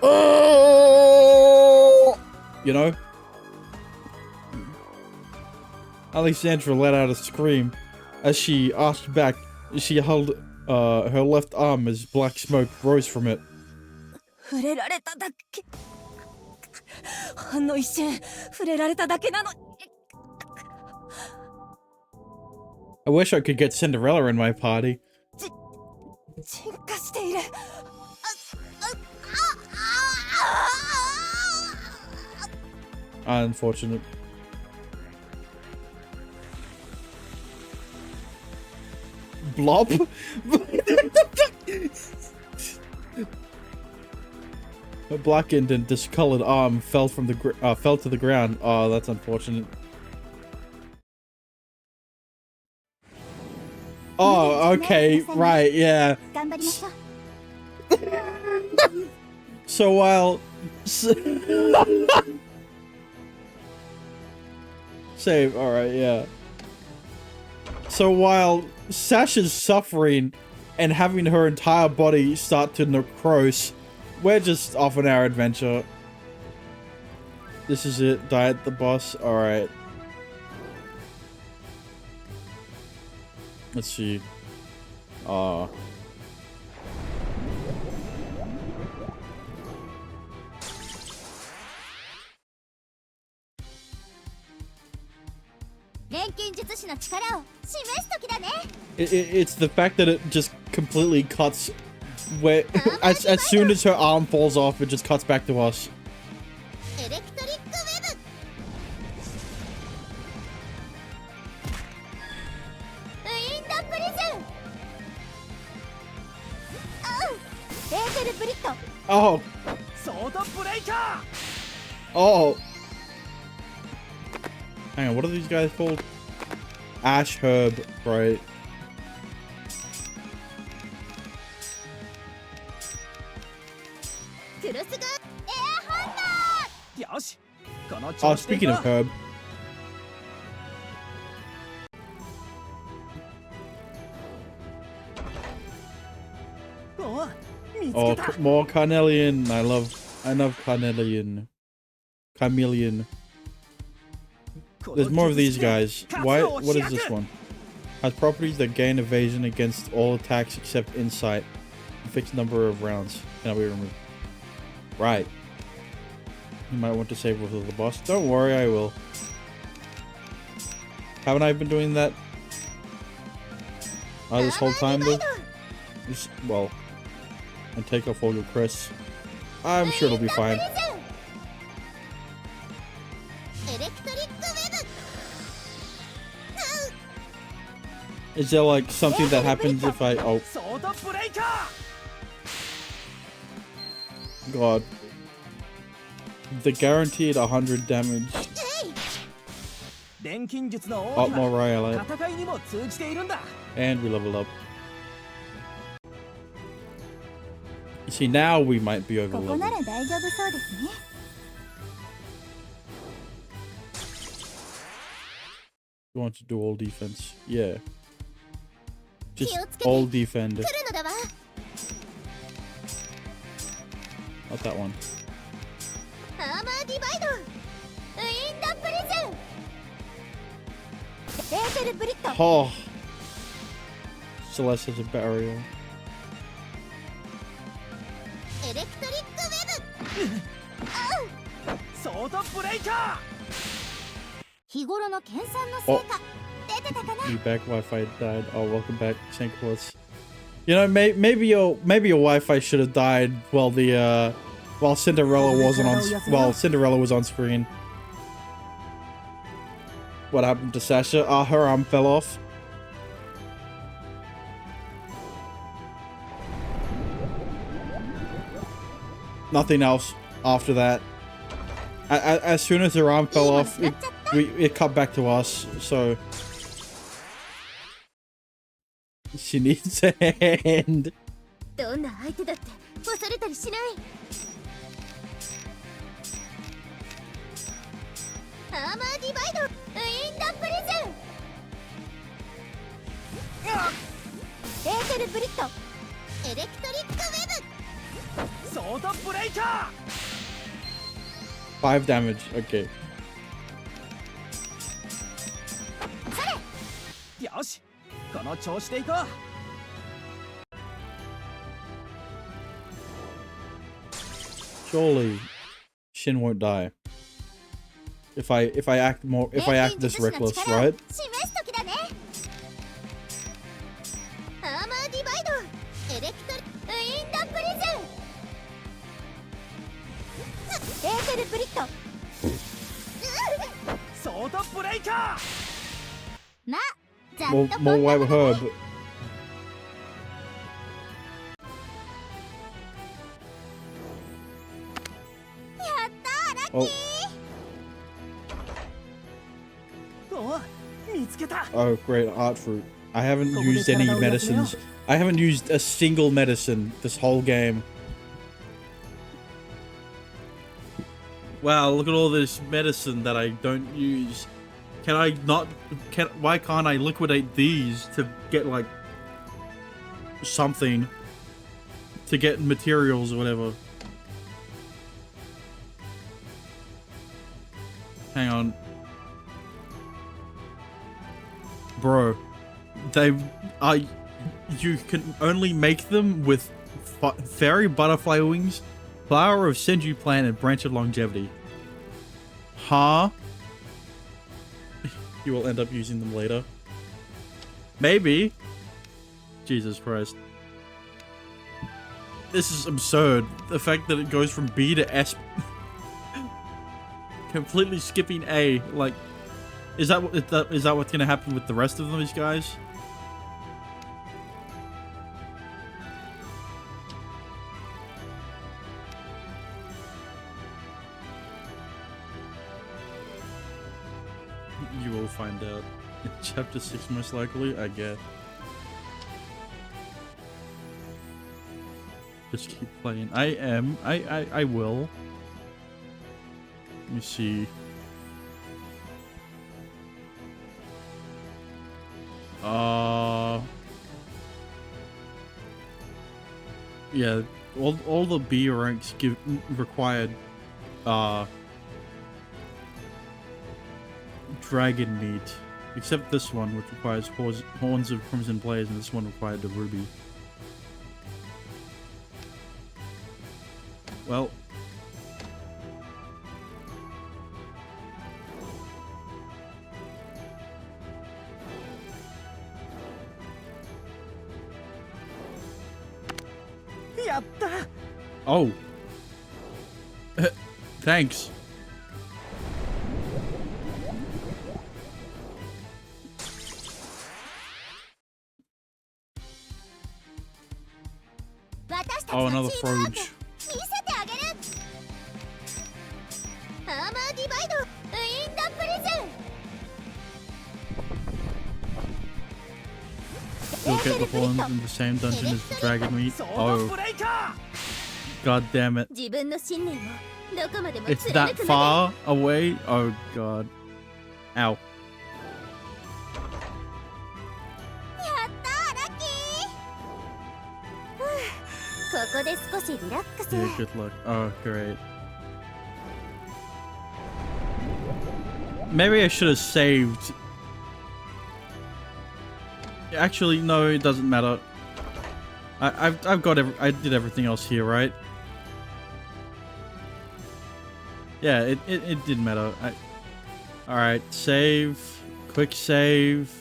"Oh!" You know? Alexandra let out a scream. As she arched back, she held her left arm as black smoke rose from it. 触れられただけ。ほんの一瞬触れられただけなの。 I wish I could get Cinderella in my party. 沈下している。 Unfortunate. Blob? Her blackened and discolored arm fell to the ground. Oh, that's unfortunate. Oh, okay, right, yeah. 頑張りましょう。 So while Save. Alright, yeah. So while Sasha's suffering and having her entire body start to necrose, we're just off on our adventure. This is it. Die at the boss. Alright. Let's see. It's the fact that it just completely cuts where as soon as her arm falls off, it just cuts back to us. Oh. Oh. Hang on, what are these guys called? Ash herb, right? Oh, speaking of herb. Oh, more carnelian. I love carnelian. Chameleon. There's more of these guys. Why? What is this one? Has properties that gain evasion against all attacks except insight. A fixed number of rounds. Cannot be removed. Right. You might want to save with the boss. Don't worry, I will. Haven't I been doing that? This whole time though? Well, and take off all your crests. I'm sure it'll be fine. Is there like something that happens if I... Oh. God. The guaranteed 100 damage. Up more Rayala. And we level up. You see, now we might be over leveled. You want to do all defense? Yeah. Just all defend. Not that one. Oh. Celeste has a barrier. Oh. You back? Wi-Fi died. Oh, welcome back, St. Quartz. You know, maybe your Wi-Fi should have died while the while Cinderella was on screen. What happened to Sasha? Her arm fell off. Nothing else after that. As soon as her arm fell off, it cut back to us. So she needs a hand. Five damage, okay. Surely Shin won't die. If I act this reckless, right? More white herb. Oh. Oh, great, art fruit. I haven't used any medicines. I haven't used a single medicine this whole game. Wow, look at all this medicine that I don't use. Can I not? Why can't I liquidate these to get like something? To get materials or whatever. Hang on. Bro. You can only make them with fairy butterfly wings, flower of Senju plant, and branch of longevity. Huh? You will end up using them later. Maybe. Jesus Christ. This is absurd. The fact that it goes from B to S. Completely skipping A. Like, is that what's gonna happen with the rest of these guys? You will find out in chapter 6 most likely, I guess. Just keep playing. I will. Let me see. Yeah, all the B ranks required dragon meat, except this one, which requires horns of crimson blaze, and this one required the ruby. Well, oh, thanks. Oh, another Froge. You'll get the horns in the same dungeon as the dragon meat. Oh. God damn it. It's that far away? Oh god. Ow. Yeah, good luck. Oh, great. Maybe I should have saved. Actually, no, it doesn't matter. I've got I did everything else here, right? Yeah, it didn't matter. Alright, save. Quick save.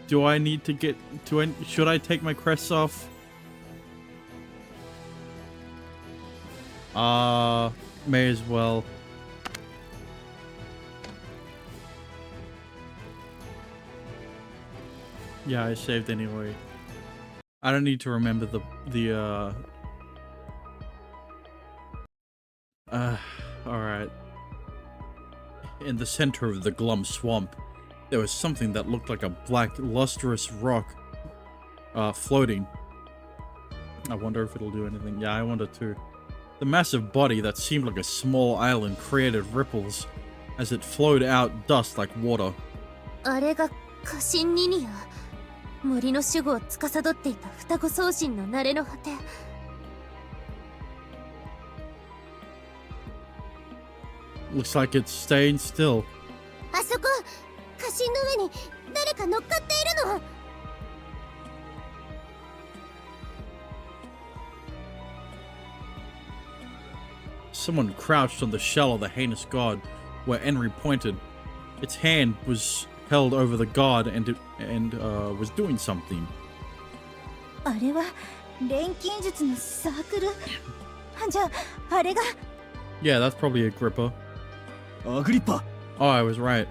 Do I need to get... should I take my crests off? May as well. Yeah, I saved anyway. I don't need to remember alright. In the center of the glum swamp, there was something that looked like a black, lustrous rock, floating. I wonder if it'll do anything. Yeah, I wonder too. The massive body that seemed like a small island created ripples as it flowed out dust like water. あれが家臣ニニア。森の守護を司っていた双子宗神の慣れの果て。Looks like it's staying still. あそこ、家臣の上に誰か乗っかっているの。Someone crouched on the shell of the heinous god where Enri pointed. Its hand was held over the god and was doing something. あれは錬金術のサークル。じゃあ、あれが。Yeah, that's probably Agrippa. Agrippa! Oh, I was right.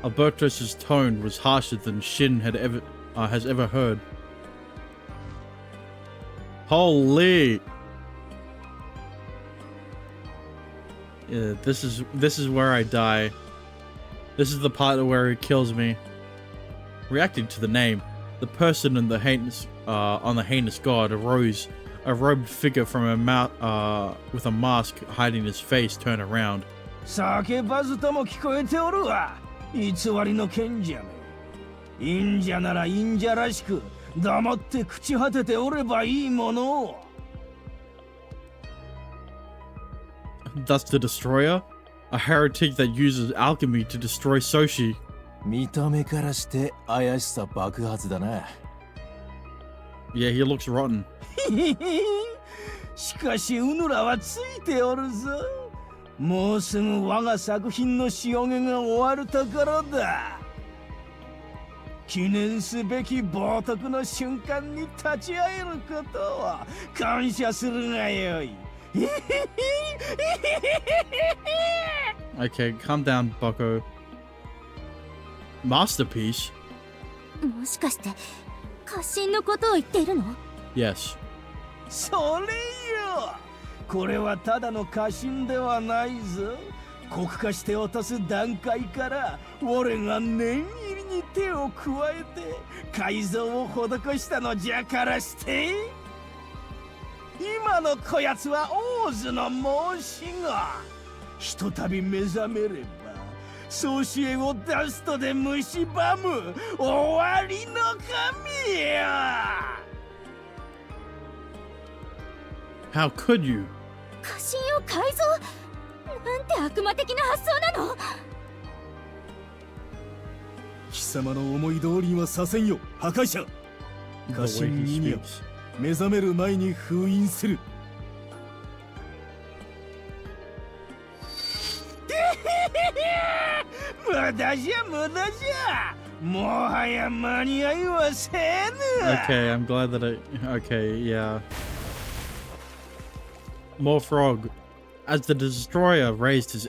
Albertus's tone was harsher than Shin has ever heard. Holy! Yeah, this is where I die. This is the part where it kills me. Reacting to the name, the person in the heinous on the heinous god arose. A robed figure from with a mask hiding his face turned around. 叫ばずとも聞こえておるわ。偽りの賢者め。忍者なら忍者らしく黙って朽ち果てておればいいものを。That's the Destroyer? A heretic that uses alchemy to destroy Soshi. 見た目からして怪しさ爆発だな。Yeah, he looks rotten. しかしウヌラはついておるぞ。もうすぐ我が作品の仕上げが終わるところだ。記念すべき冒涜の瞬間に立ち会えることを感謝するがよい。Okay, calm down, Bucko. Masterpiece? もしかして家臣のことを言っているの？ Yes. それよ。これはただの家臣ではないぞ。国化して落とす段階から我が念入りに手を加えて改造を施したのじゃからして、今のこやつは王子の申し子。ひとたび目覚めれば総知恵をダストで蝕む終わりの神よ。How could you? 家臣を改造？なんて悪魔的な発想なの？貴様の思い通りにはさせんよ、破壊者。 The 家 way 臣 he ミニア speaks. 目覚める前に封印する。無駄じゃ無駄じゃ。もはや間に合いはせぬ。 Okay, I'm glad that Okay, yeah. More frog. As the destroyer raised its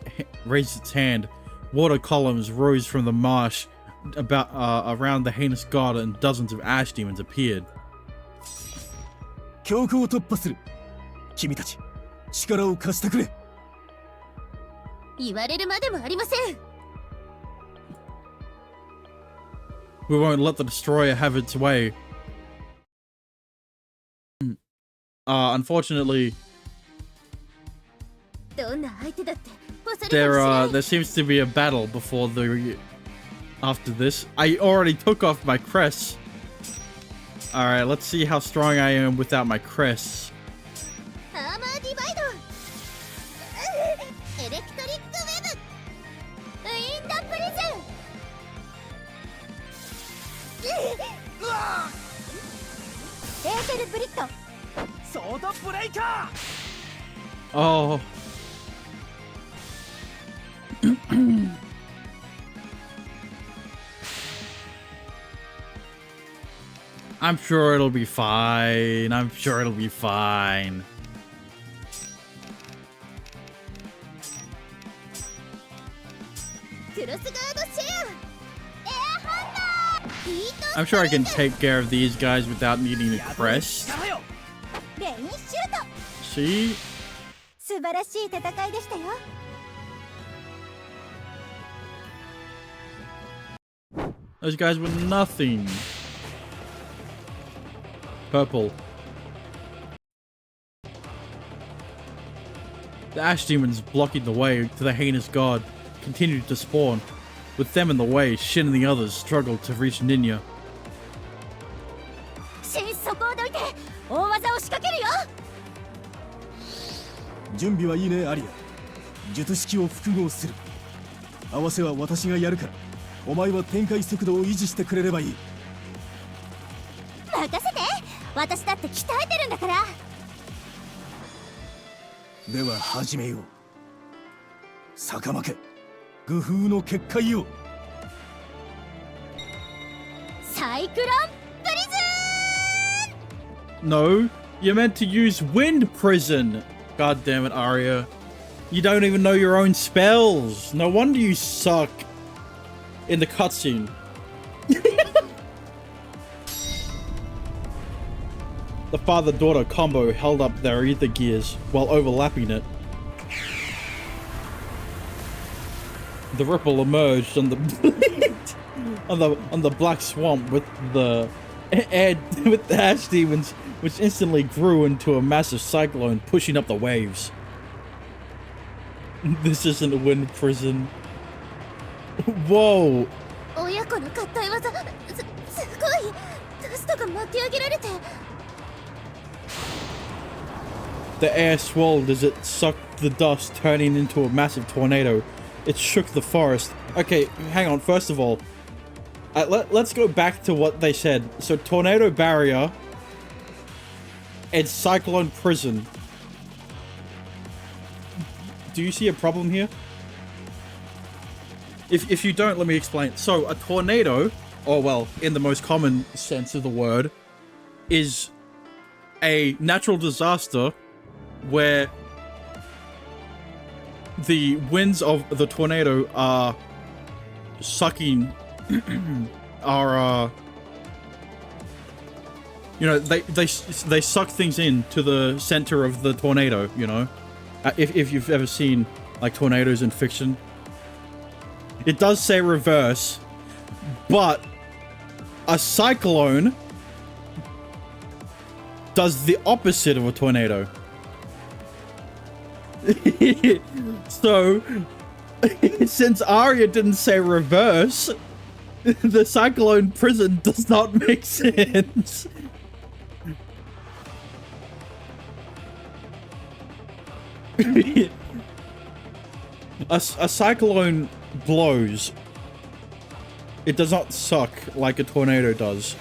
hand, water columns rose from the marsh around the heinous god, and dozens of ash demons appeared. 強行突破する。君たち、力を貸してくれ。言われるまでもありません。 We won't let the destroyer have its way. Unfortunately, どんな相手だって恐れもしない。 there seems to be a battle after this. I already took off my crests. All right, let's see how strong I am without my crests. アーマーディバイド、エレクトリックウェブ、ウィンドプリズン、エーテルブリット、ソードブレイカー。 Oh. I'm sure it'll be fine. I'm sure it'll be fine. クロスガードシェア、エアハンター、ヒート I'm sure I can take care of these guys without needing a crest. レインシュート。 See? 素晴らしい戦いでしたよ。 Those guys were nothing. Purple. The ash demons blocking the way to the heinous god continued to spawn. With them in the way, Shin and the others struggled to reach Ninya. シン、そこをどいて大技を仕掛けるよ。準備はいいね、アリア。術式を複合する。合わせは私がやるから、お前は展開速度を維持してくれればいい。任せて、私だって鍛えてるんだから。では始めよう。逆負け、愚風の結界よ。サイクロンプリズン。 No, you're meant to use Wind Prison. God damn it, Arya. You don't even know your own spells. No wonder you suck in the cutscene. The father-daughter combo held up their ether gears while overlapping it. The ripple emerged on the on the black swamp with the ash demons, which instantly grew into a massive cyclone pushing up the waves. This isn't a wind prison. Whoa! 親子の合体技、すごいダストが巻き上げられて。 The air swelled as it sucked the dust, turning into a massive tornado. It shook the forest. Okay, hang on. First of all, let's go back to what they said. So, tornado barrier and cyclone prison. Do you see a problem here? If you don't, let me explain. So, a tornado, or well, in the most common sense of the word, is a natural disaster where the winds of the tornado are sucking you know, they suck things in to the center of the tornado, you know. If you've ever seen like tornadoes in fiction, it does say reverse, but a cyclone does the opposite of a tornado. So, since Arya didn't say reverse, the cyclone prison does not make sense. A cyclone blows. It does not suck like a tornado does.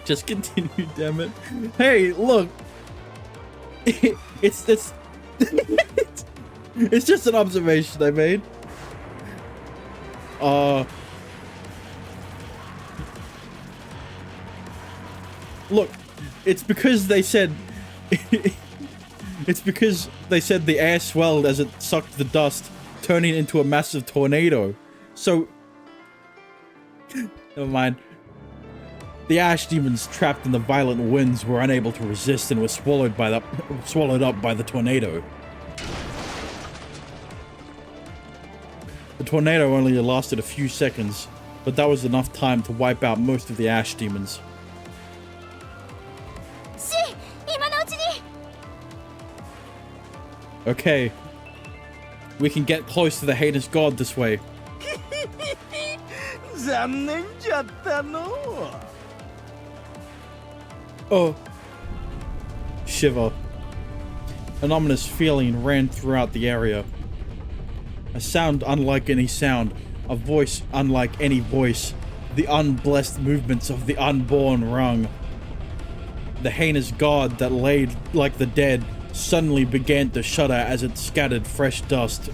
Just continue, damn it. Hey, look. It's it's just an observation I made. Look, it's because they said it's because they said the air swelled as it sucked the dust, turning into a massive tornado. So never mind. The ash demons trapped in the violent winds were unable to resist and were swallowed up by the tornado. The tornado only lasted a few seconds, but that was enough time to wipe out most of the ash demons. Okay. We can get close to the heinous god this way. 残念じゃったの。Oh. Shiver. An ominous feeling ran throughout the area. A sound unlike any sound. A voice unlike any voice. The unblessed movements of the unborn rung. The heinous god that lay like the dead suddenly began to shudder as it scattered fresh dust.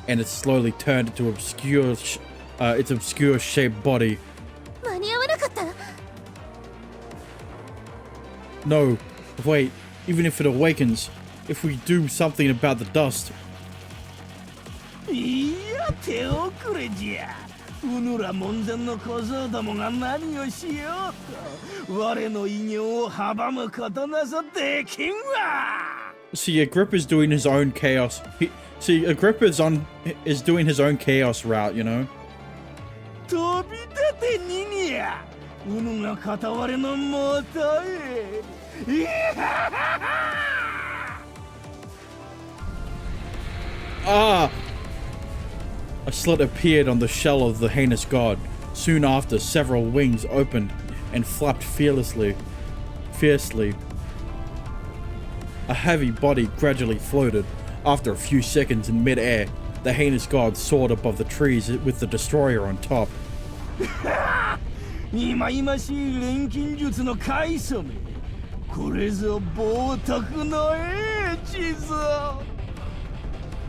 And it slowly turned into its obscure shaped body. No, wait, even if it awakens, if we do something about the dust. いや、手遅れじゃ。うぬら門前の小僧どもが何をしようと、我の偉業を阻むことなどできんわ。 See, Agrippa's doing his own chaos. Agrippa's is doing his own chaos route, you know. 飛び立てニニア、うぬが片割れのもとへ。いやははは。 Ah! A slit appeared on the shell of the heinous god. Soon after, several wings opened and flapped fiercely. A heavy body gradually floated. After a few seconds in mid-air, the heinous god soared above the trees with the destroyer on top. 今々しい錬金術の開祖め。これぞ冒涜の英知ぞ。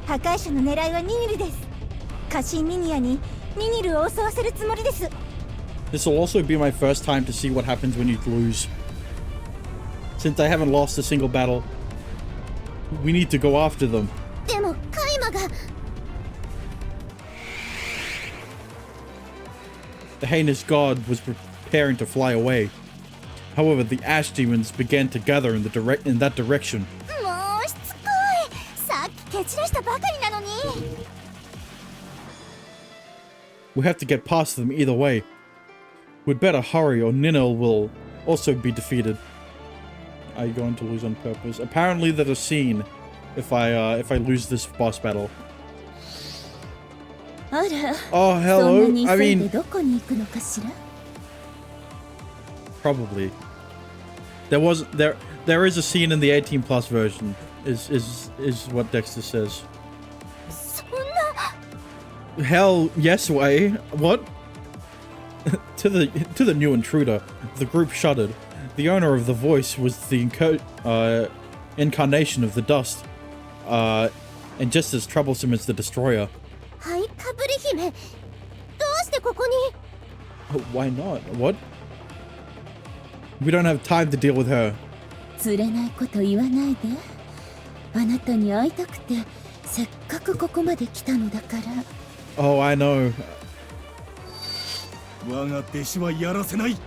破壊者の狙いはニニルです。家臣ミニアにニニルを襲わせるつもりです。 This will also be my first time to see what happens when you lose. Since I haven't lost a single battle, we need to go after them. でもカイマが。 The heinous god was preparing to fly away. However, the ash demons began to gather in that direction. もうしつこい。さっき蹴散らしたばかりなのに。 We have to get past them either way. We'd better hurry or Ninel will also be defeated. are you going to lose on purpose? Apparently there's a scene if I lose this boss battle. あら、 Oh, そんな hello. に I 急いで mean, どこに行くのかしら probably. There is a scene in the 18 plus version. Is what Dexter says. そんな Hell, yes, way. What? to the new intruder, the group shuddered. The owner of the voice was the incarnation of the dust, and just as troublesome as the destroyer. はい、かぶり姫。どうしてここに Oh, why not? What? We don't have time to deal with her. 釣れないこと言わないで。あなたに会いたくてせっかくここまで来たのだから。 Oh, I know. 我が弟子はやらせない。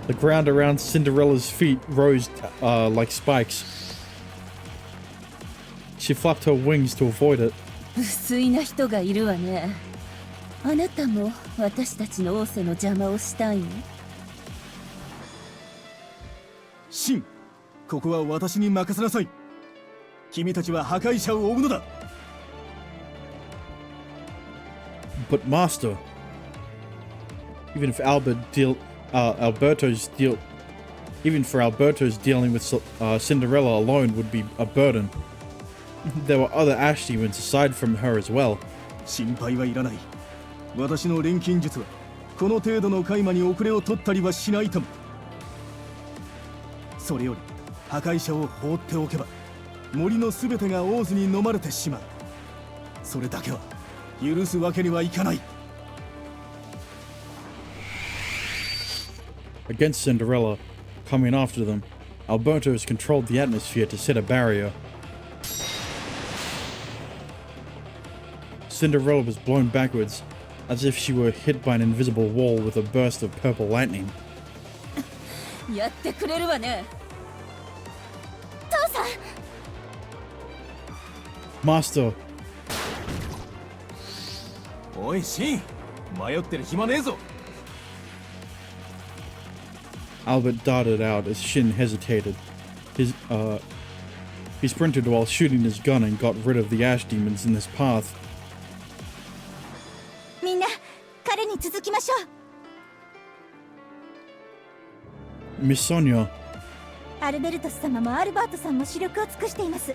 The ground around Cinderella's feet rose like spikes. She flapped her wings to avoid it. 不粋な人がいるわね。あなたも私たちの仰せの邪魔をしたいの？シン、ここは私に任せなさい。君たちは破壊者を追うのだ。 But master, even for Alberto's dealing with Cinderella alone would be a burden. There were other ash demons aside from her as well. 心配はいらない。私の錬金術はこの程度の開魔に遅れを取ったりはしないとも。それより破壊者を放っておけば森のすべてがオーズに飲まれてしまう。それだけは許すわけにはいかない。 Against Cinderella, coming after them, Alberto has controlled the atmosphere to set a barrier. Cinderella was blown backwards, as if she were hit by an invisible wall with a burst of purple lightning. やってくれるわね。 Master, おいシン、迷ってる暇ねえぞ。 Albert darted out as Shin hesitated. He sprinted while shooting his gun and got rid of the ash demons in his path. みんな、彼に続きましょう。 Miss Sonia, アルベルトス様もアルバートさんも視力を尽くしています。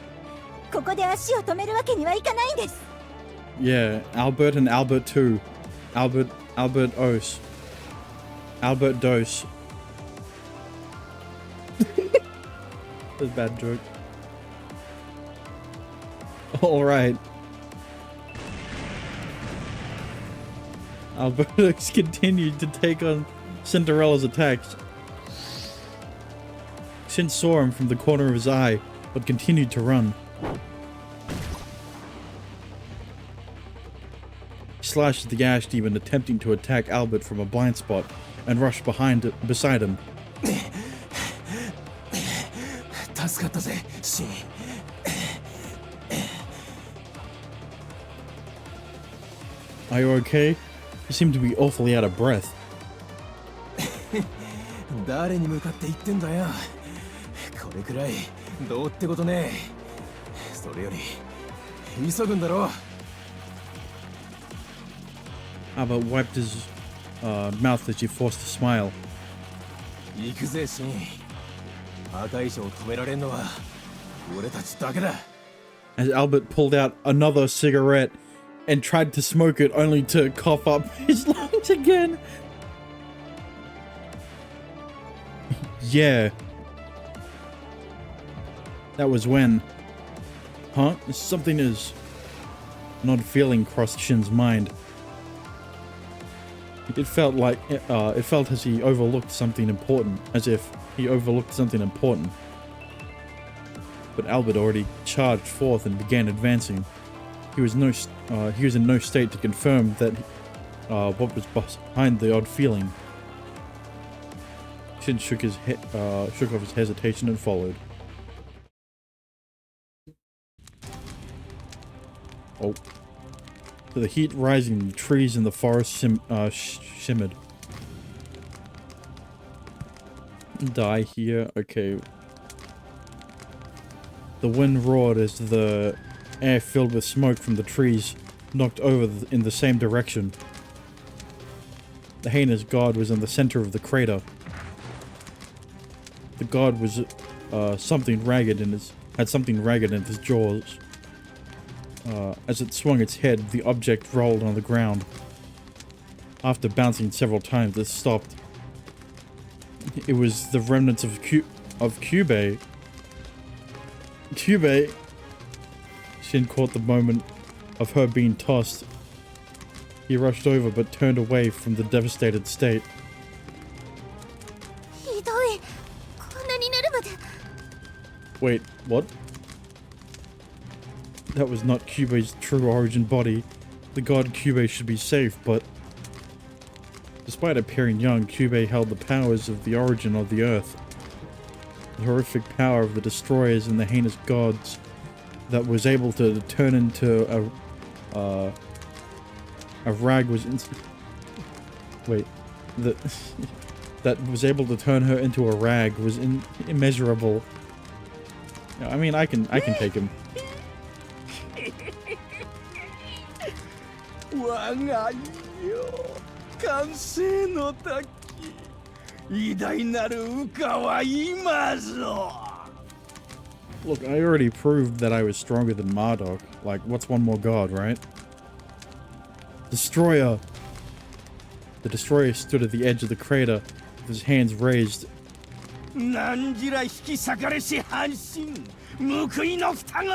ここで足を止めるわけにはいかないんです。 yeah, Albert and Albert too. Albert Dose. That's a bad joke. Alright. Albertus continued to take on Cinderella's attacks. Shin saw him from the corner of his eye, but continued to run. He slashed at the ash demon, attempting to attack Albert from a blind spot, and rushed beside him. 助かったぜ、シン。 Are you okay? You seem to be awfully out of breath. 誰に向かって言ってんだよ。これくらいどうってことねえ。それより急ぐんだろ。 Albert wiped his mouth as he forced a smile. 行くぜ、シン。破壊者を止められんのは俺たちだけだ。 As Albert pulled out another cigarette and tried to smoke it only to cough up his lungs again. Yeah. That was when... Huh? Something is... An odd feeling crossed Shin's mind. It felt like... it felt as he overlooked something important. As if he overlooked something important. But Albert already charged forth and began advancing. He was in no state to confirm that what was behind the odd feeling. Shin shook off his hesitation and followed. Oh. To the heat rising, the trees in the forest shimmered. Die here. Okay. The wind roared as the air filled with smoke from the trees knocked over in the same direction. The heinous god was in the center of the crater. The god was something ragged in his jaws. As it swung its head, the object rolled on the ground. After bouncing several times, it stopped. It was the remnants of Cubey. Cubey! Shin caught the moment of her being tossed. He rushed over but turned away from the devastated state. Wait, what? That was not Cubey's true origin body. The god Cubey should be safe, but despite appearing young, Cubey held the powers of the origin of the earth. The horrific power of the destroyers and the heinous gods that was able to turn into a rag was that was able to turn her into a rag was immeasurable. I mean, I can take him. 我がよ完成の時偉大なる羽化は今ぞ Look, I already proved that I was stronger than Marduk. Like, what's one more god, right? Destroyer! The destroyer stood at the edge of the crater with his hands raised. 何じら引き裂かれし半身報いの双子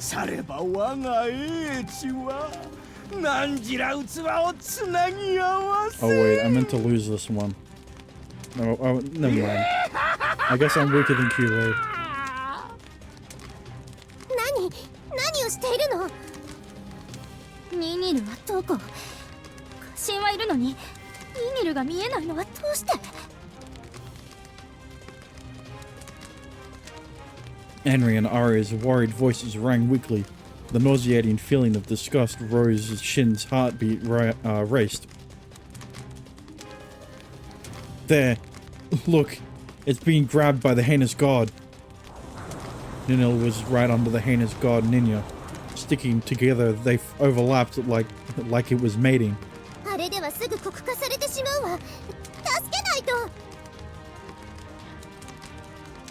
されば我が英知は Oh wait, I meant to lose this one. No, oh, never mind. I guess I'm weaker than Cubey. 何をしているの？ニニルはどこ？神はいるのにニニルが見えないのはどうして？ Henry and Aria's worried voices rang weakly. The nauseating feeling of disgust rose as Shin's heartbeat raced. There! Look! It's being grabbed by the heinous god! Ninil was right under the heinous god Ninya. Sticking together, they overlapped like it was mating.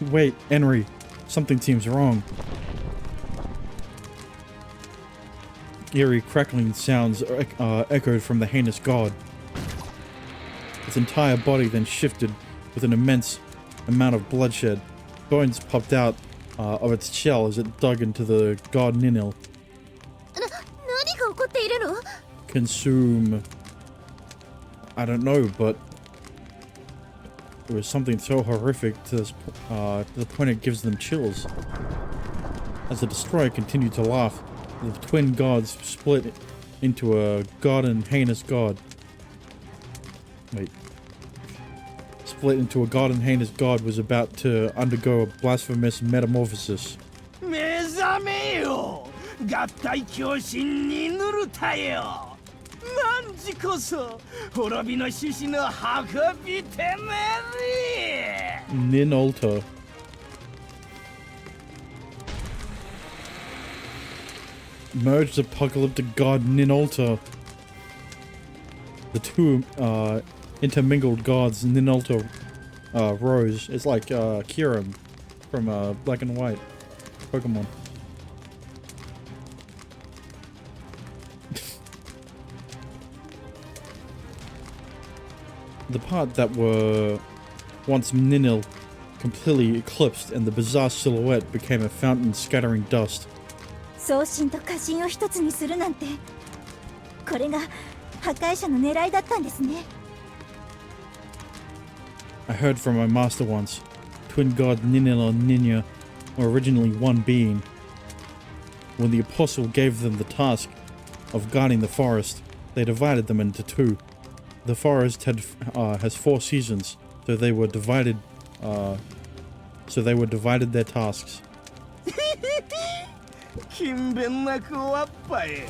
Wait, Henry. Something seems wrong. Eerie crackling sounds echoed from the heinous god. Its entire body then shifted with an immense amount of bloodshed. Bones popped out of its shell as it dug into the god Ninil. Consume. I don't know, but it was something so horrific to the point it gives them chills. As the destroyer continued to laugh, the twin gods split into a god and heinous god. Wait. Split into a god and heinous god was about to undergo a blasphemous metamorphosis. 目覚めよ合体狂心にぬるたよ汝こそ滅びの種子の運びてめり Ninolta. Merged apocalyptic god Ninolta. The two intermingled gods Ninolta rose. It's like Kiram from Black and White Pokemon. The part that were once Ninil completely eclipsed and the bizarre silhouette became a fountain scattering dust. 送信と過信を一つにするなんて、これが破壊者の狙いだったんですね。I heard from my master once. Twin god Ninil and Ninya were originally one being. When the apostle gave them the task of guarding the forest, they divided them into two. The forest has 4 seasons, so they were divided. Their tasks. 勤勉な子はっぱよ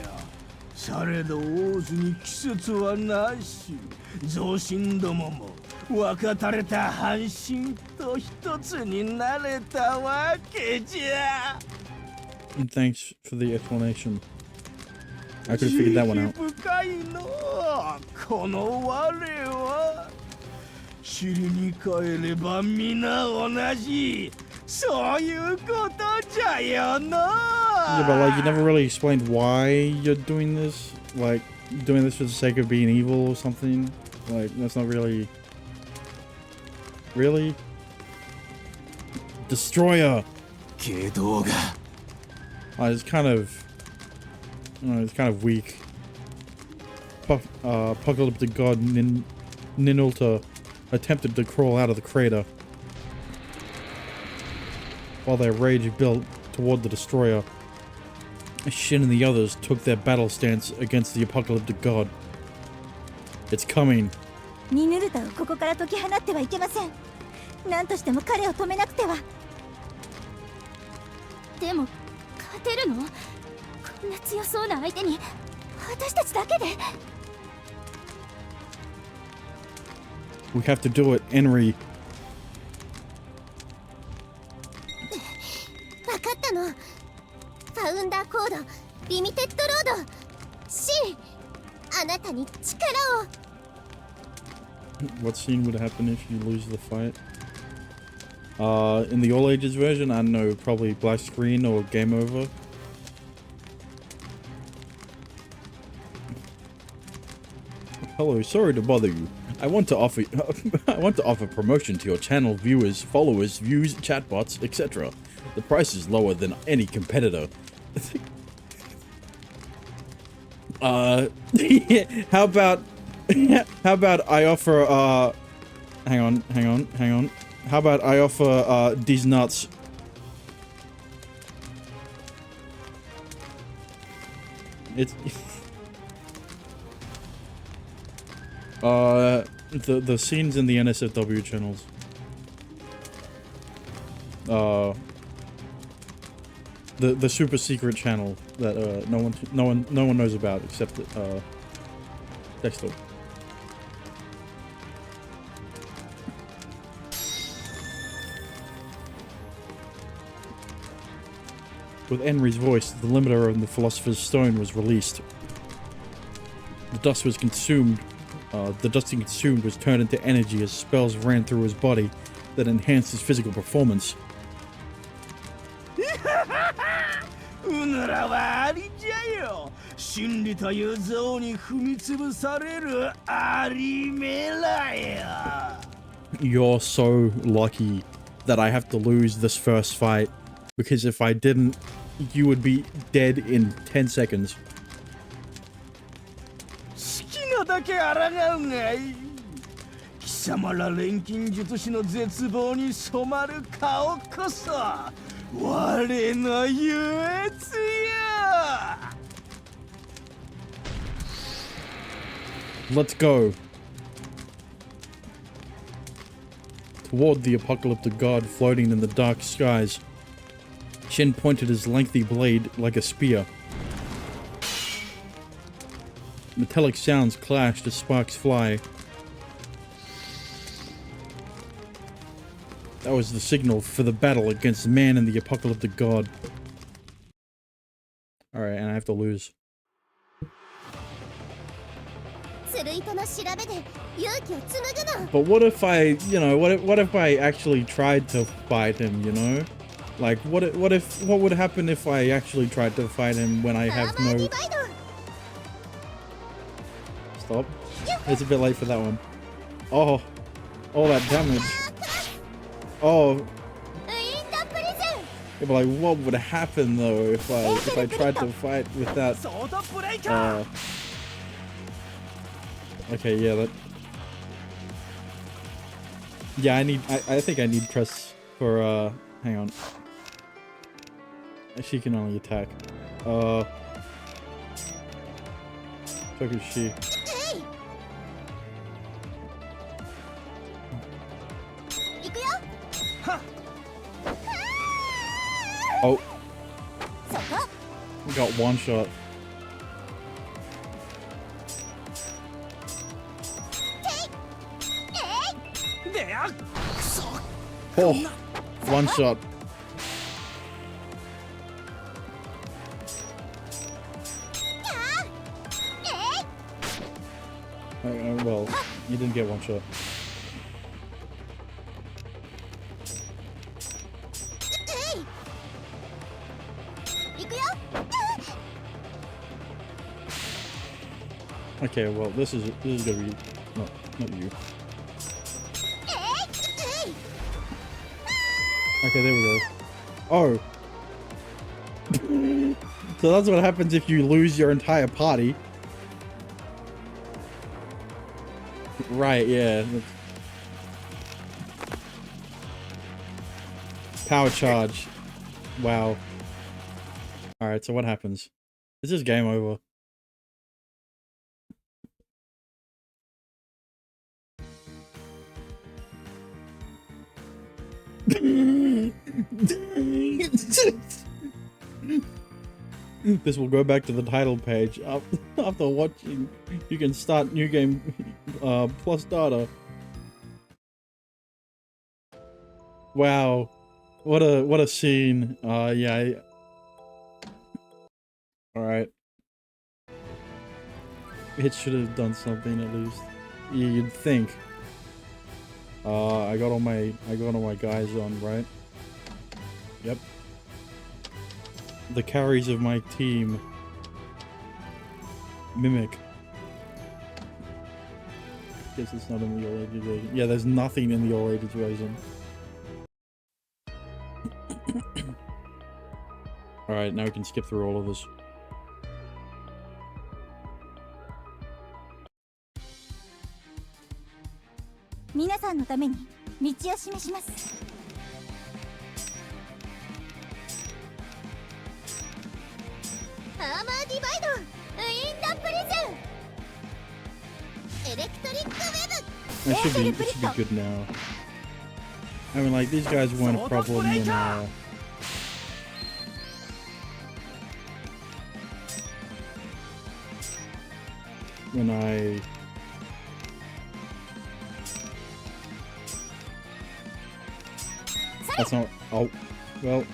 されど王子に季節はなし増進どもも分かたれた半身と一つになれたわけじゃ。 And thanks for the explanation. I could have figured that one out. 深いのこの我は尻に帰れば皆同じそういうことじゃよな。 Yeah, but like you never really explained why you're doing this. Like doing this for the sake of being evil or something. Like that's not really. Really? Destroyer. 軌道が It's kind of. It's kind of weak. Apocalyptic god Ninulta attempted to crawl out of the crater, while their rage built toward the destroyer. Shin and the others took their battle stance against the apocalyptic god. It's coming. ニヌルタをここから解き放ってはいけません。何としても彼を止めなくては。でも勝てるの？こんな強そうな相手に私たちだけで。 We have to do it, Henry. 分かったの。ファウンダーコードリミテッドロードシン、あなたに力を。 What scene would happen if you lose the fight? In the All Ages version, I don't know, probably black screen or game over. Hello, sorry to bother you. I want to offer promotion to your channel viewers, followers, views, chatbots, etc. The price is lower than any competitor. How about I offer hang on. How about I offer these nuts? It's the scenes in the NSFW channels. The super secret channel that no one knows about except Dexter. With Henry's voice, the limiter in the Philosopher's Stone was released. The dust was consumed. The dust he consumed was turned into energy as spells ran through his body that enhanced his physical performance. うぬらはありじゃよ。真理という像に踏み潰されるありめらよ。 You're so lucky that I have to lose this first fight, because if I didn't, you would be dead in 10 seconds. 好きなだけ抗うがいい。貴様ら錬金術師の絶望に染まる顔こそ我の優越や。 Let's go. Toward the apocalyptic god floating in the dark skies, Shin pointed his lengthy blade like a spear. Metallic sounds clashed as sparks fly. That was the signal for the battle against man and the apocalyptic god. Alright, and I have to lose. スルイトの調べで勇気を紡ぐの。 But what if I, you know, what if I actually tried to fight him, you know? Like, what would happen if I actually tried to fight him when I have no... Stop. It's a bit late for that one. Oh, all that damage. Oh. Yeah, but like, what would happen though if I tried to fight with that? Okay, yeah, that. Yeah, I think I need press for hang on. She can only attack. Fuck is she? Oh. We got one shot. Oh, one shot. Well, you didn't get one shot. Okay, well, this is gonna be not you. Okay, there we go. Oh. So that's what happens if you lose your entire party. Right, yeah. Power charge. Wow. Alright, so what happens? This is game over. This will go back to the title page. After watching, you can start new game plus data. Wow, what a scene. Yeah. All right. It should have done something at least. You'd think. I got all my guys on, right? Yep. The carries of my team. Mimic. Guess it's not in the all ages version. Yeah, there's nothing in the all ages version. Alright, now we can skip through all of this. It should be good now. I mean, like, these guys weren't a problem when I that's not. Oh, well.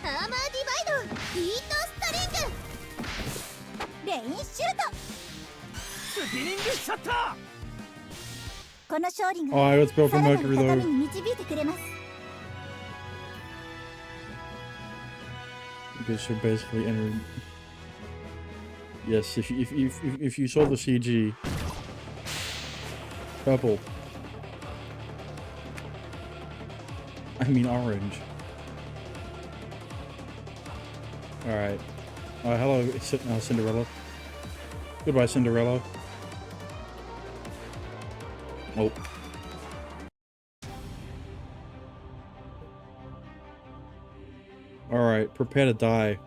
Oh, I got spelled for Mercury though. Because you're basically entering. Yes, if you saw the CG, purple. I mean orange. All right. Hello, Cinderella. Goodbye, Cinderella. Oh. All right, prepare to die.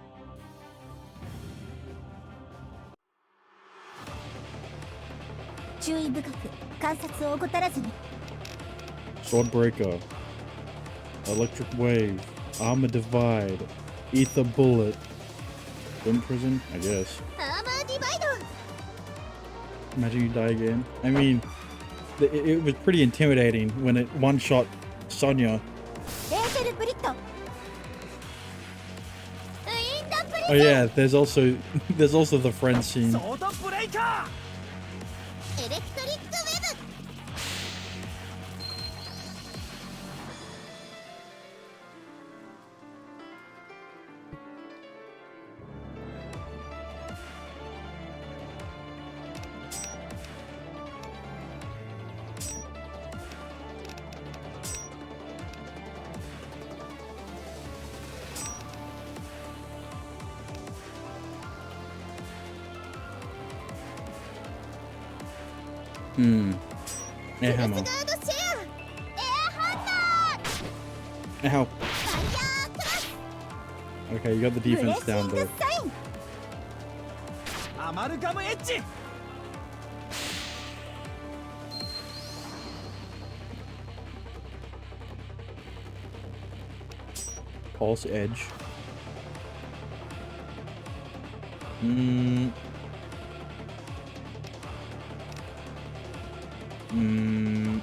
Swordbreaker, electric wave, armor divide, ether bullet, wind prison, I guess. Imagine you die again. I mean, it was pretty intimidating when it one-shot Sonya. Oh yeah, there's also the friend scene. Air hammer. Ow. Okay, you got the defense down there. Pulse edge.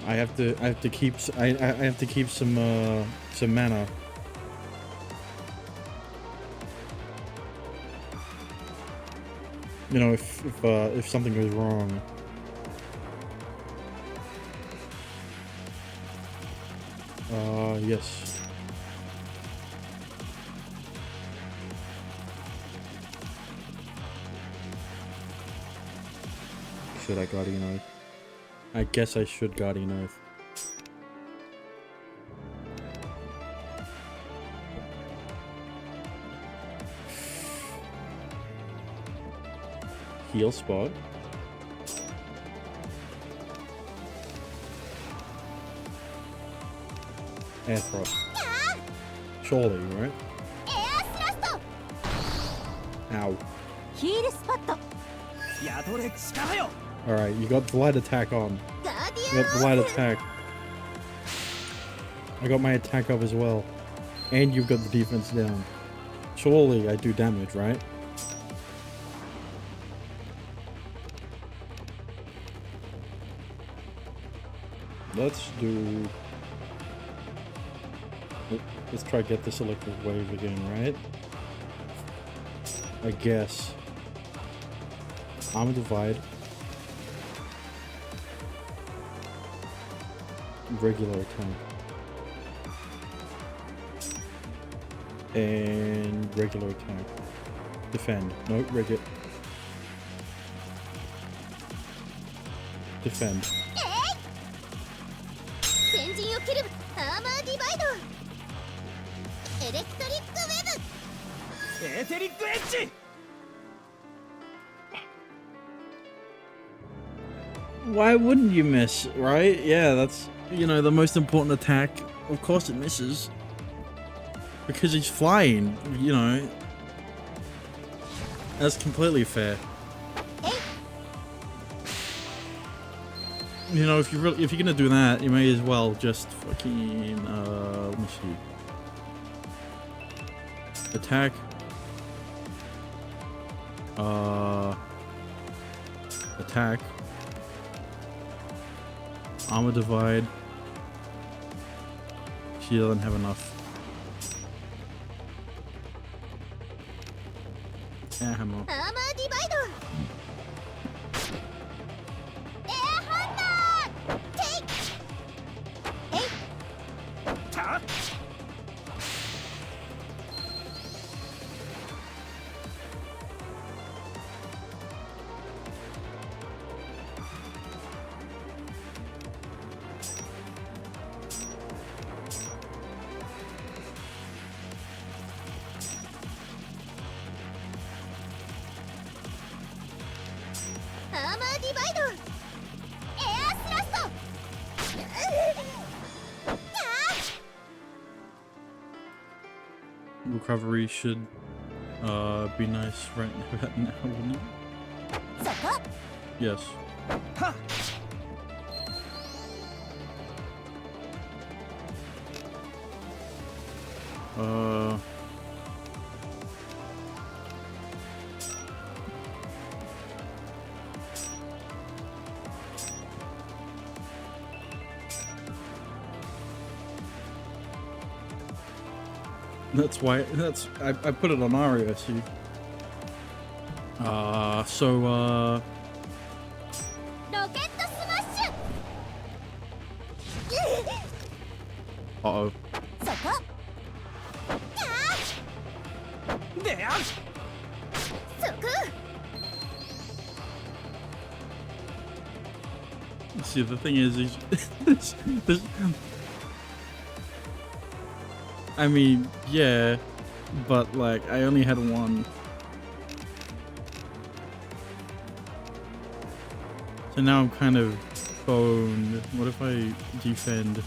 I have to keep I have to keep some mana. You know, if something goes wrong. Yes. Should I Guardian Oath? I guess I should Guardian Oath. Heal spot. Air thrust. Surely, right? Ow. Alright, you got the light attack on. You got the light attack. I got my attack up as well. And you've got the defense down. Surely I do damage, right? Let's do... Let's try to get this electric wave again, right? I guess. Armor divide. Regular attack. And regular attack. Defend. No, regular. Defend. Why wouldn't you miss, right? Yeah, that's, you know, the most important attack. Of course it misses. Because he's flying, you know. That's completely fair. You know, if you're gonna do that, you may as well just fucking let me see. Attack. Attack. Armor divide. She doesn't have enough. Air hammer. Recovery should be nice right now, wouldn't it? Yes. That's why I put it on Aria, see. Uh-oh. See, the thing is this, I mean, yeah, but like I only had one. So now I'm kind of boned. What if I defend?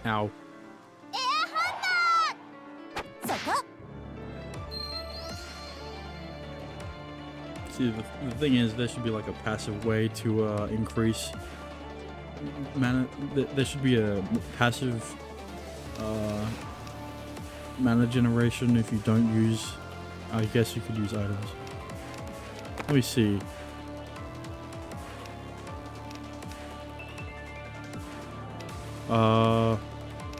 Ow. See, the thing is, there should be like a passive way to increase mana. There should be a passive mana generation if you don't use. I guess you could use items. Let me see.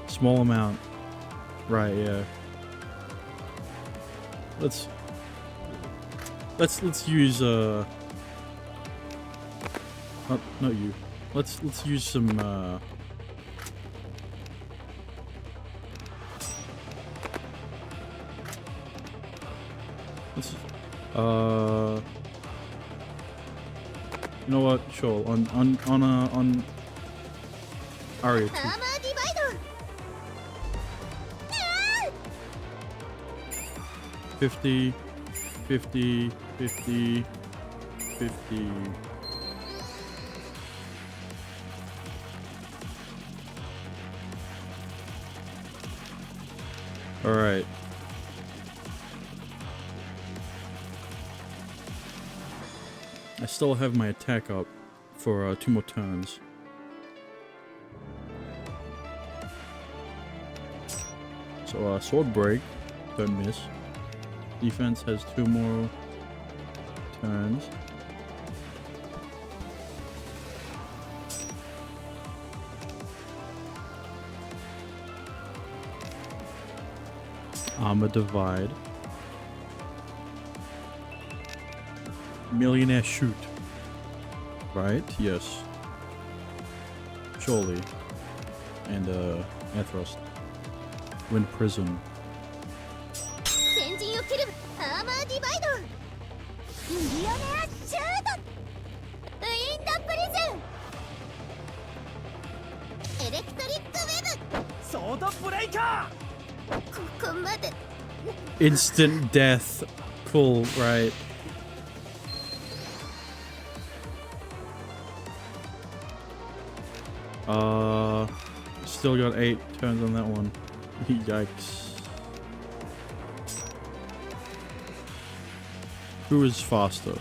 Small amount. Right, yeah. Let's use not you. Let's use some let's you know what? Sure. On Aria 2. アーマーディバイド 50, 50, 50, 50. All right. I still have my attack up for 2 more turns. So sword break, don't miss. Defense has 2 more turns. Armor divide. Millionaire shoot. Right? Yes. Surely. And air thrust. Wind prison. 先陣を切るアーマーディバイドミリオネアシュートウィンドプリズンエレクトリックウェブソードブレイカここまで Instant death. Cool, right? Still got 8 turns on that one. Yikes. Who is faster?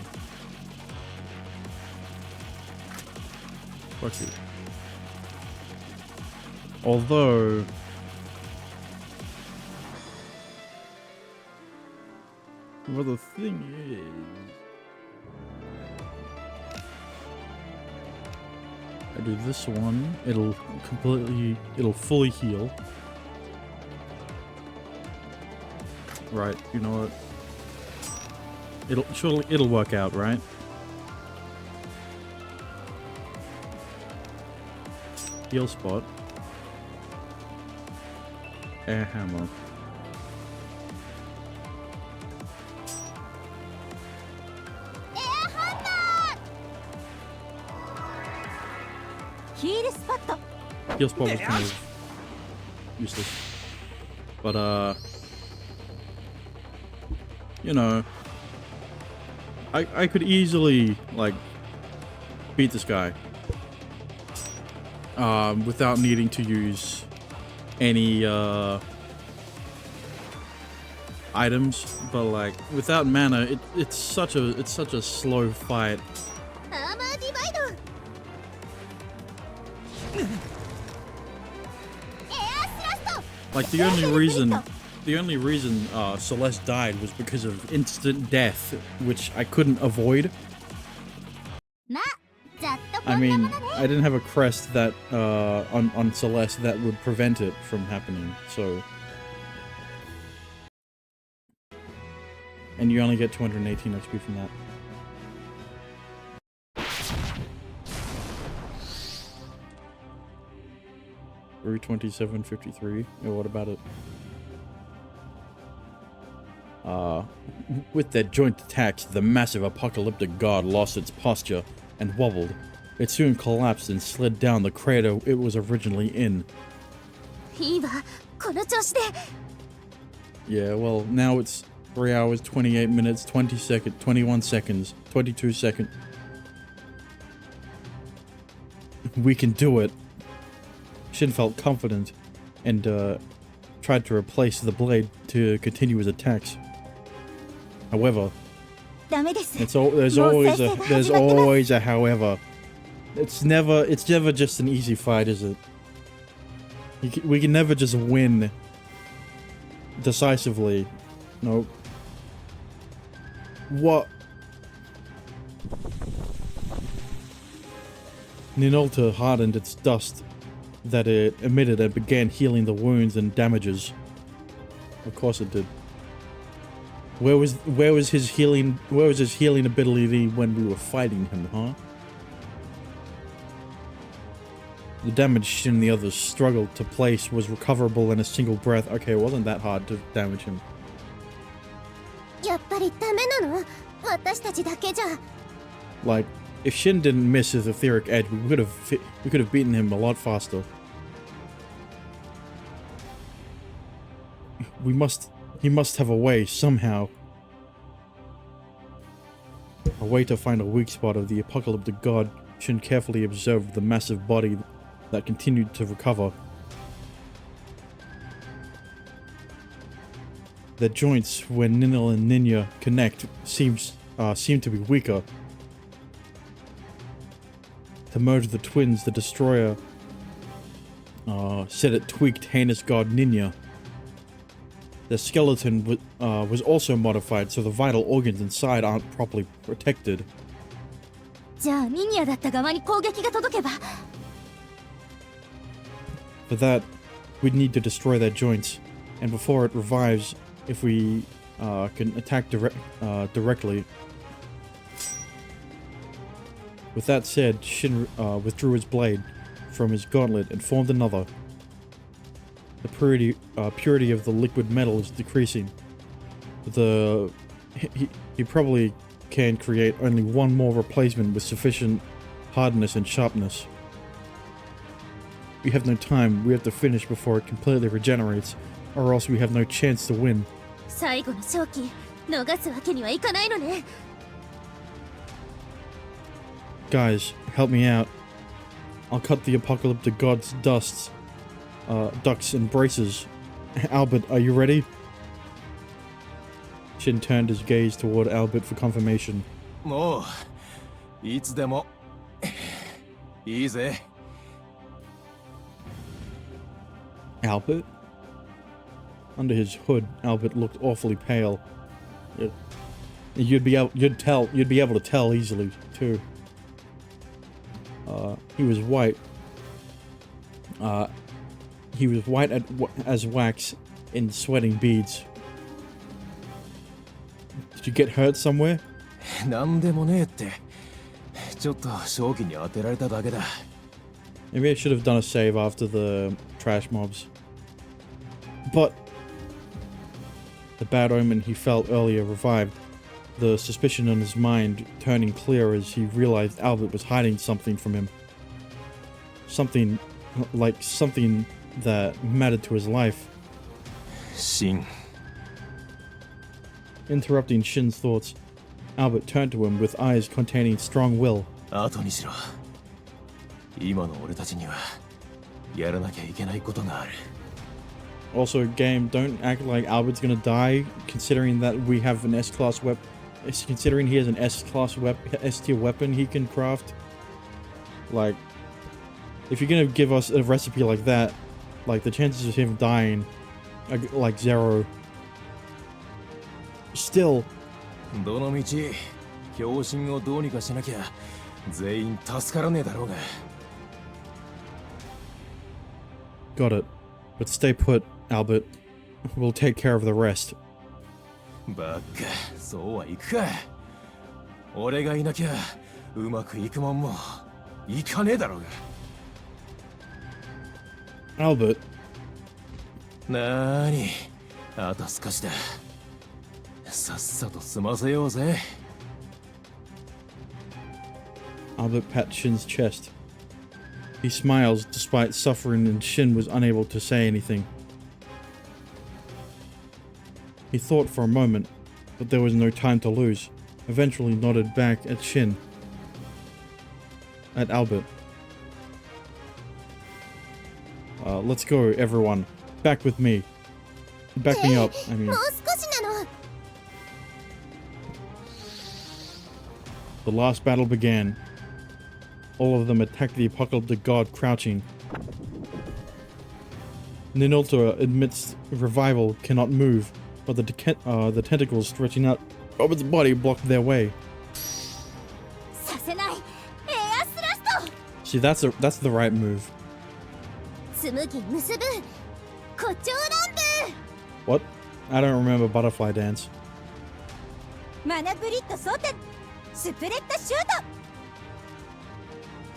Fuck you. Although... well, the thing is... I do this one, it'll fully heal. Right, you know what? It'll work out, right? Heal spot. Air hammer. Heal spot was kind of useless. But you know, I could easily like beat this guy without needing to use any items, but like without mana it's such a slow fight. アーマーディバイド Like the only reason Celeste died was because of instant death, which I couldn't avoid. I mean, I didn't have a crest that on Celeste that would prevent it from happening, so. And you only get 218 XP from that. Route 2753. Yeah, what about it? With their joint attacks, the massive apocalyptic god lost its posture and wobbled. It soon collapsed and slid down the crater it was originally in. いいわこの調子で Yeah, well, now it's 3 hours, 28 minutes, 20 seconds, 21 seconds, 22 seconds. We can do it. Shin felt confident and tried to replace the blade to continue his attacks. However, there's always a however. It's never just an easy fight, is it? We can never just win decisively. No. What? Ninolta hardened its dust that it emitted and began healing the wounds and damages. Of course it did. Where was his healing ability when we were fighting him, huh? The damage Shin and the others struggled to place was recoverable in a single breath. Okay, it wasn't that hard to damage him. やっぱりダメなの？私たちだけじゃ。 Like, if Shin didn't miss his etheric edge, we could have beaten him a lot faster. He must have a way, somehow. A way to find a weak spot of the apocalyptic god. Shin carefully observed the massive body that continued to recover. The joints, when Ninil and Ninya connect, seem to be weaker. To merge the twins, the destroyer said it tweaked heinous god Ninya. The skeleton was also modified, so the vital organs inside aren't properly protected. じゃあニニアだった側に攻撃が届けば。 For that, we'd need to destroy their joints, and before it revives, if we can attack directly. With that said, Shin withdrew his blade from his gauntlet and formed another. The purity of the liquid metal is decreasing. He probably can create only one more replacement with sufficient hardness and sharpness. We have no time. We have to finish before it completely regenerates, or else we have no chance to win. 最後の勝機逃すわけにはいかないのね。 Guys, help me out. I'll cut the apocalyptic god's ducts and braces. Albert, are you ready? Shin turned his gaze toward Albert for confirmation. もういつでもいいぜ。 Albert? Under his hood, Albert looked awfully pale. You'd be able to tell easily too. He was white. He was white as wax in sweating beads. Did you get hurt somewhere? なんでもねえって。ちょっと正気に当てられただけだ。 Maybe I should have done a save after the trash mobs. But the bad omen he felt earlier revived, the suspicion in his mind turning clear as he realized Albert was hiding something from him. Something that mattered to his life. Shin. Interrupting Shin's thoughts, Albert turned to him with eyes containing strong will. 後にしろ。今の俺たちにはやらなきゃいけないことがある。 Also, game, don't act like Albert's gonna die, considering that we have an S-class weapon. Considering he has an S-class S-tier weapon he can craft. Like, if you're gonna give us a recipe like that, like the chances of him dying are like 0. Still, どのみち強心をどうにかしなきゃ全員助からねえだろうが。 got it. But stay put, Albert. We'll take care of the rest. バカ、そうはいくか。俺がいなきゃうまくいくもんもいかねえだろうが。 Albert. なーに、あと少しだ。さっさと済ませようぜ。 Albert pat Shin's chest. He smiles despite suffering, and Shin was unable to say anything. He thought for a moment, but there was no time to lose. Eventually nodded back at Shin. At Albert. Let's go, everyone. Back with me. Back me up, I mean. もう少しなの。 The last battle began. All of them attacked the apocalyptic god crouching. Ninulta admits revival cannot move, but the tentacles stretching out over its body block their way. させないエアスラスト See, that's the right move. 紡ぎ結ぶ誇張乱舞 What? I don't remember butterfly dance. マナグリッド装填スプレッドシュー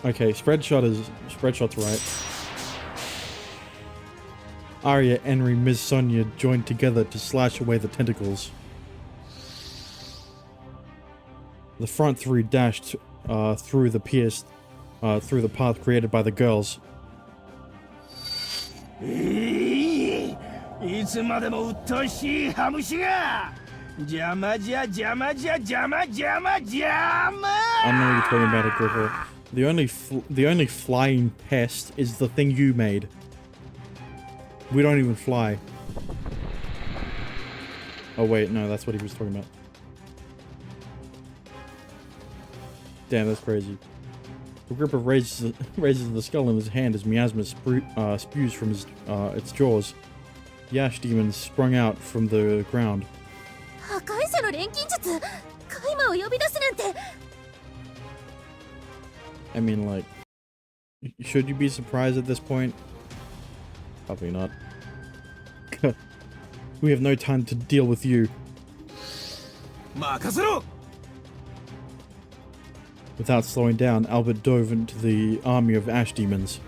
ト Okay, spreadshot's right. Arya, Henry, Ms. Sonia joined together to slash away the tentacles. The front three dashed through the path created by the girls. いつまでも鬱陶しいハムシが邪魔じゃ邪魔じゃ邪魔邪魔邪魔 I know you're talking about it, Gripper. The only flying pest is the thing you made. We don't even fly. Oh wait, no, that's what he was talking about. Damn, that's crazy. The Gripper raises the skull in his hand as miasma spews from its jaws. The ash demons sprung out from the ground. 破壊者の錬金術カイマを呼び出すなんて I mean, like, should you be surprised at this point? Probably not. We have no time to deal with you. 任せろ Without slowing down, Albert dove into the army of ash demons.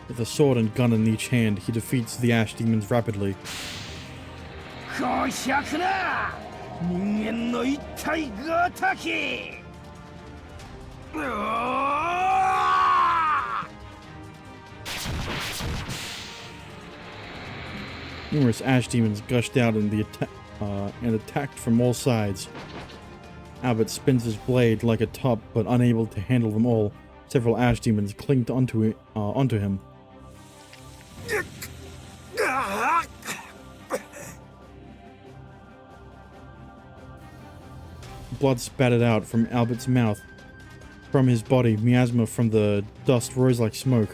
With a sword and gun in each hand, he defeats the ash demons rapidly. 公爵な人間の一体ごときうわ Numerous ash demons gushed out and attacked from all sides. Albert spins his blade like a top, but unable to handle them all. Several ash demons clinged onto him. Blood spattered out from Albert's mouth. From his body, miasma from the dust rose like smoke.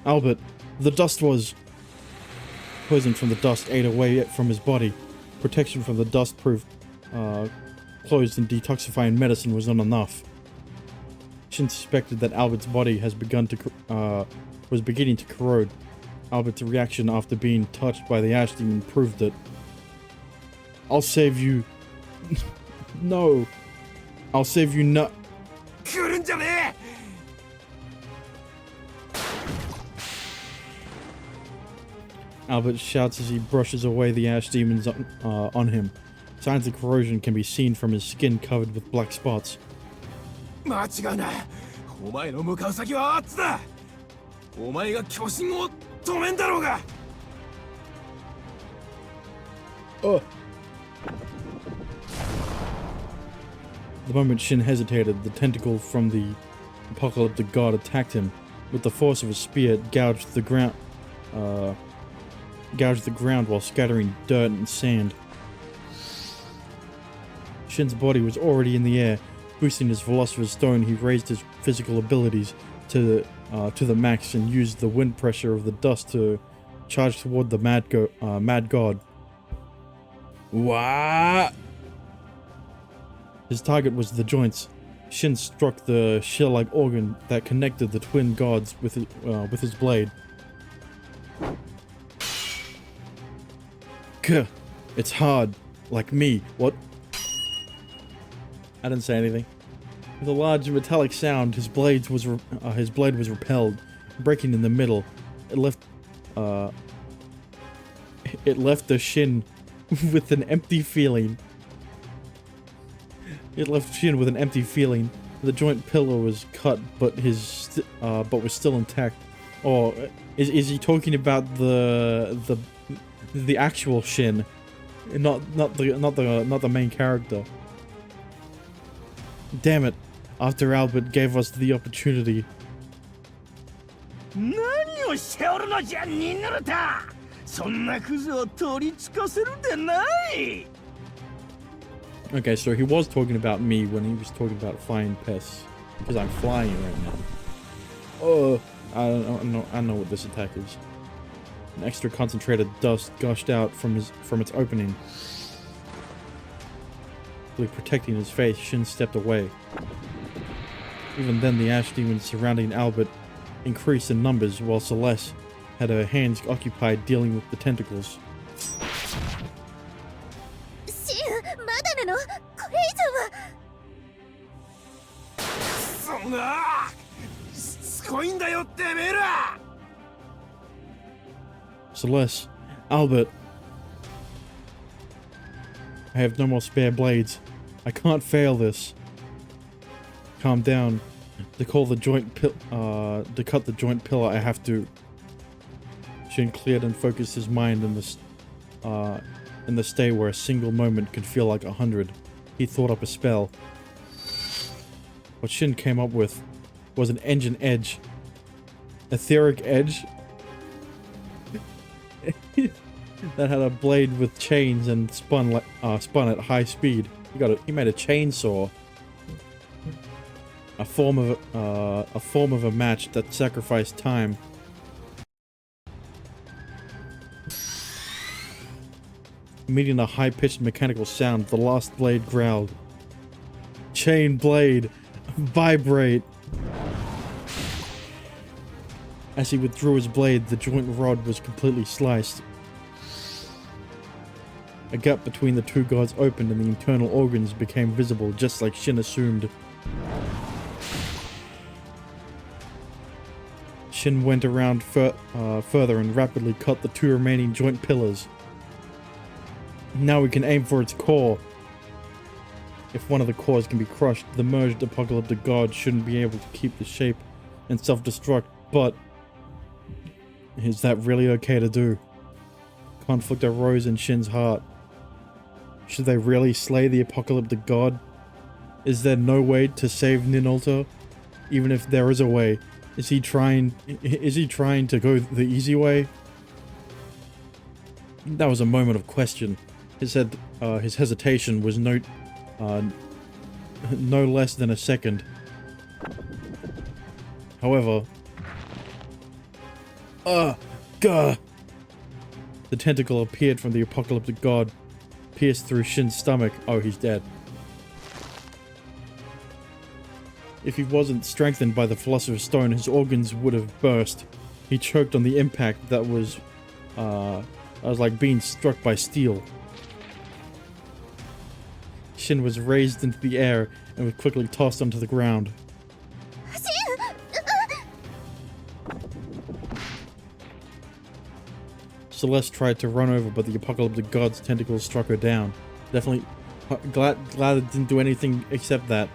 Albert, the dust was... Poison from the dust ate away from his body. Protection from the dust-proof closed and detoxifying medicine was not enough. Shin suspected that Albert's body was beginning to corrode. Albert's reaction after being touched by the ash demon proved it. I'll save you. No. I'll save you not. 来るんじゃね Albert shouts as he brushes away the ash demons on him. Signs of corrosion can be seen from his skin covered with black spots. 間違いないお前の向かう先はあっちだお前が巨神を止めんだろうが The moment Shin hesitated, the tentacle from the apocalyptic god attacked him. With the force of a spear, it gouged the ground while scattering dirt and sand. Shin's body was already in the air. Boosting his Philosopher's Stone, he raised his physical abilities to the max and used the wind pressure of the dust to charge toward the mad god. What? His target was the joints. Shin struck the shell-like organ that connected the twin gods with his blade. Gah! It's hard, like me. What? I didn't say anything. With a large metallic sound, his blade was repelled, breaking in the middle. It left the Shin with an empty feeling. It left Shin with an empty feeling. The joint pillar was cut, but was still intact. Or is he talking about the actual Shin, not the main character? Damn it! After Albert gave us the opportunity. 何をしておるのじゃニヌルタそんなクズを取りつかせるでない Okay, so he was talking about me when he was talking about flying pests. Because I'm flying right now. Oh, I know what this attack is. An extra concentrated dust gushed out from its opening. Protecting his face, Shin stepped away. Even then, the ash demons surrounding Albert increased in numbers, while Celeste had her hands occupied dealing with the tentacles. シン、まだなの？これ以上は。そんなしつこいんだよてめえら。 Celeste, Albert, I have no more spare blades. I can't fail this. Calm down. To cut the joint pillar, I have to. Shin cleared and focused his mind in the state where a single moment could feel like 100. He thought up a spell. What Shin came up with was an engine edge. Etheric edge? That had a blade with chains and spun at high speed. He made a chainsaw. A form of a match that sacrificed time. Meeting a high-pitched mechanical sound, the last blade growled. Chain blade, vibrate. As he withdrew his blade, the joint rod was completely sliced. A gap between the two gods opened and the internal organs became visible, just like Shin assumed. Shin went around further and rapidly cut the two remaining joint pillars. Now we can aim for its core. If one of the cores can be crushed, the merged apocalyptic god shouldn't be able to keep the shape and self-destruct, but is that really okay to do? Conflict arose in Shin's heart. Should they really slay the apocalyptic god? Is there no way to save Ninulta? Even if there is a way, is he trying to go the easy way? That was a moment of question. His hesitation was no less than a second. However, gah! The tentacle appeared from the apocalyptic god, pierced through Shin's stomach. Oh, he's dead. If he wasn't strengthened by the Philosopher's Stone, his organs would have burst. He choked on the impact that was like being struck by steel. Shin was raised into the air and was quickly tossed onto the ground. Celeste tried to run over, but the apocalyptic god's tentacles struck her down. Definitely glad it didn't do anything except that.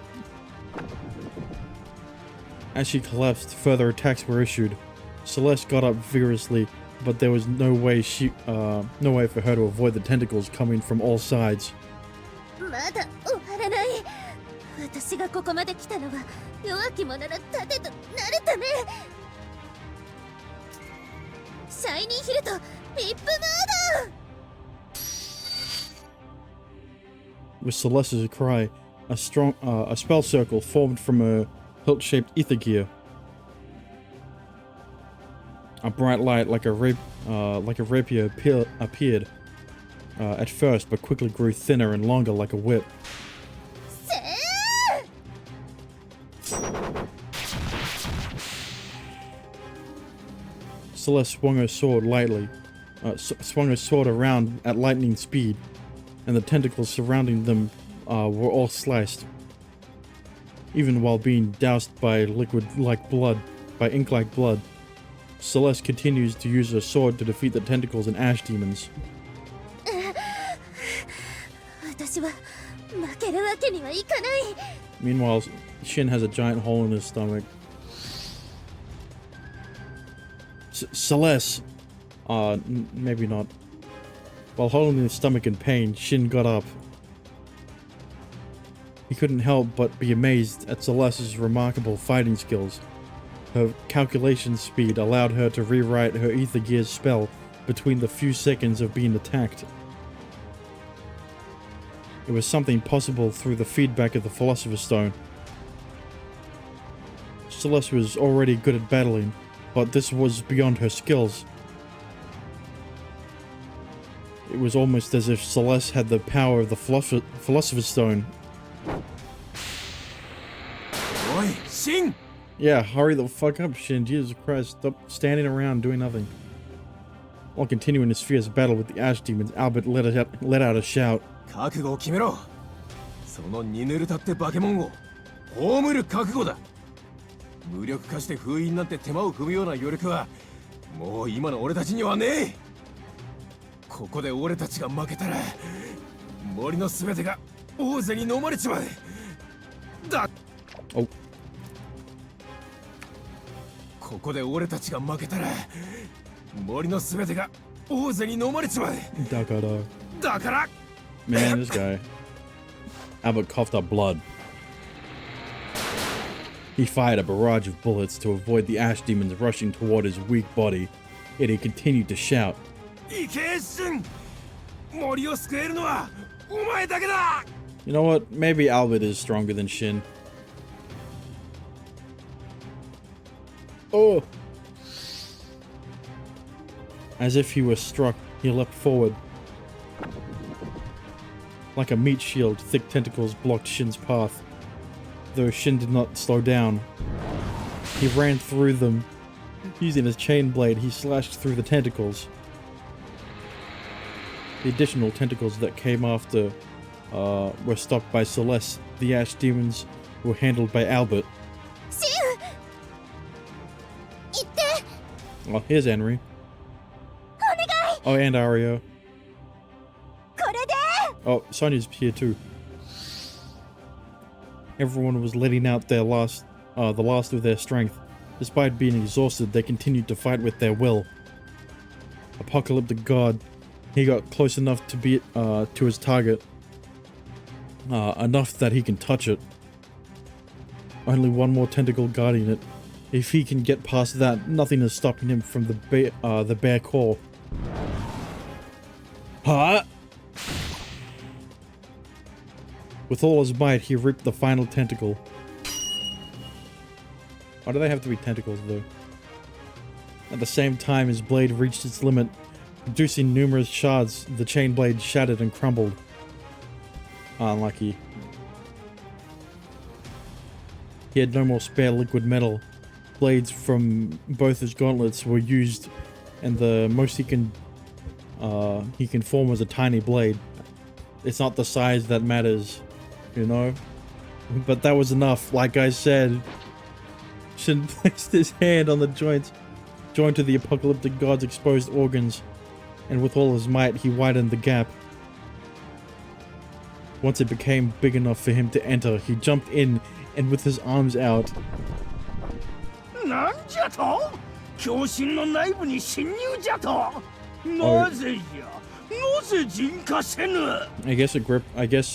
As she collapsed, further attacks were issued. Celeste got up vigorously, but there was no way for her to avoid the tentacles coming from all sides. まだ終わらない。私がここまで来たのは弱き者の盾となるため。シャイニーヒルとリップモード。 With Celeste's cry, a spell circle formed from a hilt-shaped ether gear. A bright light like a rapier appeared at first, but quickly grew thinner and longer like a whip. Celeste swung her sword around at lightning speed, and the tentacles surrounding them were all sliced. Even while being doused by ink like blood, Celeste continues to use her sword to defeat the tentacles and ash demons. Meanwhile, Shin has a giant hole in his stomach. Celeste! Maybe not. While holding his stomach in pain, Shin got up. He couldn't help but be amazed at Celeste's remarkable fighting skills. Her calculation speed allowed her to rewrite her ether gear's spell between the few seconds of being attacked. It was something possible through the feedback of the Philosopher's Stone. Celeste was already good at battling, but this was beyond her skills. It was almost as if Celeste had the power of the Philosopher's Stone. Oi, Shin! Yeah, hurry the fuck up, Shin. Jesus Christ, stop standing around doing nothing. While continuing his fierce battle with the Ash Demons, Albert let out a shout. 覚悟を決めろ。そのニヌルタって化け物を葬る覚悟だ。無力化して封印なんて手間を踏むような余力はもう今の俺たちにはねえ。ここで俺たちが負けたら森の全てが大勢に飲まれちまう。だ。お。ここで俺たちが負けたら森の全てが大勢に飲まれちまう。だから。Man, this guy. Albert coughed up blood. He fired a barrage of bullets to avoid the ash demons rushing toward his weak body, yet he continued to shout. You know what? Maybe Albert is stronger than Shin. Oh! As if he was struck, he leapt forward. Like a meat shield, thick tentacles blocked Shin's path. Though Shin did not slow down. He ran through them. Using his chain blade, he slashed through the tentacles. The additional tentacles that came after were stopped by Celeste. The Ash Demons were handled by Albert. Oh, here's Henry. Oh, and Ario. Oh, Sonya's here too. Everyone was letting out their the last of their strength. Despite being exhausted, they continued to fight with their will. Apocalyptic God, he got close enough to be to his target, enough that he can touch it. Only one more tentacle guarding it. If he can get past that, nothing is stopping him from the bear claw. Huh? With all his might, he ripped the final tentacle. Why do they have to be tentacles, though? At the same time, his blade reached its limit, producing numerous shards. The chain blade shattered and crumbled. Unlucky. He had no more spare liquid metal. Blades from both his gauntlets were used, and the most he can form was a tiny blade. It's not the size that matters, you know? But that was enough. Like I said, Shin placed his hand on the joint to the apocalyptic god's exposed organs, and with all his might, he widened the gap. Once it became big enough for him to enter, he jumped in, and with his arms out, I guess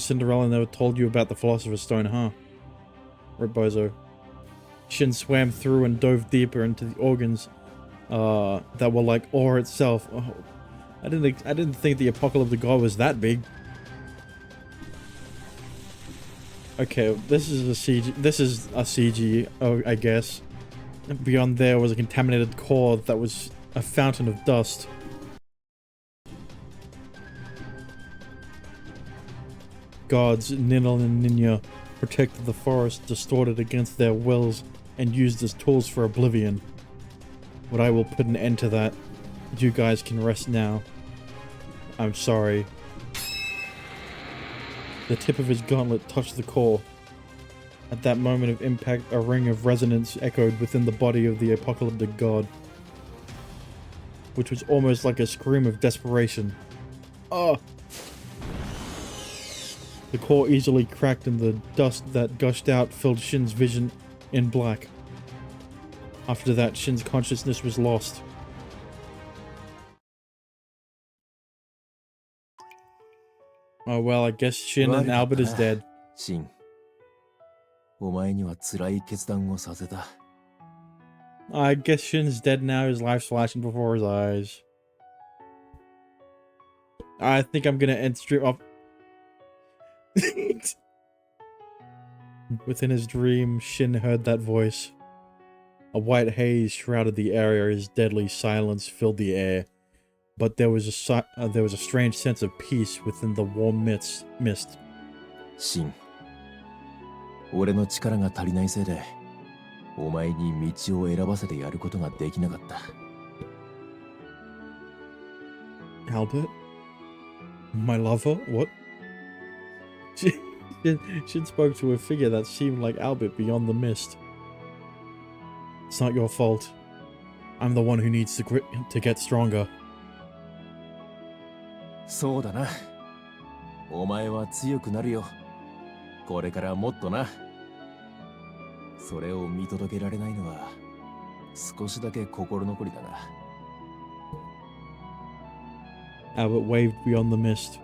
Cinderella never told you about the Philosopher's Stone, huh? Rip Bozo. Shin swam through and dove deeper into the organs that were like ore itself. Oh, I didn't think the Apocalyptic God was that big. Okay, this is a CG, oh, I guess. Beyond there was a contaminated core that was a fountain of dust. Gods, Ninel and Ninya, protected the forest, distorted against their wills, and used as tools for oblivion. But I will put an end to that. You guys can rest now. I'm sorry. The tip of his gauntlet touched the core. At that moment of impact, a ring of resonance echoed within the body of the apocalyptic god, which was almost like a scream of desperation. Ah! The core easily cracked and the dust that gushed out filled Shin's vision in black. After that, Shin's consciousness was lost. Oh well, I guess Shin and Albert is dead. Shin, お前には辛い決断をさせた。 I guess Shin's dead now, his life's flashing before his eyes. I think I'm gonna end stream off. Within his dream, Shin heard that voice. A white haze shrouded the area as deadly silence filled the air, but there was a strange sense of peace within the warm mist. シン、俺の力が足りないせいで、お前に道を選ばせてやることができなかった。Albert? My lover? What? Shin spoke to a figure that seemed like Albert beyond the mist. It's not your fault. I'm the one who needs to get stronger. そうだな。お前は強くなるよ。これからもっとな。それを見届けられないのは少しだけ心残りだな。Albert waved beyond the mist.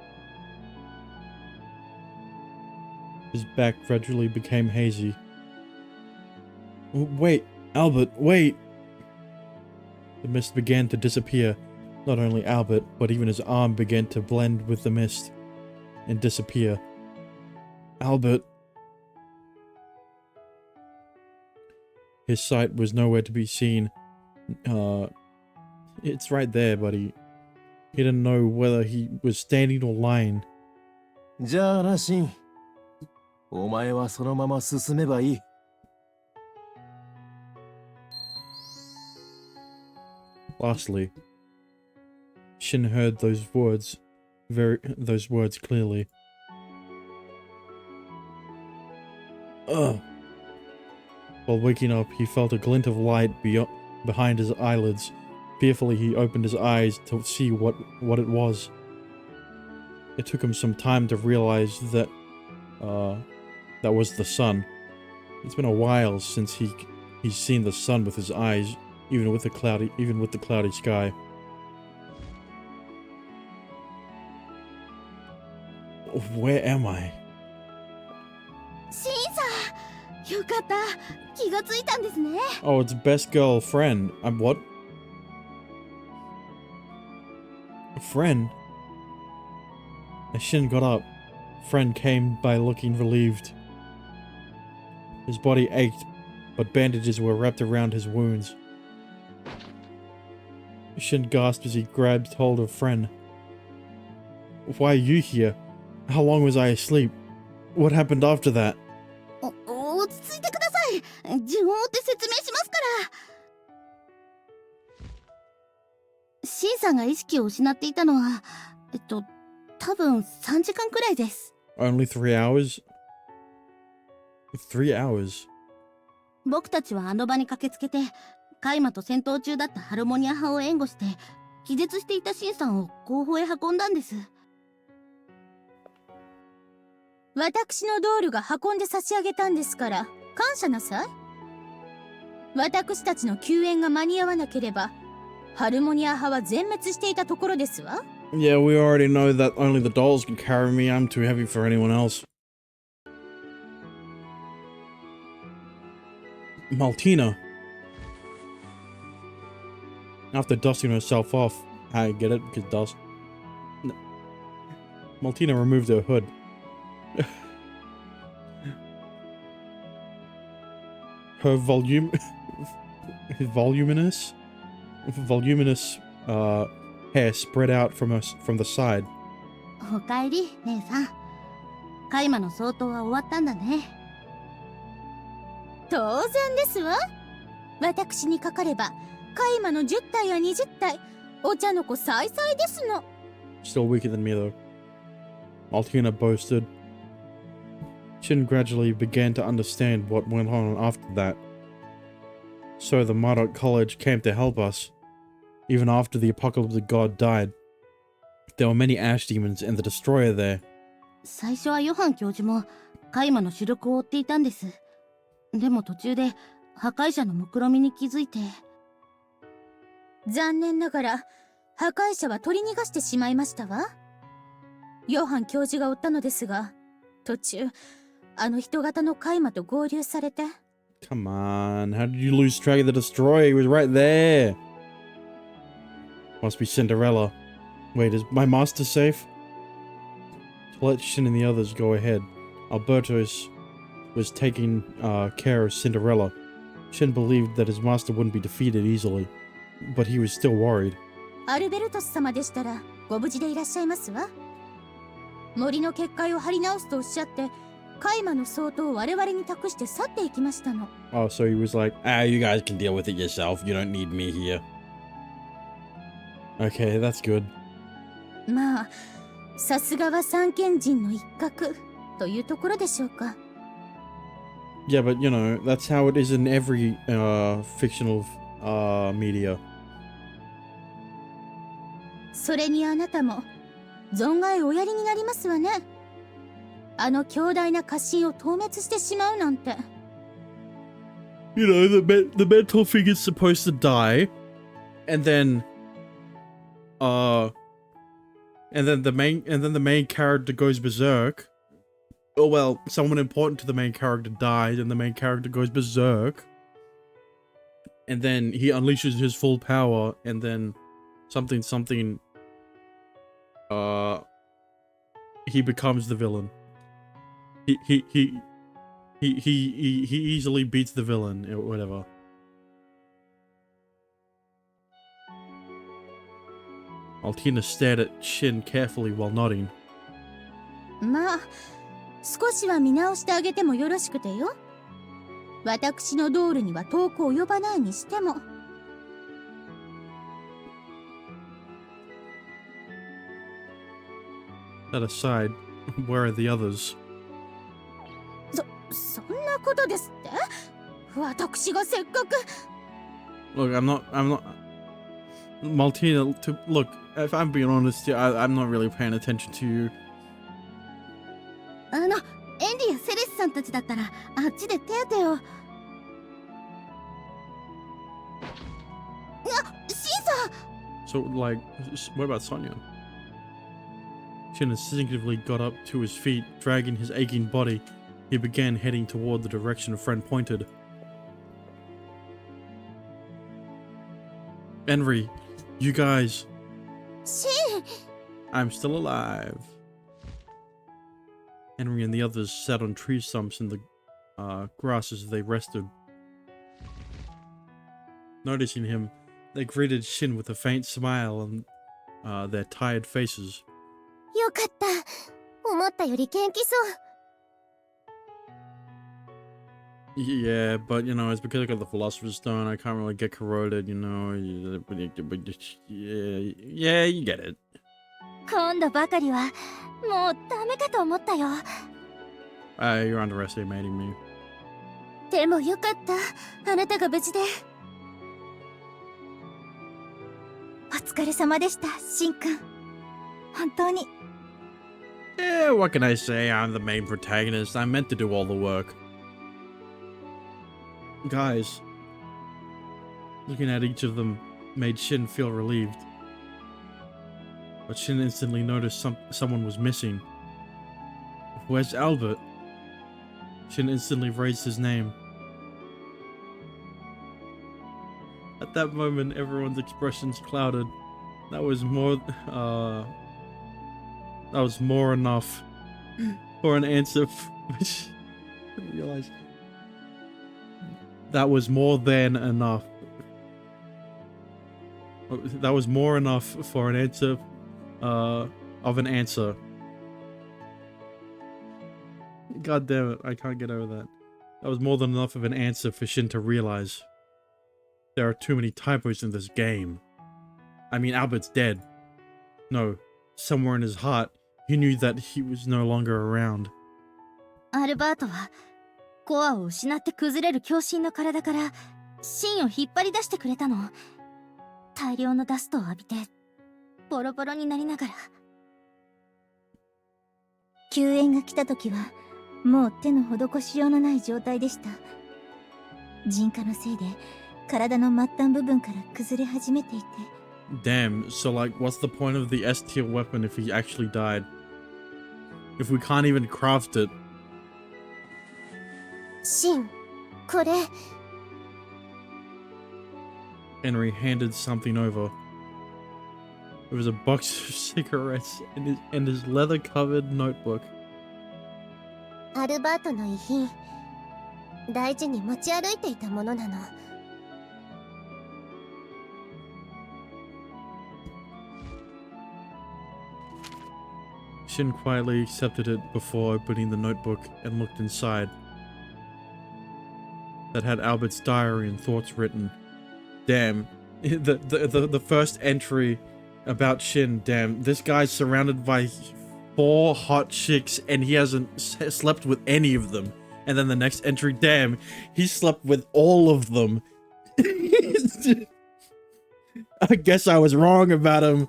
His back gradually became hazy. Wait, Albert, wait! The mist began to disappear. Not only Albert, but even his arm began to blend with the mist and disappear. Albert! His sight was nowhere to be seen. It's right there, but he didn't know whether he was standing or lying. じゃあな、シン。お前はそのまま進めばいい。Lastly, Shin heard those words clearly. Ugh. While waking up, he felt a glint of light behind his eyelids. Fearfully, he opened his eyes to see what it was. It took him some time to realize that that was the sun. It's been a while since he's seen the sun with his eyes, even with the cloudy sky. Where am I? シンさん、よかった。気がついたんですね。Oh, it's best girl friend. I'm what? A friend? As Shin got up, friend came by looking relieved. His body ached, but bandages were wrapped around his wounds. Shin gasped as he grabbed hold of friend. Why are you here? How long was I asleep? What happened after that? 落ち着いてください。順を追って説明しますから。シンさんが意識を失っていたのは、多分3時間くらいです。Only 3 hours? 3 hours? 僕たちはあの場に駆けつけて、カイマと戦闘中だったハルモニア派を援護して、気絶していたシンさんを後方へ運んだんです。私のドールが運んで差し上げたんですから感謝なさい。私たちの救援が間に合わなければハルモニア派は全滅していたところですわ。Yeah, we already know that only the dolls can carry me. I'm too heavy for anyone else. Maltina. After dusting herself off, I get it, because dust. No. Maltina removed her hood. Her voluminous hair spread out from the side. おかえり、姉さん。カイマの相当は終わったんだね。当然ですわ。私にかかればカイマの10体や20体、お茶の子さいさいですの。Still weaker than me though. Maltina boasted. Shin gradually began to understand what went on after that. So the Marduk College came to help us. Even after the apocalyptic god died, there were many ash demons and the destroyer there. 最初はヨハン教授もカイマの主力を追っていたんです。でも途中で破壊者の目論見に気づいて。残念ながら破壊者は取り逃がしてしまいましたわ。ヨハン教授が追ったのですが、途中あの人型のカイマと合流されて。Come on, how did you lose track of the destroyer? He was right there. Must be Cinderella. Wait, is my master safe? To let Shin and the others go ahead, Albertus was taking care of Cinderella, Shin believed that his master wouldn't be defeated easily, but he was still worried. アルベルトス様でしたらご無事でいらっしゃいますわ。森の結界を張り直すとおっしゃって、カイマの相当を我々に託して去っていきましたの。Oh, so he was like, you guys can deal with it yourself. You don't need me here. Okay, that's good. まあ、さすがは三賢人の一角というところでしょうか。Yeah, but you know, that's how it is in every fictional media. それにあなたも存外おやりになりますわね。あの強大な家臣を討滅してしまうなんて。You know, the mental figure's supposed to die, and then the main character goes berserk. Oh well, someone important to the main character died, and the main character goes berserk. And then he unleashes his full power, and then something he becomes the villain. He easily beats the villain or whatever. Altina stared at Shin carefully while nodding. まあ、少しは見直してあげてもよろしくてよ。私のドールには遠く及ばないにしても。That aside, where are the others? そんなことですって？私がせっかく。Look, I'm not. Maltina, look, if I'm being honest here, I'm not really paying attention to you. エンディやセレスさんたちだったらあっちで手当てを。シンさん。 So, like, what about Sonya? Shin instinctively got up to his feet, dragging his aching body. He began heading toward the direction a friend pointed. Henry, you guys. Shin! I'm still alive. Henry and the others sat on tree stumps in the grass as they rested. Noticing him, they greeted Shin with a faint smile on their tired faces. よかった。思ったより元気そう。Yeah, but you know, it's because I got the Philosopher's Stone. I can't really get corroded, you know. Yeah, you get it. 今度ばかりはもうダメかと思ったよ。You're underestimating me. でもよかった。あなたが無事で。お疲れ様でした、シンくん。本当に。Yeah, what can I say? I'm the main protagonist. I'm meant to do all the work. Guys, looking at each of them made Shin feel relieved. But Shin instantly noticed someone was missing. Where's Albert? Shin instantly raised his name. At that moment, everyone's expressions clouded. That was more enough for an answer, which I didn't realize. That was more than enough. That was more enough for an answer, of an answer. God damn it, I can't get over that. That was more than enough of an answer for Shin to realize. There are too many typos in this game. I mean, Albert's dead. No, somewhere in his heart, he knew that he was no longer around. アルバートはコアを失って崩れる狂心の体から芯を引っ張り出してくれたの。大量のダストを浴びてボロボロになりながら。救援が来た時はもう手の施しようのない状態でした。人化のせいで体の末端部分から崩れ始めていて。Damn, so like, what's the point of the S-tier weapon if he actually died? If we can't even craft it. シン、これ。Henry handed something over. It was a box of cigarettes and his leather-covered notebook. アルバートの遺品、大事に持ち歩いていたものなの。Shin quietly accepted it before opening the notebook and looked inside. That had Albert's diary and thoughts written. Damn. The first entry about Shin, damn. This guy's surrounded by 4 hot chicks and he hasn't slept with any of them. And then the next entry, damn, he slept with all of them. I guess I was wrong about him.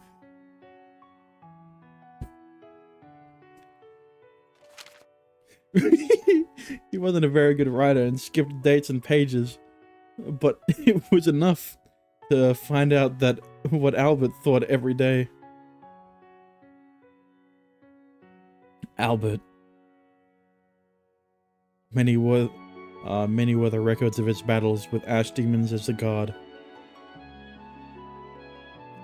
He wasn't a very good writer and skipped dates and pages, but it was enough to find out that what Albert thought every day. Albert. Many were the records of his battles with ash demons as the god.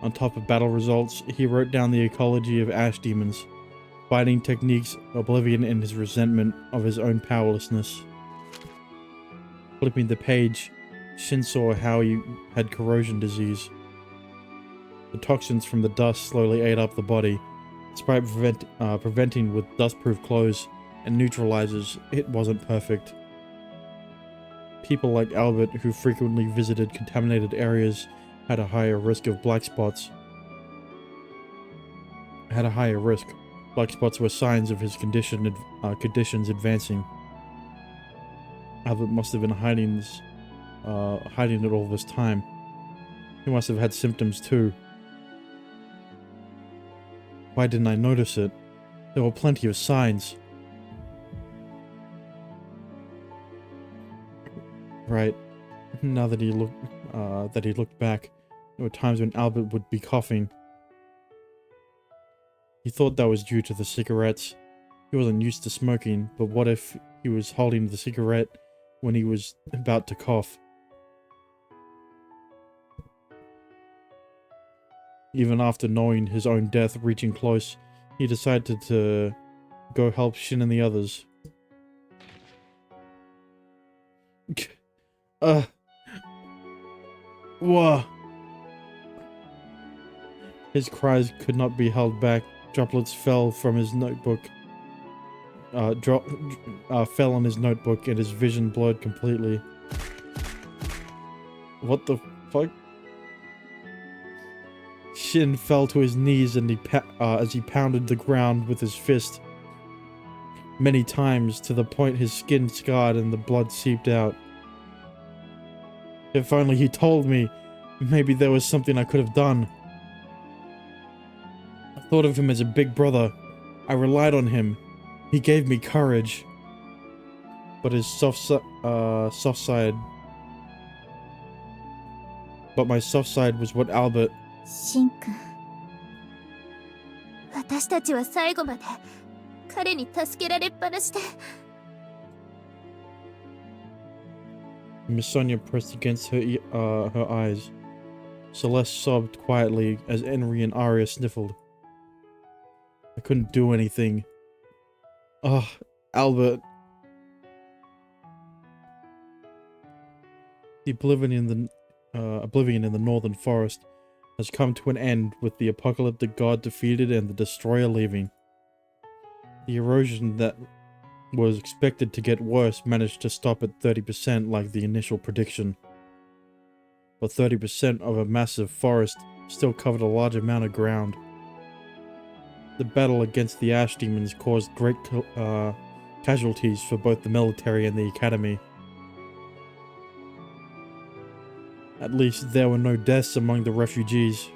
On top of battle results, he wrote down the ecology of ash demons, fighting techniques, oblivion in his resentment of his own powerlessness. Flipping the page, Shin saw how he had corrosion disease. The toxins from the dust slowly ate up the body, despite preventing with dust-proof clothes and neutralizers. It wasn't perfect. People like Albert, who frequently visited contaminated areas, had a higher risk of black spots. Black spots were signs of his conditions advancing. Albert must have been hiding it all this time. He must have had symptoms too. Why didn't I notice it? There were plenty of signs. Right. Now that he looked back, there were times when Albert would be coughing. He thought that was due to the cigarettes. He wasn't used to smoking, but what if he was holding the cigarette when he was about to cough? Even after knowing his own death reaching close, he decided to go help Shin and the others. Whoa. His cries could not be held back. Droplets fell from his notebook. Fell on his notebook and his vision blurred completely. What the fuck? Shin fell to his knees and as he pounded the ground with his fist many times, to the point his skin scarred and the blood seeped out. If only he told me, maybe there was something I could have done. I thought of him as a big brother. I relied on him. He gave me courage. But his soft side. But my soft side was what Albert. シンくん、私たちは最後まで彼に助けられっぱなしで。Miss Sonia pressed against her eyes. Celeste sobbed quietly as Henry and Arya sniffled. I couldn't do anything. Ugh, Albert. The oblivion in the northern forest has come to an end, with the apocalyptic god defeated and the destroyer leaving. The erosion that was expected to get worse managed to stop at 30% like the initial prediction. But 30% of a massive forest still covered a large amount of ground. The battle against the ash demons caused great casualties for both the military and the academy. At least there were no deaths among the refugees.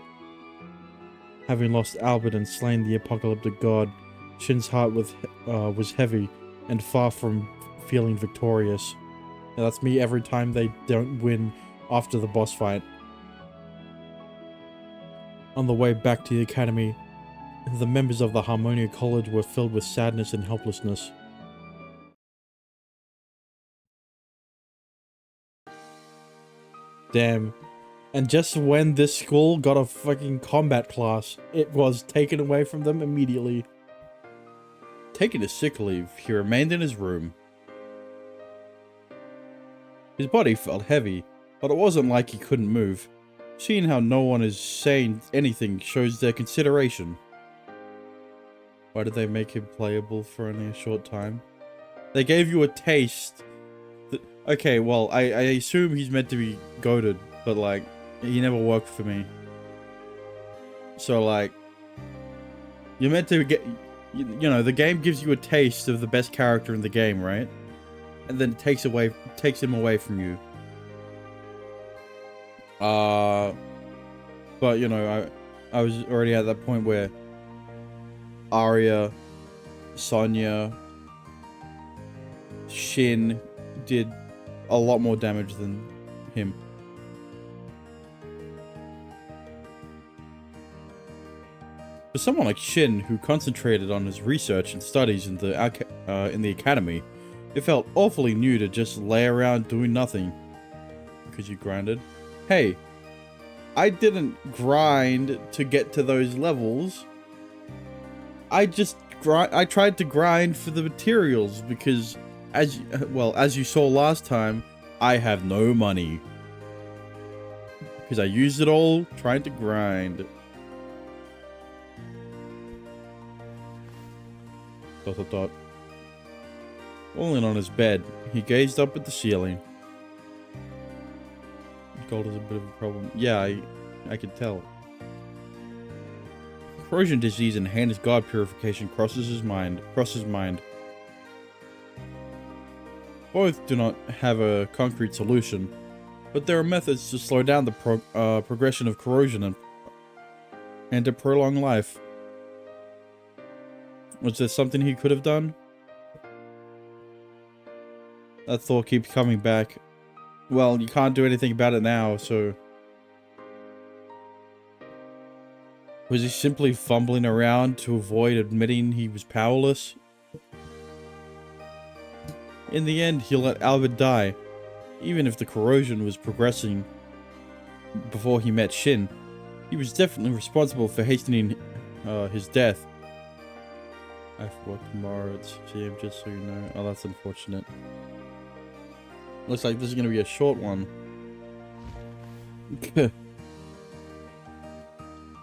Having lost Albert and slain the apocalyptic god, Shin's heart was heavy and far from feeling victorious. Now that's me every time they don't win after the boss fight. On the way back to the academy, the members of the Harmonia College were filled with sadness and helplessness. Damn. And just when this school got a fucking combat class, it was taken away from them immediately. Taking a sick leave, he remained in his room. His body felt heavy, but it wasn't like he couldn't move. Seeing how no one is saying anything shows their consideration. Why did they make him playable for only a short time? They gave you a taste. Okay, well, I assume he's meant to be goated, but like, he never worked for me. So like, you're meant to get, you know, the game gives you a taste of the best character in the game, right? And then takes him away from you. But you know, I was already at that point where Arya, Sonya, Shin did a lot more damage than him. For someone like Shin, who concentrated on his research and studies in the academy, it felt awfully new to just lay around doing nothing. Because you grinded. Hey, I didn't grind to get to those levels. I tried to grind for the materials because, as you saw last time, I have no money. Because I used it all trying to grind. Dot dot dot. Falling on his bed, he gazed up at the ceiling. Gold is a bit of a problem. Yeah, I could tell. Corrosion disease and Hannah's god purification crosses his mind. Both do not have a concrete solution, but there are methods to slow down the progression of corrosion and to prolong life. Was there something he could have done? That thought keeps coming back. Well, you can't do anything about it now, so... Was he simply fumbling around to avoid admitting he was powerless? In the end, he let Albert die. Even if the corrosion was progressing before he met Shin, he was definitely responsible for hastening his death. I forgot tomorrow, it's GM, just so you know. Oh, that's unfortunate. Looks like this is going to be a short one.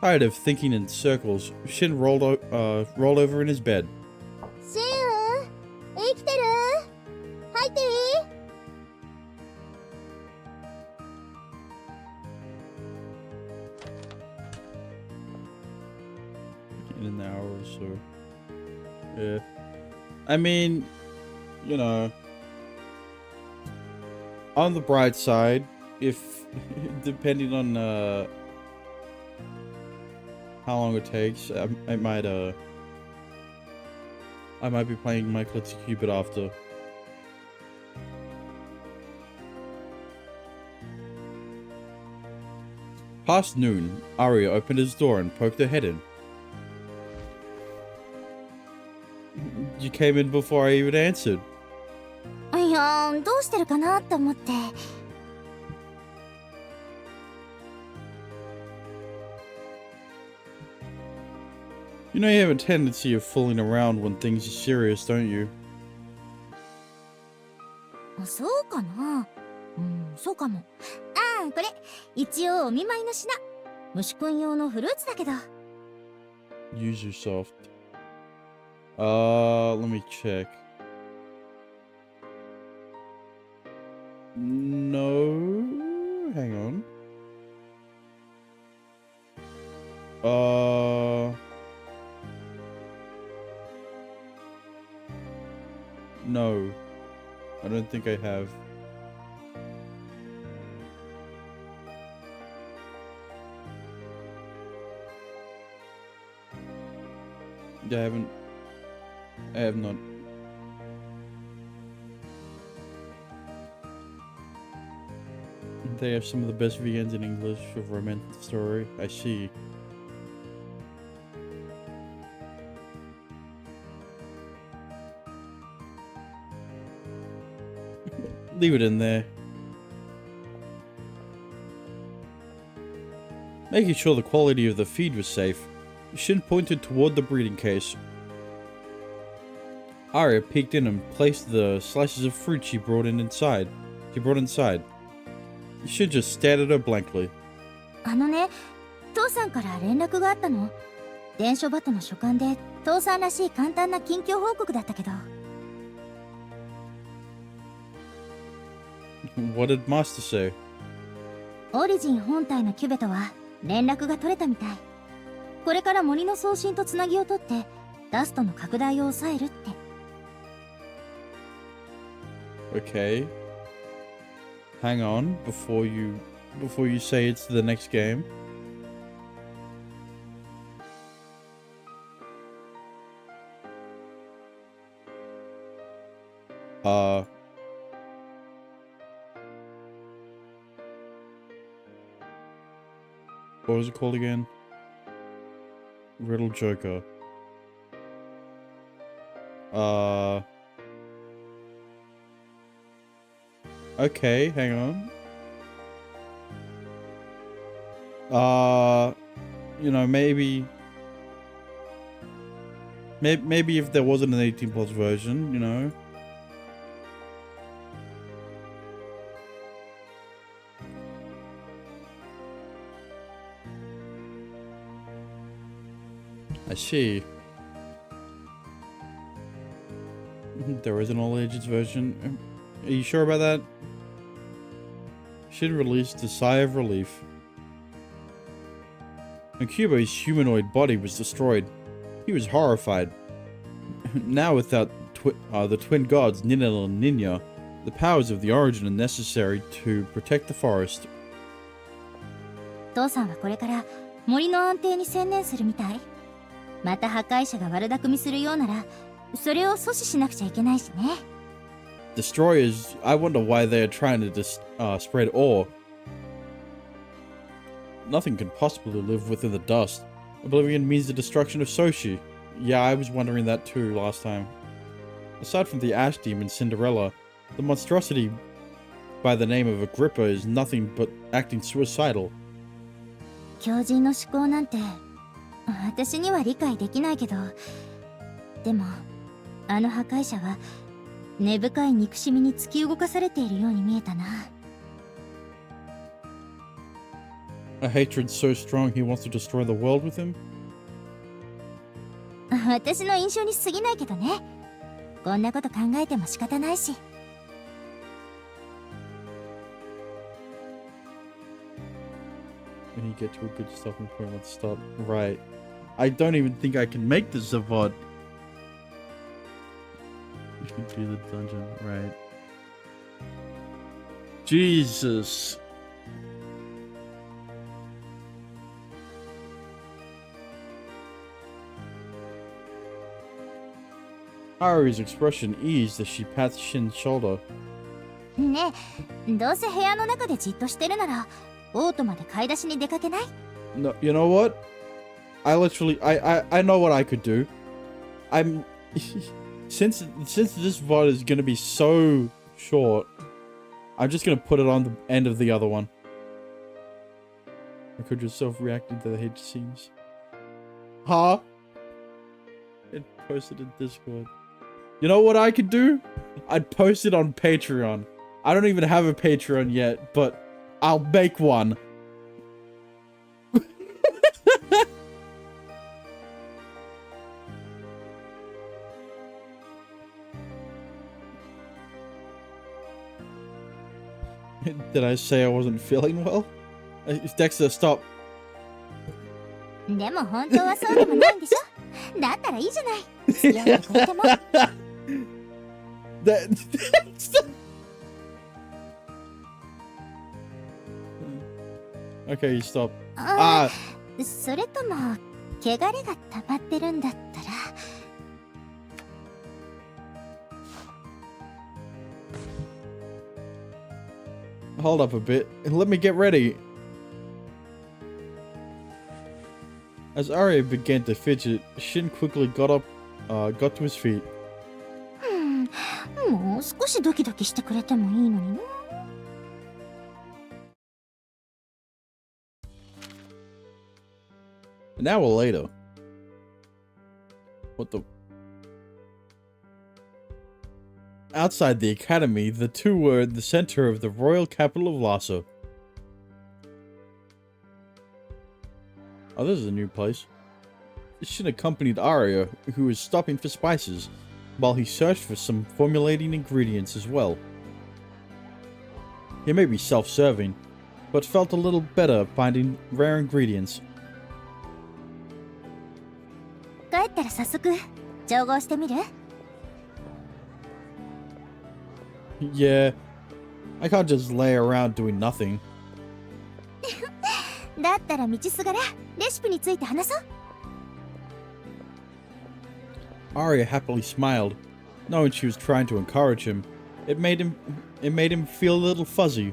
Tired of thinking in circles, Shin rolled over in his bed. Shin, 生きてる？入っていい？ In an hour or so. Yeah. I mean, you know, on the bright side, if depending on how long it takes, I might be playing Michael to Cupid after. Past noon, Arya opened his door and poked her head in. You came in before I even answered. いやー、どうしてるかなって思って。You know you have a tendency of fooling around when things are serious, don't you? そうかな。そうかも。ああ、これ一応お見舞いの品。虫くん用のフルーツだけど。Use yourself. Let me check. No, hang on. No, I don't think I have. Yeah, I have not. They have some of the best VNs in English of romantic story. I see. Leave it in there. Making sure the quality of the feed was safe, Shin pointed toward the breeding case. Arya peeked in and placed the slices of fruit she brought in inside. She brought inside. You should just stared at her blankly. 父さんから連絡があったの。伝書バトの書簡で父さんらしい簡単な近況報告だったけど。What did Master say? オリジン本体のキュベとは連絡が取れたみたい。これから森の送信とつなぎを取ってダストの拡大を抑えるって。Okay. Hang on before you say it's the next game. What was it called again? Riddle Joker. Okay, hang on. You know, maybe if there wasn't an 18 plus version, you know. I see. There is an all ages version. Are you sure about that? Shin released a sigh of relief. Akubo's humanoid body was destroyed. He was horrified. Now without the twin gods Ninel and Ninya, the powers of the origin are necessary to protect the forest. 父さんはこれから森の安定に専念するみたい。また破壊者が悪巧みするようなら、それを阻止しなくちゃいけないしね。Destroyers, I wonder why they're trying to spread ore. Nothing can possibly live within the dust. Oblivion means the destruction of Soshi. Yeah, I was wondering that too last time. Aside from the Ash Demon Cinderella, the monstrosity by the name of Agrippa is nothing but acting suicidal. 狂人の思考なんて私には理解できないけど、でもあの破壊者は根深い憎しみに突き動かされているように見えたな。A hatred so strong he wants to destroy the world with him? 私の印象に過ぎないけどね。こんなこと考えても仕方ないし。When you get to a good stopping point, let's stop. Right. I don't even think I can make the Zavod. You can do the dungeon, right. Jesus. Ari's expression eased as she pats Shin's shoulder. ねえ、どうせ部屋の中でじっとしてるなら、オートまで買い出しに出かけない？ No, you know what? I know what I could do. I'm since this VOD is gonna be so short, I'm just gonna put it on the end of the other one. Record yourself reacting to the hate scenes. Huh? It posted in Discord. You know what I could do? I'd post it on Patreon. I don't even have a Patreon yet, but I'll make one. Did I say I wasn't feeling well? Dexter, stop. でも本当はそうでもないんでしょ？だったらいいじゃない。付き合ってくれても。Okay, you stop. それとも汚れが溜まってるんだったら。Hold up a bit and let me get ready. As Arya began to fidget, Shin quickly got to his feet. もう少しドキドキしてくれてもいいのにな。An hour later. What the? outside the academy, the two were in the center of the royal capital of Lhasa. Oh, this is a new place. Shin accompanied Arya, who was stopping for spices, while he searched for some formulating ingredients as well. He may be self-serving, but felt a little better finding rare ingredients. 帰ったら早速調合してみる？ Yeah, I can't just lay around doing nothing. だったら道すがらレシピについて話そう。 Arya happily smiled, knowing she was trying to encourage him. It made him feel a little fuzzy.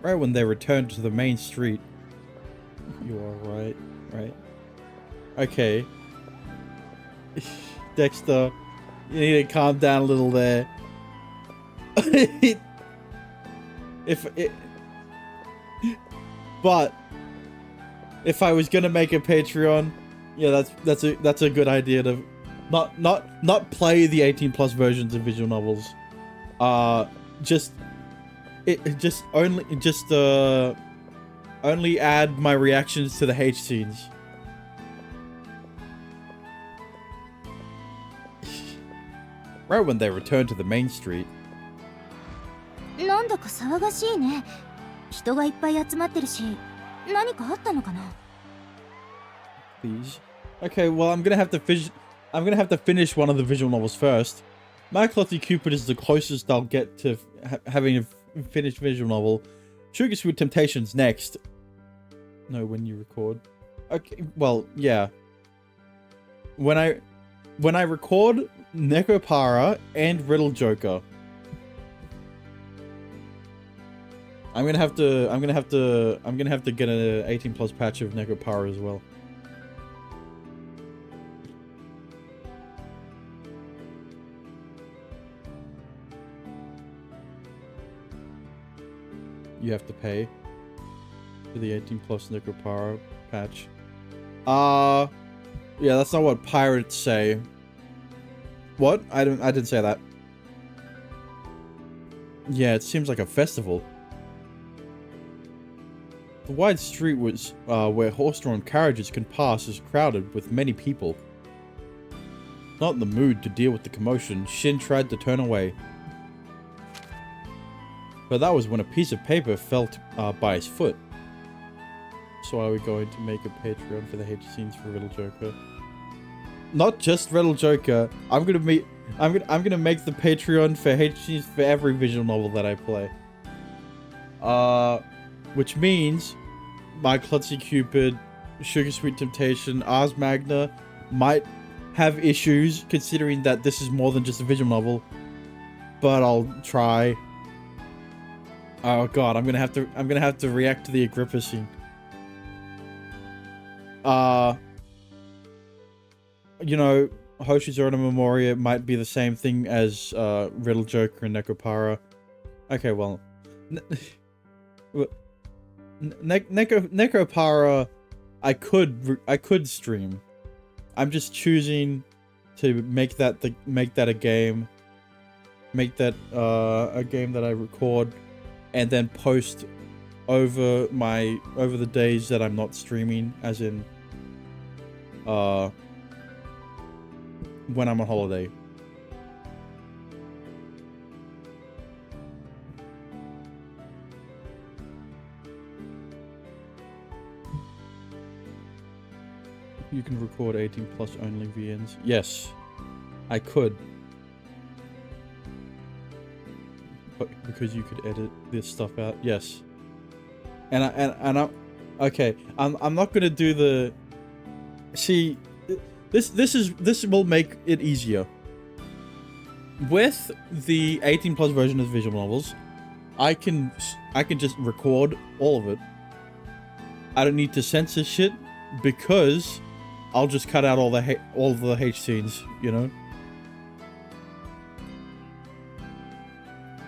Right when they returned to the main street. You are right. Okay. Dexter, you need to calm down a little there. But if I was gonna make a Patreon, yeah, that's a good idea to not play the 18+ versions of visual novels. Only add my reactions to the H scenes. Right when they returned to the main street. なんだか騒がしいね。人がいっぱい集まってるし、何かあったのかな？ Please. Okay, well I'm gonna have to finish one of the visual novels first. My Clothy Cupid is the closest I'll get to having a finished visual novel. Sugar Sweet Temptation's next. No, when you record. Okay, well, yeah. When I record Nekopara and Riddle Joker. I'm gonna have to get an 18+ patch of Nekopara as well. You have to pay for the 18+ Nekopara patch. Yeah, that's not what pirates say. What? I didn't say that. Yeah, it seems like a festival. The wide street was where horse-drawn carriages can pass is crowded with many people. Not in the mood to deal with the commotion, Shin tried to turn away. But that was when a piece of paper fell by his foot. So are we going to make a Patreon for the H scenes for Riddle Joker? Not just Riddle Joker. I'm gonna make the Patreon for H scenes for every visual novel that I play. Which means My Klutzy Cupid, Sugar Sweet Temptation, Ars Magna might have issues considering that this is more than just a visual novel. But I'll try. Oh god, I'm gonna have to react to the Agrippa scene. You know, Hoshizora Memoria might be the same thing as Riddle Joker and Nekopara. Okay, well, Nekopara, I could stream. I'm just choosing to make that a game. Make that a game that I record and then post over the days that I'm not streaming, as in when I'm on holiday. You can record 18+ only VNs. Yes, I could. But because you could edit this stuff out. Yes. And I'm okay. I'm not gonna do the. See, this will make it easier. With the 18+ version of visual novels, I can just record all of it. I don't need to censor shit because I'll just cut out all the H scenes, you know.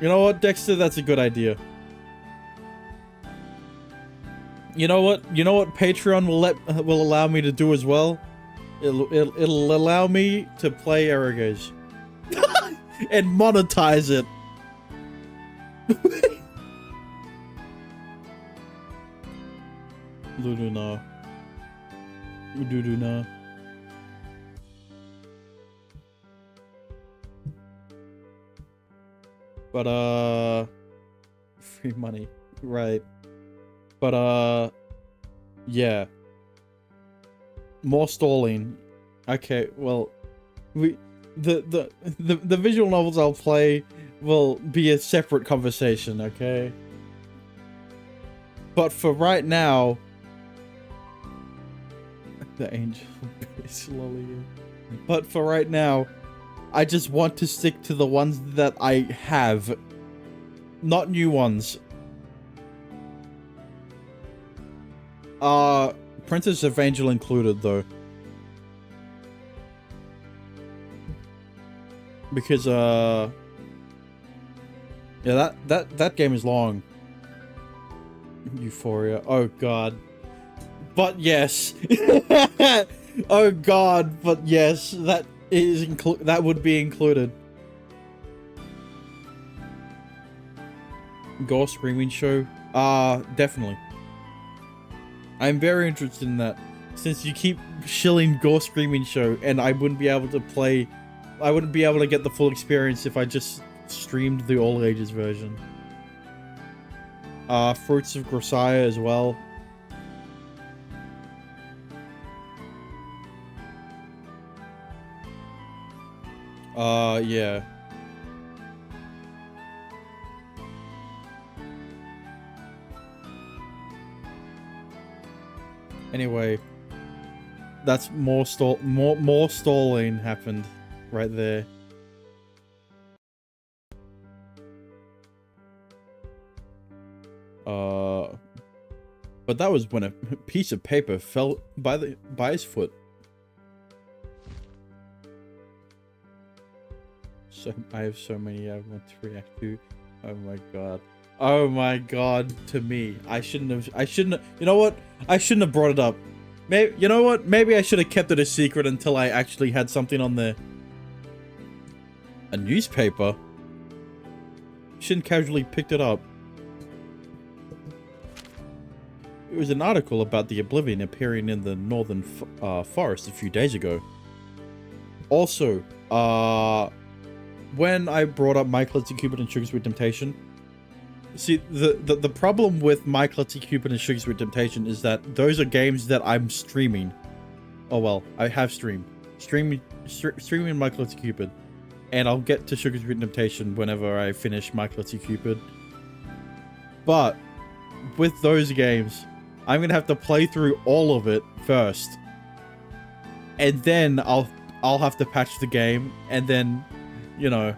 You know what, Dexter? That's a good idea. You know what? Patreon will allow me to do as well. It'll allow me to play Aragaz. and monetize it. Luluna. Ududuna. But free money, right? But yeah, more stalling. Okay, well, the visual novels I'll play will be a separate conversation, okay? But for right now, the angel is slowly. But for right now, I just want to stick to the ones that I have, not new ones. Princess of Angel included though. Because yeah, that game is long. Euphoria. Oh god. But yes. Oh god, but yes, that would be included. Ghost Screaming Show? Definitely. I'm very interested in that. Since you keep shilling Ghost Screaming Show, and I wouldn't be able to play, I wouldn't be able to get the full experience if I just streamed the all ages version. Fruits of Grisaia as well. Yeah. Anyway, that's more stalling happened right there. But that was when a piece of paper fell by his foot. So I have so many I want to react to. Oh my god. Oh my god, to me. I shouldn't have, you know what? I shouldn't have brought it up. Maybe, you know what? Maybe I should have kept it a secret until I actually had something on there. A newspaper? Shouldn't casually picked it up. It was an article about the Oblivion appearing in the Northern Forest a few days ago. Also, when I brought up Michael Let's Cupid and Sugar Sweet Temptation, see, the problem with Michael Let's Cupid and Sugar Sweet Temptation is that those are games that I'm streaming. Oh well, I have streamed. Streaming Michael Let's Cupid. And I'll get to Sugar Sweet Temptation whenever I finish Michael Let's Cupid. But with those games, I'm gonna have to play through all of it first. And then I'll have to patch the game, and then, you know,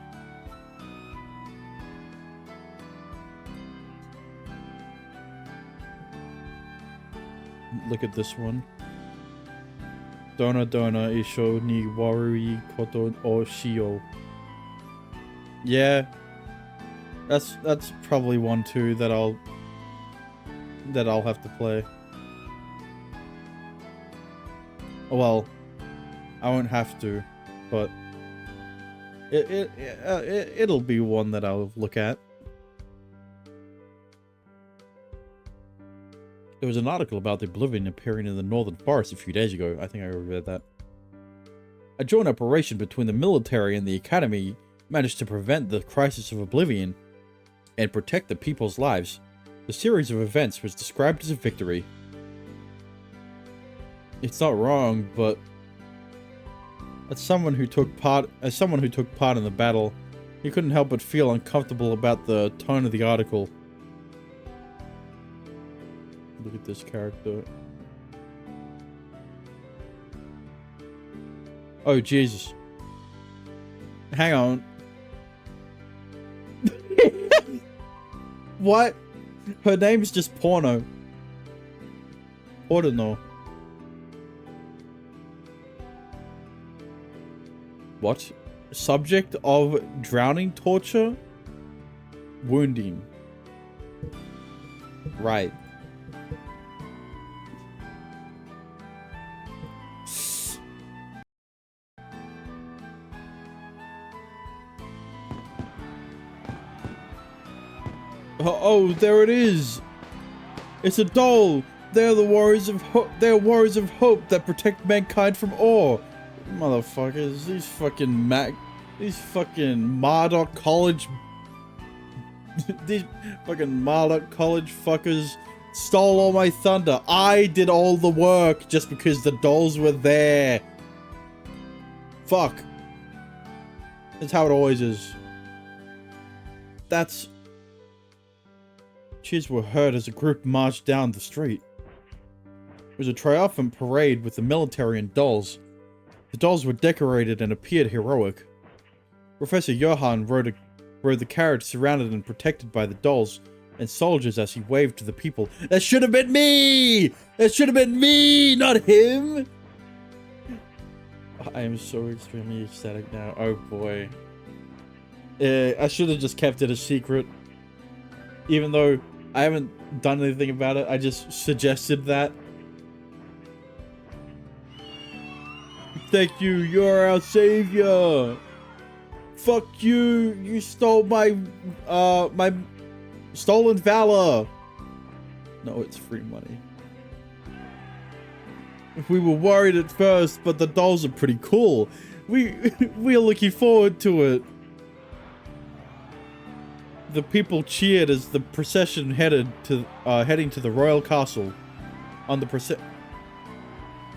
look at this one. Dona isho ni warui koto o shio. Yeah, that's probably one too that I'll have to play. Well, I won't have to, but it'll be one that I'll look at. There was an article about the Oblivion appearing in the Northern Forest a few days ago. I think I already read that. A joint operation between the military and the Academy managed to prevent the crisis of Oblivion and protect the people's lives. The series of events was described as a victory. It's not wrong, but as someone who took part in the battle, you couldn't help but feel uncomfortable about the tone of the article. Look at this character. Oh, Jesus. Hang on. What? Her name is just Porno. Porno. What? Subject of drowning torture? Wounding. Right. Oh, there it is. It's a doll. They're the warriors of hope. They're warriors of hope that protect mankind from awe. Motherfuckers, these fucking Marduk College, these fucking Marduk College fuckers stole all my thunder. I did all the work just because the dolls were there. Fuck. That's how it always is. Cheers were heard as a group marched down the street. It was a triumphant parade with the military and dolls. The dolls were decorated and appeared heroic. Professor Johann rode the carriage surrounded and protected by the dolls and soldiers as he waved to the people. That should have been me! That should have been me, not him! I am so extremely ecstatic now. Oh boy. I should have just kept it a secret. Even though I haven't done anything about it, I just suggested that. Thank you, you're our savior! Fuck you! You stole my stolen valor! No, it's free money. We were worried at first, but the dolls are pretty cool. We're looking forward to it. The people cheered as the procession heading to the royal castle. On the procession,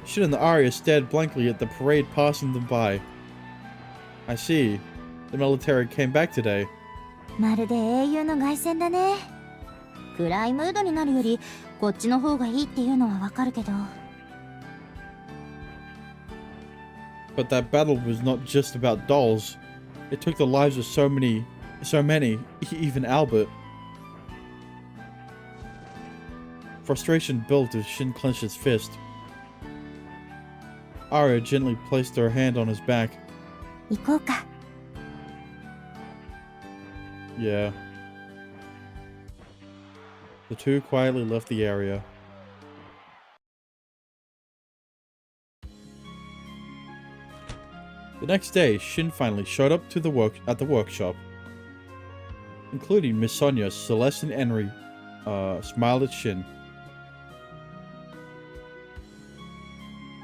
Shin and the Arya stared blankly at the parade passing them by. I see. The military came back today. まるで英雄の凱旋だね。暗いムードになるよりこっちの方がいいっていうのはわかるけど。But that battle was not just about dolls. It took the lives of so many, even Albert. Frustration built as Shin clenched his fist. Arya gently placed her hand on his back. 行こうか。Yeah. The two quietly left the area. The next day, Shin finally showed up to the workshop. Including Miss Sonia, Celeste, and Henry smiled at Shin.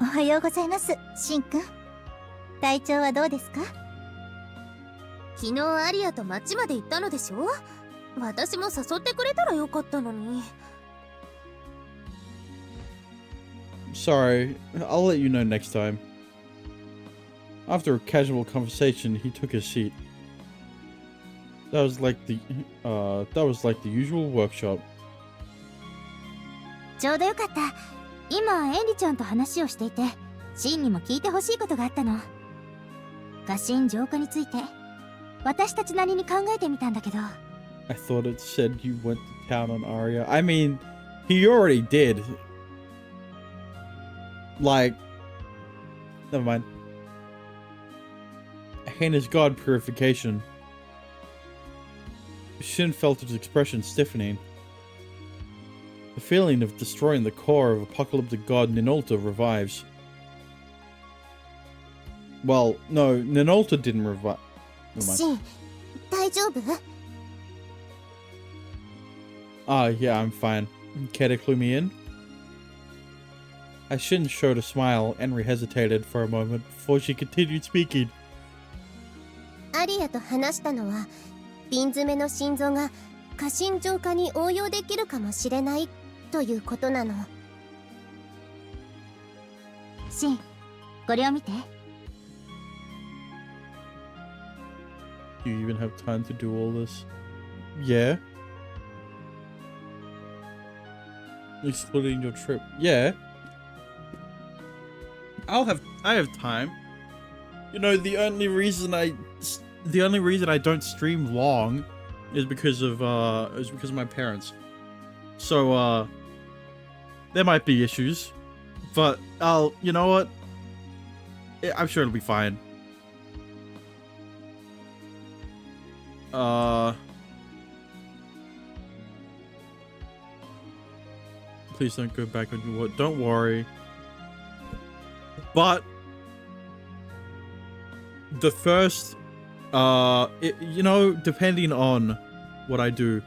おはようございます、シンくん。体調はどうですか？昨日アリアと町まで行ったのでしょ？私も誘ってくれたらよかったのに。Sorry, I'll let you know next time. After a casual conversation, he took his seat. That was like the usual workshop. ちょうどよかった。今エンリちゃんと話をしていて、シンにも聞いてほしいことがあったの。家臣浄化について、私たちなりに考えてみたんだけど。I thought it said you went to town on Arya. I mean, he already did. Like, never mind. Hannah's god purification. Shin felt his expression stiffening. The feeling of destroying the core of apocalyptic god Ninolta revives. Well, no, Ninolta didn't revive. Shin, 大丈夫? Yeah, I'm fine. Care to clue me in? As Shin showed a smile, Henry hesitated for a moment before she continued speaking. アリアと話したのは、瓶詰めの心臓が家臣浄化に応用できるかもしれないということなの。シン、これを見て。Do you even have time to do all this? Yeah. Excluding your trip. Yeah. I have time. You know, the only reason I don't stream long is because of my parents. So there might be issues, but you know what? I'm sure it'll be fine. Please don't go back on your word. Don't worry. But the first, you know, depending on what I do,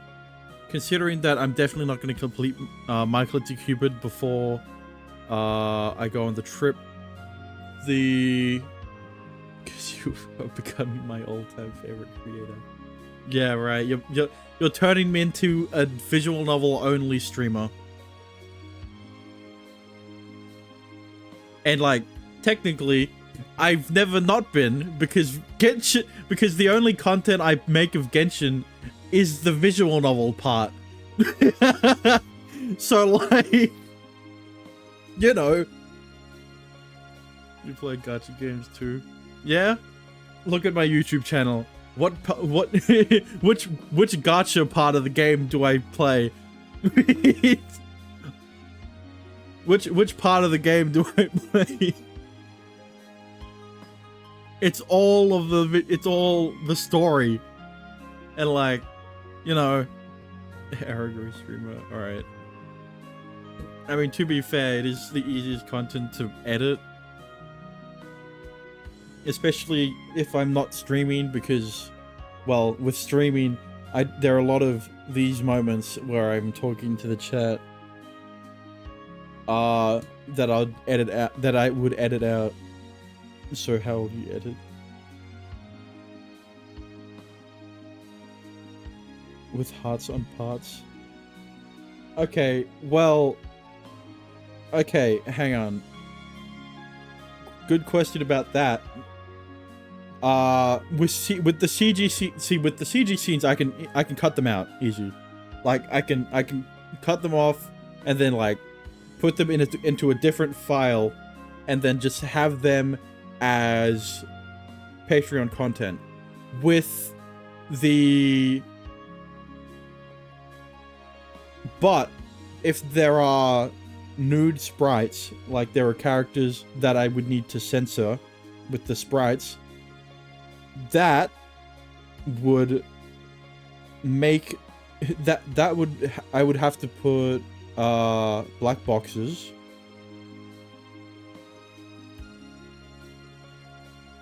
considering that I'm definitely not going to complete Michael into Cupid before I go on the trip, because you are becoming my all-time favorite creator. Yeah, right. You're turning me into a visual novel only streamer. And like, technically, I've never not been, because Genshin, because the only content I make of Genshin is the visual novel part. So like, you know, you play gacha games too. Yeah? Look at my YouTube channel. What which gacha part of the game do I play? Which part of the game do I play? It's all the story. And like, you know, Aragorn streamer, alright. I mean, to be fair, it is the easiest content to edit. Especially if I'm not streaming, because, well, with streaming, there are a lot of these moments where I'm talking to the chat that I'll edit out, that I would edit out. So how would you edit? With hearts on parts. Okay, well, okay, hang on. Good question about that. With the CG scenes, I can cut them out easy. Like I can cut them off and then like put them into a different file, and then just have them as Patreon content. With the, but if there are nude sprites, like there are characters that I would need to censor with the sprites, that would make I would have to put black boxes,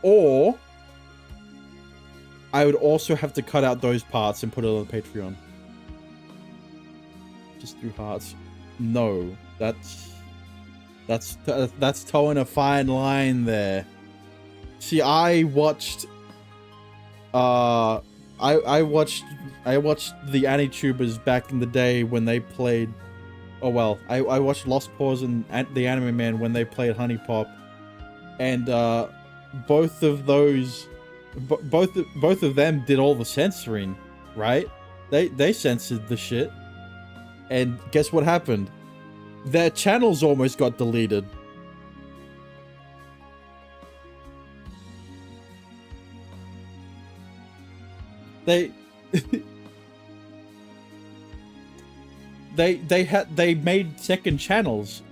or I would also have to cut out those parts and put it on Patreon. Just through hearts. No, that's towing a fine line there. See, I watched I watched the AniTubers back in the day when they played. Oh well, I watched Lost Paws and the Anime Man when they played Honey Pop, and both of those, both of them did all the censoring, right? They censored the shit, and guess what happened? Their channels almost got deleted. They made second channels,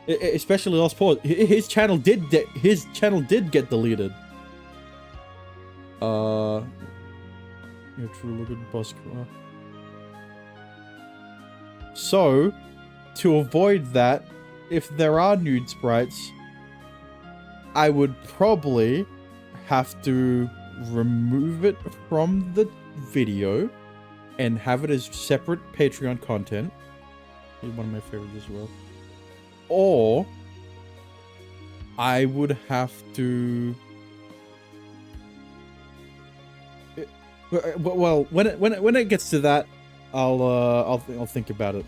especially Lost Paws. His channel did get deleted. True look at boss. So, to avoid that, if there are nude sprites, I would probably have to remove it from the video and have it as separate Patreon content. One of my favorites as well. Or I would have to, well, when it gets to that, I'll think about it.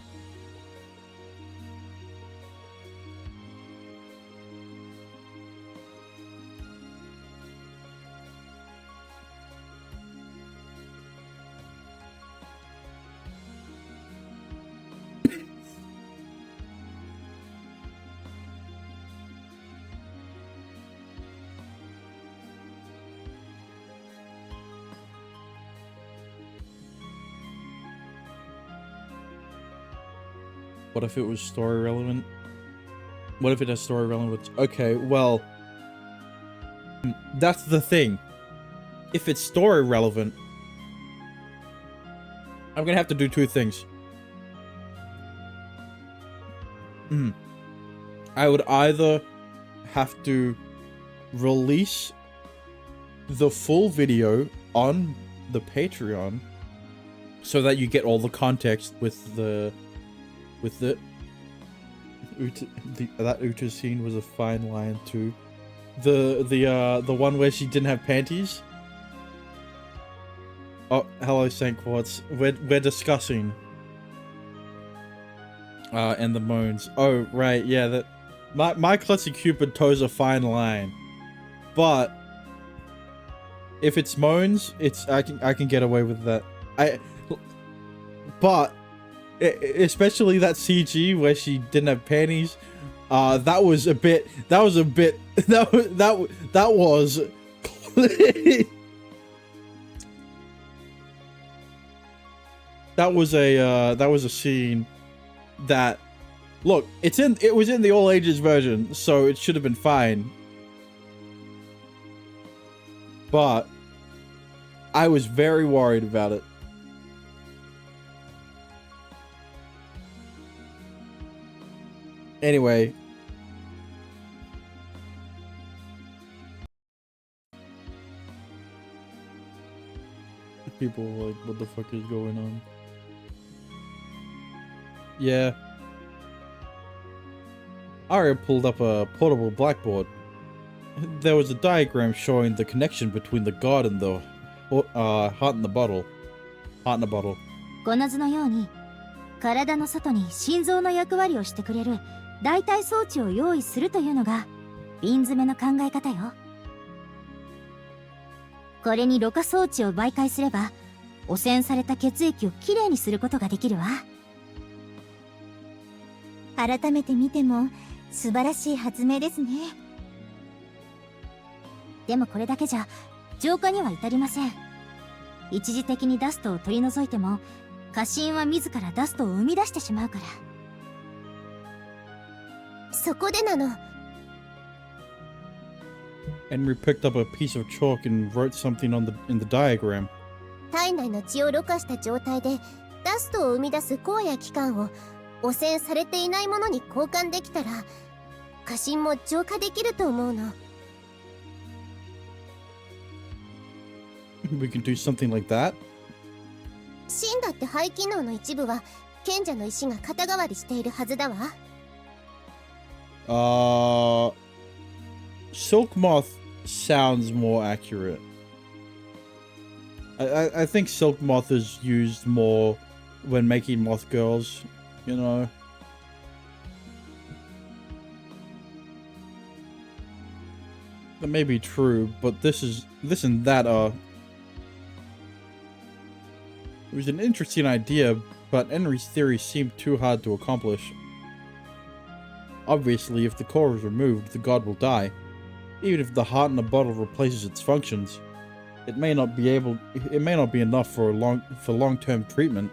What if it was story relevant? What if it has story relevance? Okay, well, that's the thing. If it's story relevant, I'm gonna have to do two things. I would either have to release the full video on the Patreon so that you get all the context with the that Uta scene was a fine line too. The one where she didn't have panties. Oh, hello, Saint Quartz. We're discussing. And the moans. Oh, right, yeah. That my Klutzy Cupid toes a fine line, but if it's moans, I can get away with that. But especially that CG where she didn't have panties. That was a bit. That was that was a scene that, look, it was in the all ages version, so it should have been fine. But I was very worried about it. Anyway, people were like, what the fuck is going on? Yeah. Arya pulled up a portable blackboard. There was a diagram showing the connection between the god and the heart in the bottle. Heart in the bottle. この図のように、体の外に心臓の役割をしてくれる代替装置を用意するというのが瓶詰めの考え方よ。これにろ過装置を媒介すれば、汚染された血液をきれいにすることができるわ。改めて見ても素晴らしい発明ですね。でもこれだけじゃ浄化には至りません。一時的にダストを取り除いても、家臣は自らダストを生み出してしまうから。そこでなの。Henry picked up a piece of chalk and wrote something in the diagram. 体内の血をろ過した状態でダストを生み出す酵や器官を汚染されていないものに交換できたら、家臣も浄化できると思うの。We can do something like that? 死んだって肺機能の一部は賢者の石が肩代わりしているはずだわ。Silk Moth sounds more accurate. I think Silk Moth is used more when making moth girls, you know. That may be true, but this and that it was an interesting idea, but Henry's theory seemed too hard to accomplish. Obviously, if the core is removed, the god will die. Even if the heart in the bottle replaces its functions, it may not be enough for long-term treatment.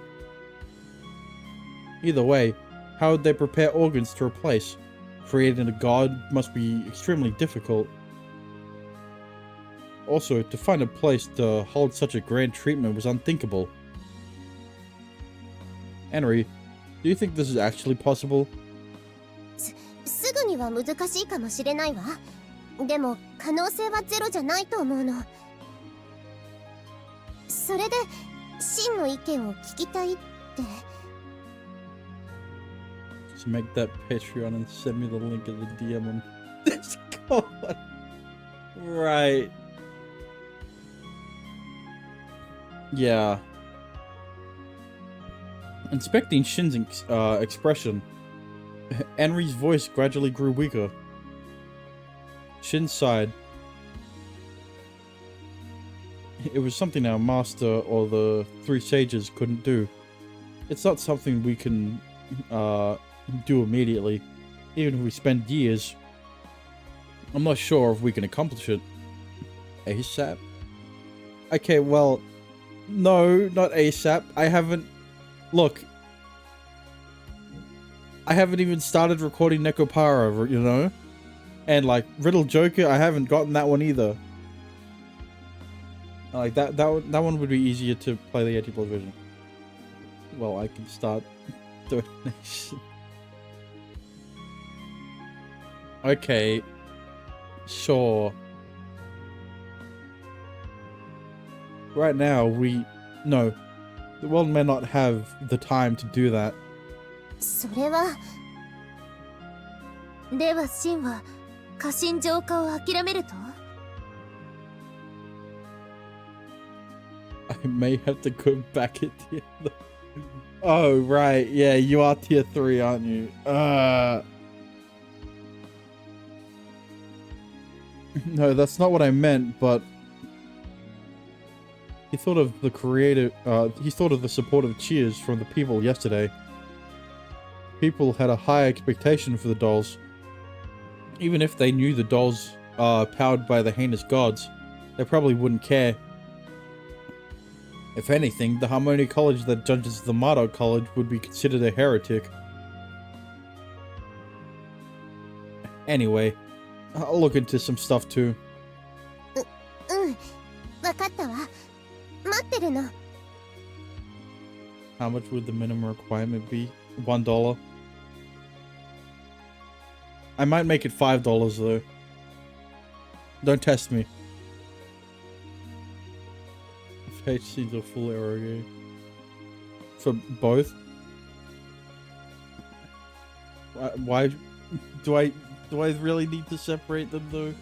Either way, how would they prepare organs to replace? Creating a god must be extremely difficult. Also, to find a place to hold such a grand treatment was unthinkable. Henry, do you think this is actually possible? すぐには難しいかもしれないわ。でも可能性はゼロじゃないと思うの。それで真の意見を聞きたいって。Just make that Patreon and send me the link of the DM on Discord. Right. Yeah. Inspecting Shin's expression, Henry's voice gradually grew weaker. Shin sighed. It was something our master or the three sages couldn't do. It's not something we can do immediately, even if we spend years. I'm not sure if we can accomplish it ASAP. Okay, well, no, not ASAP. I haven't even started recording Nekopara, you know? And like Riddle Joker, I haven't gotten that one either. Like that one would be easier to play the 80+ version. Well, I can start donation. Okay. Sure. Right now The world may not have the time to do that. それはではシンは過信浄化を諦めると I may have to go back at tier. Oh right, yeah, you are tier 3, aren't you? No, that's not what I meant, but he thought of the he thought of the supportive cheers from the people yesterday. People had a high expectation for the dolls. Even if they knew the dolls are powered by the heinous gods, they probably wouldn't care. If anything, the Harmony College that judges the Marduk College would be considered a heretic. Anyway, I'll look into some stuff too. わかったわ待ってるの How much would the minimum requirement be? $1? I might make it $5 though. Don't test me. Page seems a full error game. For both? Why do I really need to separate them though?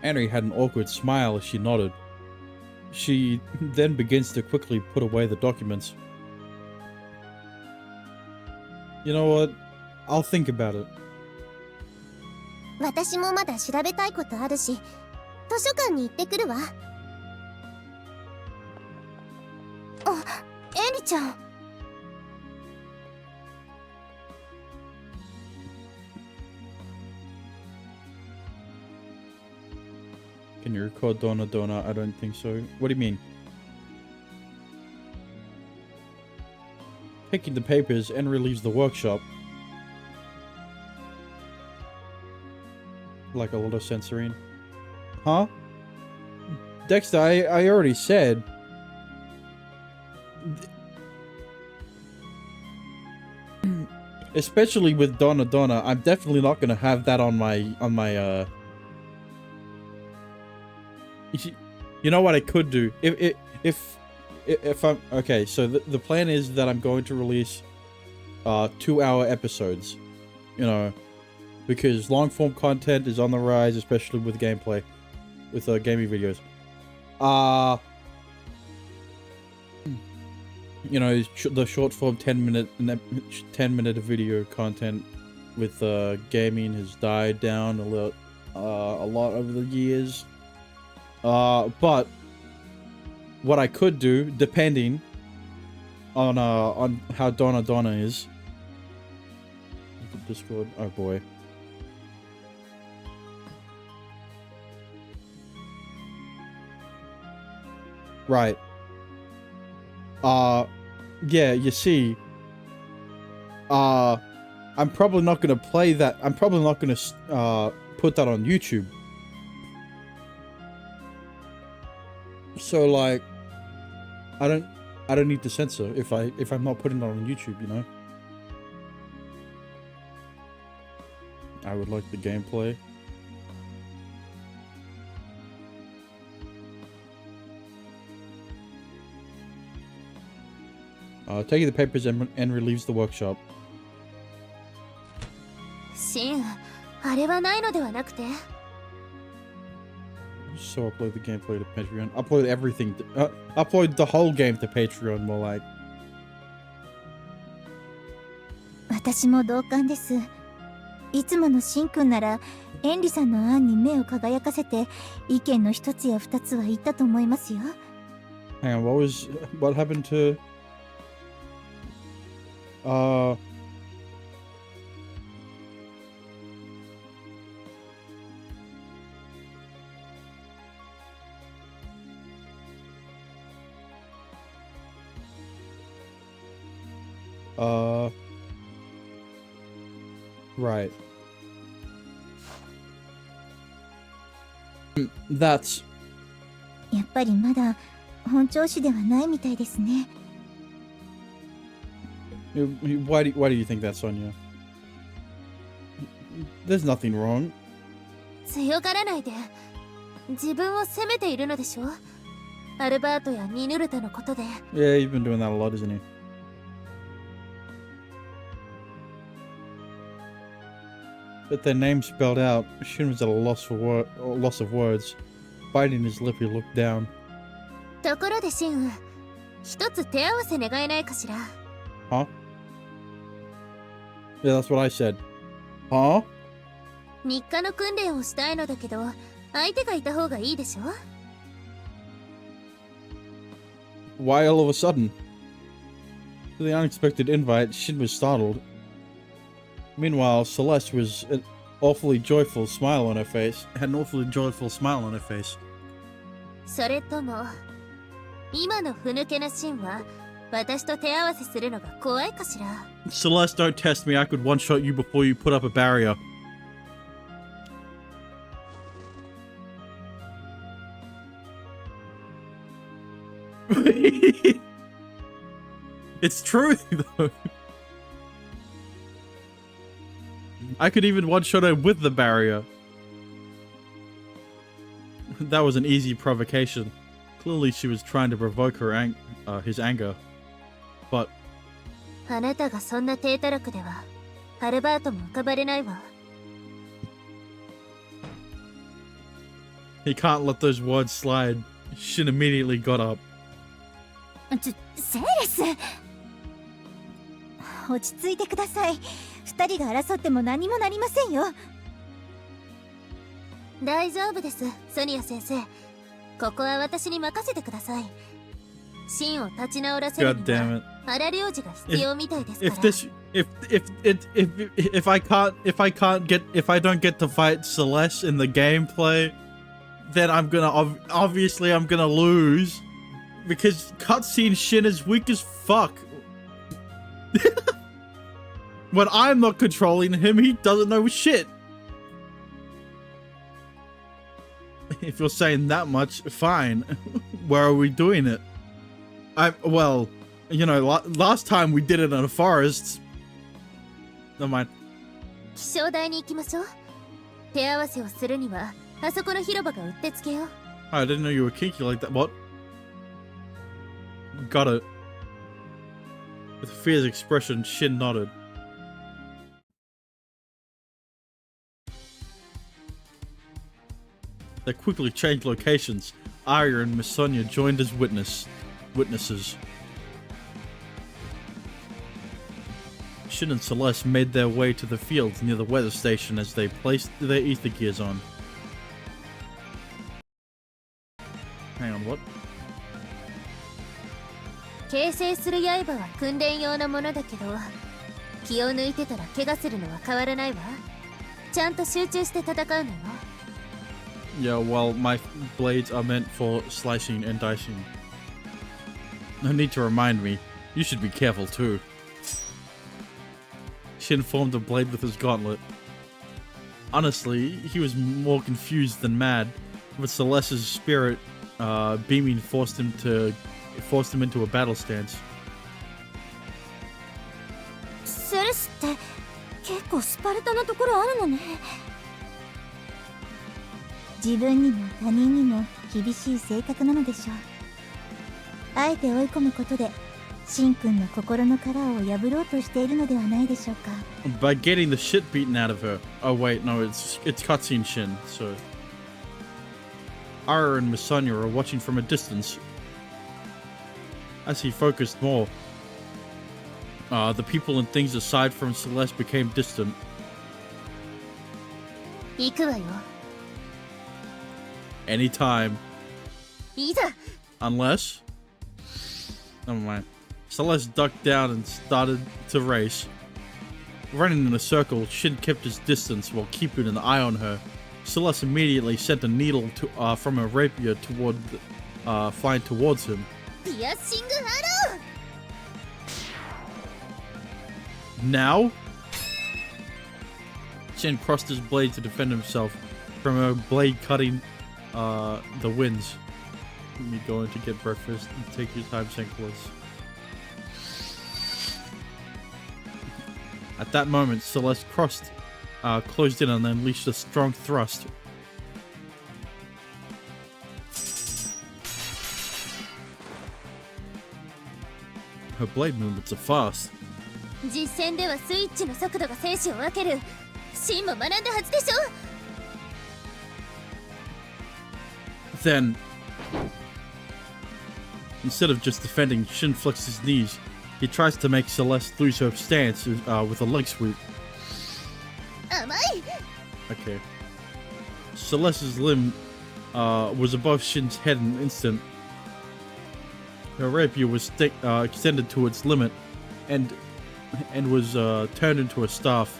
Annie had an awkward smile as she nodded. She then begins to quickly put away the documents. You know what? I'll think about it. 私もまだ調べたいことあるし図書館に行ってくるわあ、エリちゃん Can you record Donna Donna? I don't think so. What do you mean? Taking the papers, Henry leaves the workshop. Like a lot of censoring. Huh? Dexter, I already said. Especially with Donna Donna, I'm definitely not gonna have that on my You know what I could do? If I'm okay, so the plan is that I'm going to release 2-hour episodes, you know, because long form content is on the rise, especially with gameplay, with gaming videos. You know, the short form 10-minute video content with gaming has died down a lot over the years. But what I could do, depending on how Donna Donna is. Discord. Oh boy. Right. Yeah, you see, I'm probably not gonna play that. I'm probably not gonna put that on YouTube. So like, I don't need to censor if I'm not putting it on YouTube, you know. I would like the gameplay. Taking the papers and leaves the workshop. シン、あれはないのではなくて So upload the gameplay to Patreon. Upload everything. Upload the whole game to Patreon, more like. 私も同感です。いつものシンくんなら、エンリさんの案に目を輝かせて、意見の一つや二つは言ったと思いますよ。Hang on, what happened to... Right. That's... やっぱりまだ本調子ではないみたいですね。Why do you think that, Sonia? There's nothing wrong. 強がらないで。自分を責めているのでしょ。アルバートやニヌルタのことで。Yeah, you've been doing that a lot, isn't he? With their names spelled out, Shin was at a loss of words. Biting his lip, he looked down. ところでシンウ、一つ手合わせ願えないかしら。Huh? Yeah, that's what I said. Huh? 日課の訓練をしたいのだけど、相手がいた方がいいでしょ。Why all of a sudden? To the unexpected invite, Shin was startled. Meanwhile, Celeste was an awfully joyful smile on her face. Had an awfully joyful smile on her face. それとも、今のふぬけなシンは、私と手合わせするのが怖いかしら。Celeste, don't test me. I could one-shot you before you put up a barrier. It's true, though. I could even one-shot her with the barrier. That was an easy provocation. Clearly, she was trying to provoke his anger. But あなたがそんな低たらくでは、アルバートも浮かばれないわ。he can't let those words slide. Shin immediately got up. セーレス。落ち着いてください。二人が争っても何もなりませんよ。大丈夫です、ソニア先生。ここは私に任せてください。シンを立ち直らせる God に damn は it. 荒療治が必要みたいですか If ら。 this, if I don't get to fight Celeste in the gameplay, then I'm gonna obviously I'm gonna lose because cutscene Shin is weak as fuck. When I'm not controlling him, he doesn't know shit. If you're saying that much, fine. Where are we doing it? Well, you know, last time we did it in a forest. Never mind. 気象台に行きましょう。手合わせをするには、あそこの広場がうってつけよ。I didn't know you were kinky like that. What? Got it. With a fierce expression, Shin nodded. They quickly changed locations. Arya and Miss Sonia joined as witnesses. Shin and Celeste made their way to the fields near the weather station as they placed their ether gears on. Hang on, what? 形成する刃は訓練用のものだけど、気を抜いてたら怪我するのは変わらないわ。ちゃんと集中して戦うのよ。Yeah, well, my blades are meant for slicing and dicing. No need to remind me. You should be careful too. Shin formed a blade with his gauntlet. Honestly, he was more confused than mad, but Celeste's spirit beaming forced him into a battle stance. セレスって結構スパルタなところあるのね。自分にも他人にも厳しい性格なのでしょう。あえて追い込むことで、シン君の心の殻を破ろうとしているのではないでしょうか。By getting the shit beaten out of her. Oh wait, no, it's cutscene Shin, so... Ara and Miss Sonia are watching from a distance. As he focused more, the people and things aside from Celeste became distant. 行くわよ。Anytime. いざ。 Unless... Never mind. Celeste ducked down and started to race. Running in a circle, Shin kept his distance while keeping an eye on her. Celeste immediately sent a needle from her rapier flying towards him. ピアッシングアロー。 Now? Shin crossed his blade to defend himself from her blade cutting the winds. Let me go in to get breakfast and take your time, St. Claus. At that moment, Celeste closed in and unleashed a strong thrust. Her blade movements are fast. 実戦ではスイッチの速度が生死を分ける。シンも学んだはずでしょ。Then, instead of just defending, Shin flicks his knees. He tries to make Celeste lose her stance with a leg sweep. 甘い。 Okay. Celeste's limb was above Shin's head in an instant. Her rapier was extended to its limit and was turned into a staff.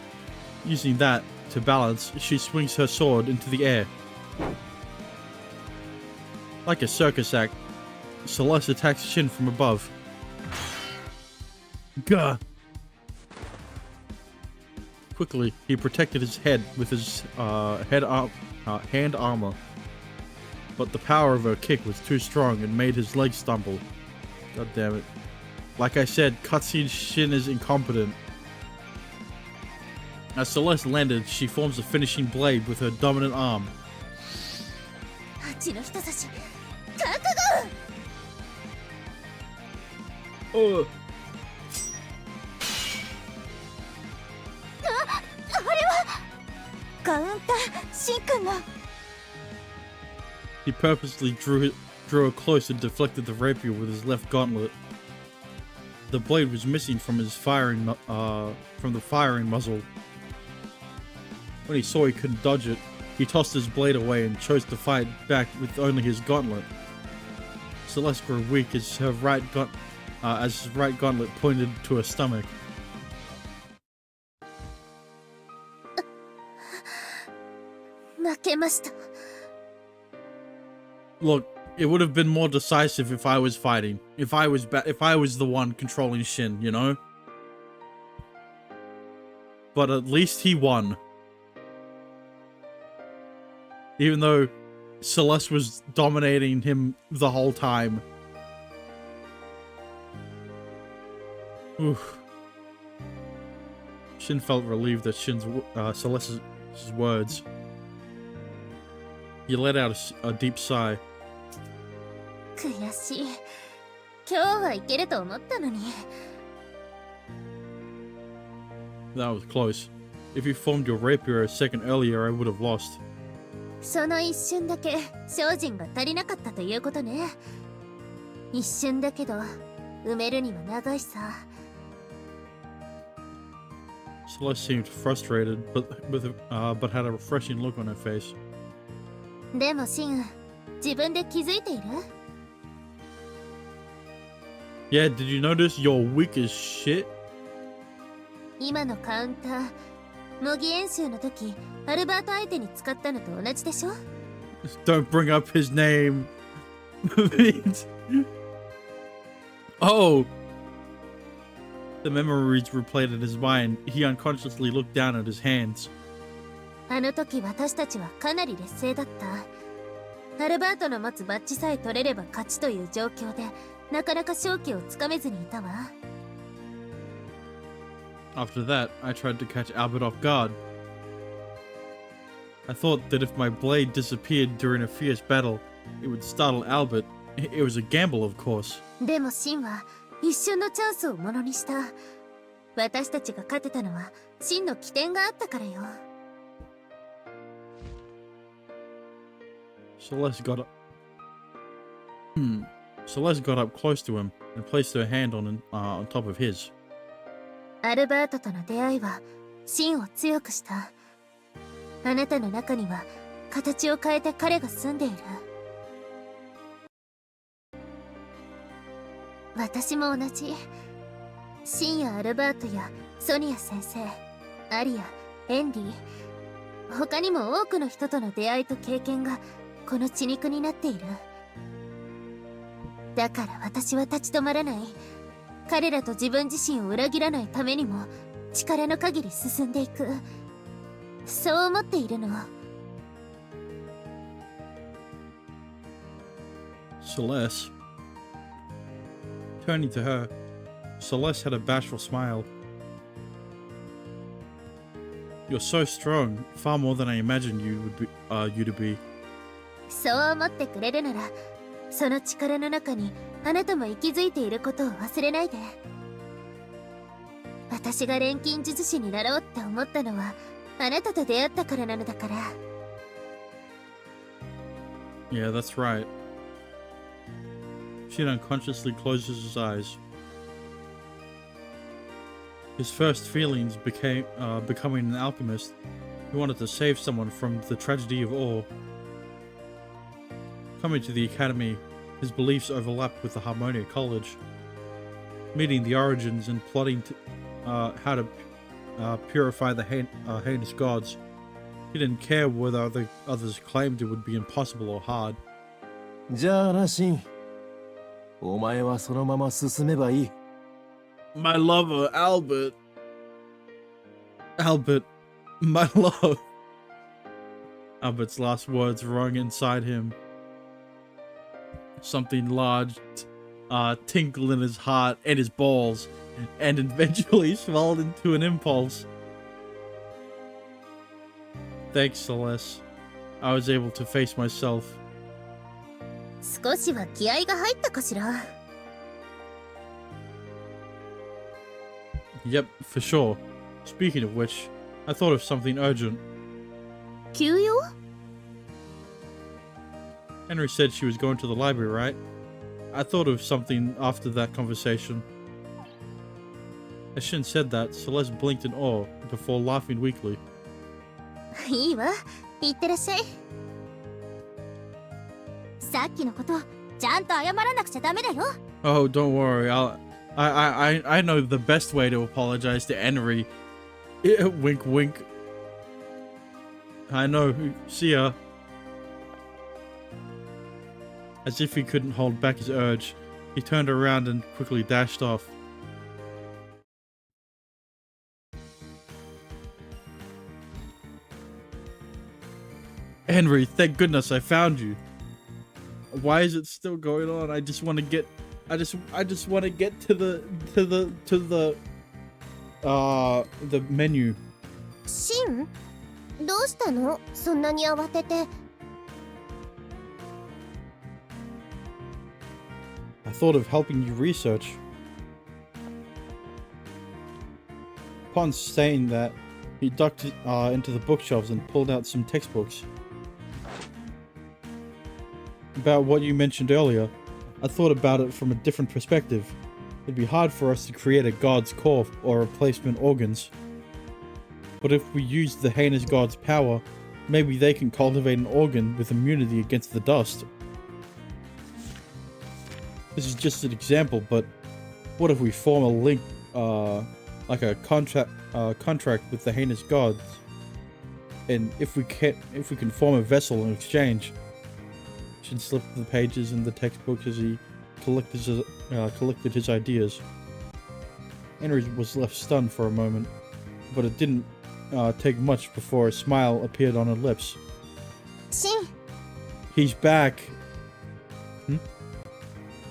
Using that to balance, she swings her sword into the air. Like a circus act, Celeste attacks Shin from above. Gah! Quickly, he protected his head with his hand armor. But the power of her kick was too strong and made his legs stumble. God damn it. Like I said, cutscene Shin is incompetent. As Celeste landed, she forms a finishing blade with her dominant arm. 8の人差し、覚悟。 Oh. カウンター、シンくんの。 He purposely drew her close and deflected the rapier with his left gauntlet. The blade was missing from the firing muzzle. When he saw he couldn't dodge it, he tossed his blade away and chose to fight back with only his gauntlet. Celeste grew weak as his right gauntlet pointed to her stomach. Look, it would have been more decisive if I was fighting. If I was the one controlling Shin, you know? But at least he won. Even though Celeste was dominating him the whole time. Oof. Shin felt relieved at Celeste's words. He let out a deep sigh. 悔しい。今日はいけると思ったのに。That was close. If you formed your rapier a second earlier, I would have lost. その一瞬だけ精進が足りなかったということね。一瞬だけど埋めるには長いさ。Celeste seemed frustrated, but had a refreshing look on her face. でもシン、自分で気づいている？ Yeah, did you notice you're weak as shit? 今のカウンター、模擬演習の時、アルバート相手に使ったのと同じでしょ？ Don't bring up his name. Oh! The memories replayed in his mind. He unconsciously looked down at his hands. あの時私たちはかなり劣勢だった。アルバートの持つバッジさえ取れれば勝ちという状況で、なかなか勝機をつかめずにいたわ。After that, I tried to catch Albert off guard. I thought that if my blade disappeared during a fierce battle, it would startle Albert. It was a gamble, of course. でもシンは一瞬のチャンスをものにした。私たちが勝てたのはシンの起点があったからよ。Celeste got up close to him and placed her hand on top of his. アルバートとの出会いはシンを強くした。あなたの中には形を変えて彼が住んでいる。私も同じ。シンやアルバートやソニア先生、アリア、エンディ、他にも多くの人との出会いと経験がこの血肉になっている。だから私は立ち止まらない。彼らと自分自身を裏切らないためにも力の限り進んでいく。そう思っているの。Celeste. Turning to her, Celeste had a bashful smile. You're so strong, far more than I imagined you to be. そう思ってくれるなら、その力の中にあなたも息づいていることを忘れないで。私が錬金術師になろうって思ったのはあなたと出会ったからなのだから。 Yeah, that's right. Shin unconsciously closes his eyes. His first feelings became becoming an alchemist. He wanted to save someone from the tragedy of Ore. Coming to the academy, his beliefs overlapped with the Harmonia College. Meeting the origins and plotting how to purify the heinous gods. He didn't care whether others claimed it would be impossible or hard. じゃあな、シン。お前はそのまま進めばいい。My lover, Albert. Albert, my love. Albert's last words rung inside him. Something large tinkled in his heart and his balls, and eventually swelled into an impulse. Thanks, Celeste. I was able to face myself. 少しは気合が入ったかしら。 Yep, for sure. Speaking of which, I thought of something urgent. 休養？ Henry said she was going to the library, right? I thought of something after that conversation. As Shin said that, Celeste blinked in awe before laughing weakly. いいわ、行ってらっしゃい。さっきのこと、ちゃんと謝らなくちゃダメだよ。 Oh, don't worry. I know the best way to apologize to Henry. Wink, wink. I know. See ya. As if he couldn't hold back his urge, he turned around and quickly dashed off. Henry, thank goodness I found you. Why is it still going on? I just want to get want to get to the menu. シン、どうしたの？そんなに慌てて。I thought of helping you research. Upon saying that, he ducked into the bookshelves and pulled out some textbooks. About what you mentioned earlier, I thought about it from a different perspective. It'd be hard for us to create a god's core or replacement organs. But if we use the heinous god's power, maybe they can cultivate an organ with immunity against the dust. This is just an example, but what if we form a link, like a contract with the heinous gods? And if we can form a vessel in exchange. Shin slipped the pages in the textbook as he collected his ideas. Henry was left stunned for a moment, but it didn't take much before a smile appeared on her lips. Shin. He's back.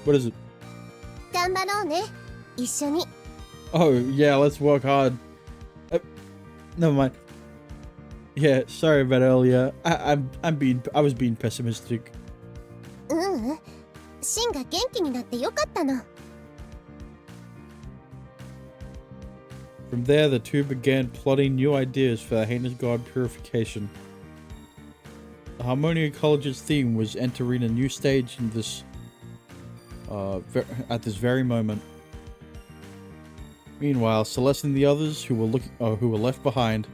What is it? 頑張ろうね。一緒に。 Oh, yeah, let's work hard. Never mind. Yeah, sorry about earlier. I was being pessimistic. シンが元気になってよかったの。 From there, the two began plotting new ideas for the heinous god purification. The Harmonia College's theme was entering a new stage in this, at this very moment. Meanwhile, Celeste and the others who were left behind.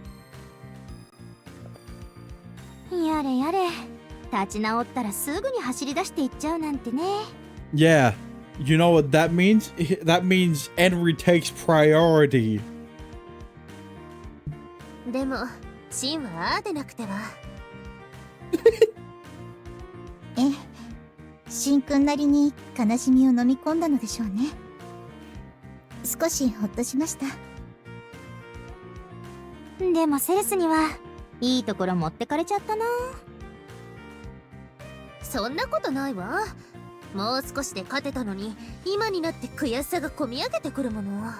やれやれ、立ち直ったらすぐに走り出していっちゃうなんてね。 Yeah, you know what that means? That means Henry takes priority. でも、シンはああでなくては。シンくんなりに悲しみを飲み込んだのでしょうね。少しほっとしました。でもセレスにはいいところ持ってかれちゃったな。そんなことないわ。もう少しで勝てたのに、今になって悔しさがこみ上げてくるもの。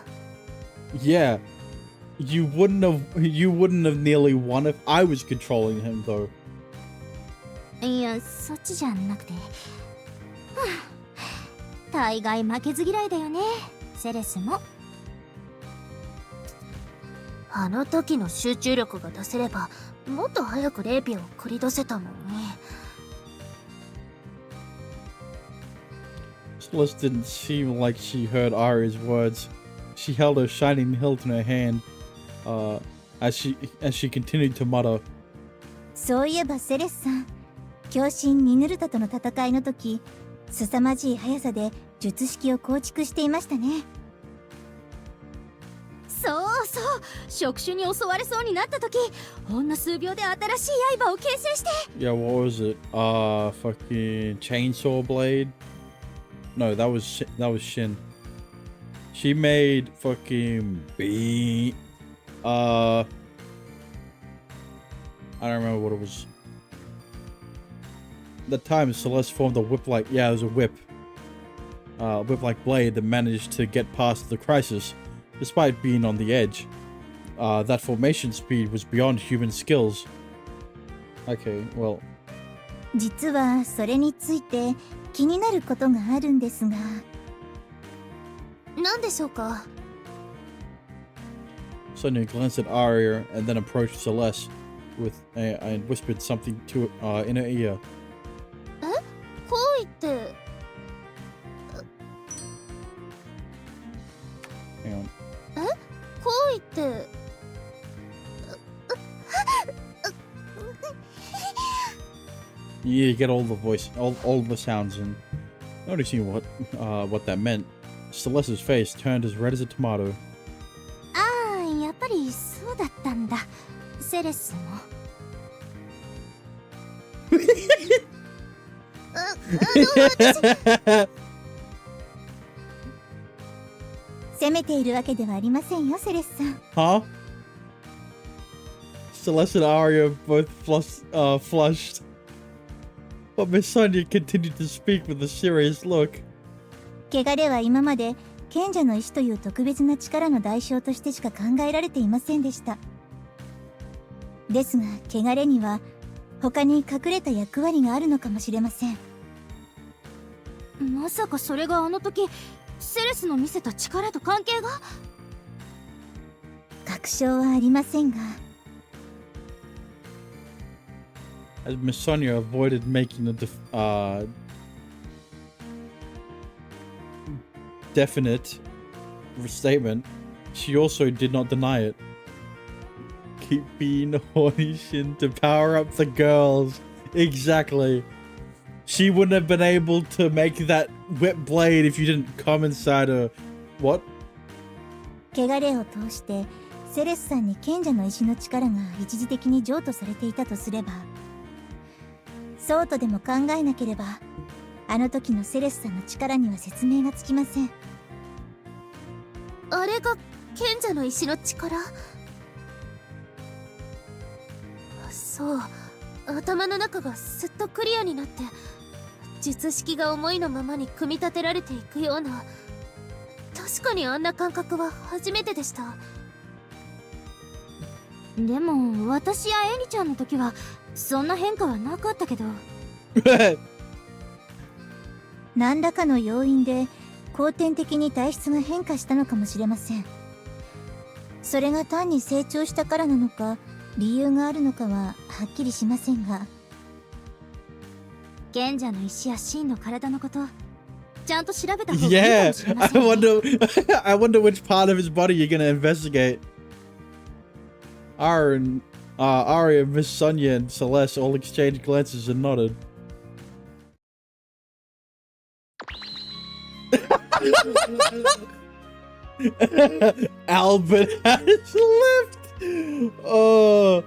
Yeah, You wouldn't have nearly won if I was controlling him though. いや、そっちじゃなくて。はあ、大概負けず嫌いだよね、セレスも。あの時の集中力が出せればもっと早くレイピアを繰り出せたもんね。Celeste didn't seem like she heard Aria's words. She held her shining hilt in her hand, as she continued to mutter. そういえばセレスさん、狂神ニヌルタとの戦いの時、凄まじい速さで術式を構築していましたね。そうそう、触手に襲われそうになった時、ほんの数秒で新しい刃を形成して。 Yeah, what was it? Fucking chainsaw blade? No, that was Shin. She made fucking I don't remember what it was. That time Celeste formed a whip-like, yeah, it was a whip-like blade that managed to get past the crisis, despite being on the edge. That formation speed was beyond human skills. Okay, well. 実はそれについて気になることがあるんですが。何でしょうか。 Sonia glanced at Aria and then approached Celeste and whispered something to in her ear. 好意って。 Hang on. 好意って。 You get all the voice, all the sounds, and noticing what that meant, Celeste's face turned as red as a tomato. ああ、やっぱりそうだったんだ、セレスも。責めているわけではありませんよ、セレスさん。Huh? Celeste and Aria both flushed, but Miss Sonia continued to speak with a serious look. 汚れは今まで賢者の石という特別な力の代償としてしか考えられていませんでした。ですが、汚れには他に隠れた役割があるのかもしれません。まさかそれがあの時セレスの見せた力と関係が？確証はありませんが。As Miss Sonia avoided making a definite statement, she also did not deny it. Keep being horny, Shin, to power up the girls. Exactly. She wouldn't have been able to make that whip blade if you didn't come inside her. What? 汚れを通してセレスさんに賢者の石の力が一時的に譲渡されていたとすれば、そうとでも考えなければ、あの時のセレスさんの力には説明がつきません。あれが賢者の石の力。そう、頭の中がすっとクリアになって、術式が思いのままに組み立てられていくような。確かにあんな感覚は初めてでした。でも私やエリちゃんの時はそんな変化はなかったけど。何らかの要因で後天的に体質が変化したのかもしれません。それが単に成長したからなのか、理由があるのかははっきりしませんが。賢者の石や真の体のことちゃんと調べた方がいいかもしれませんね。I wonder which part of his body you're gonna investigate. Aria, Miss Sonia, and Celeste all exchanged glances and nodded. Albert has lived. Oh,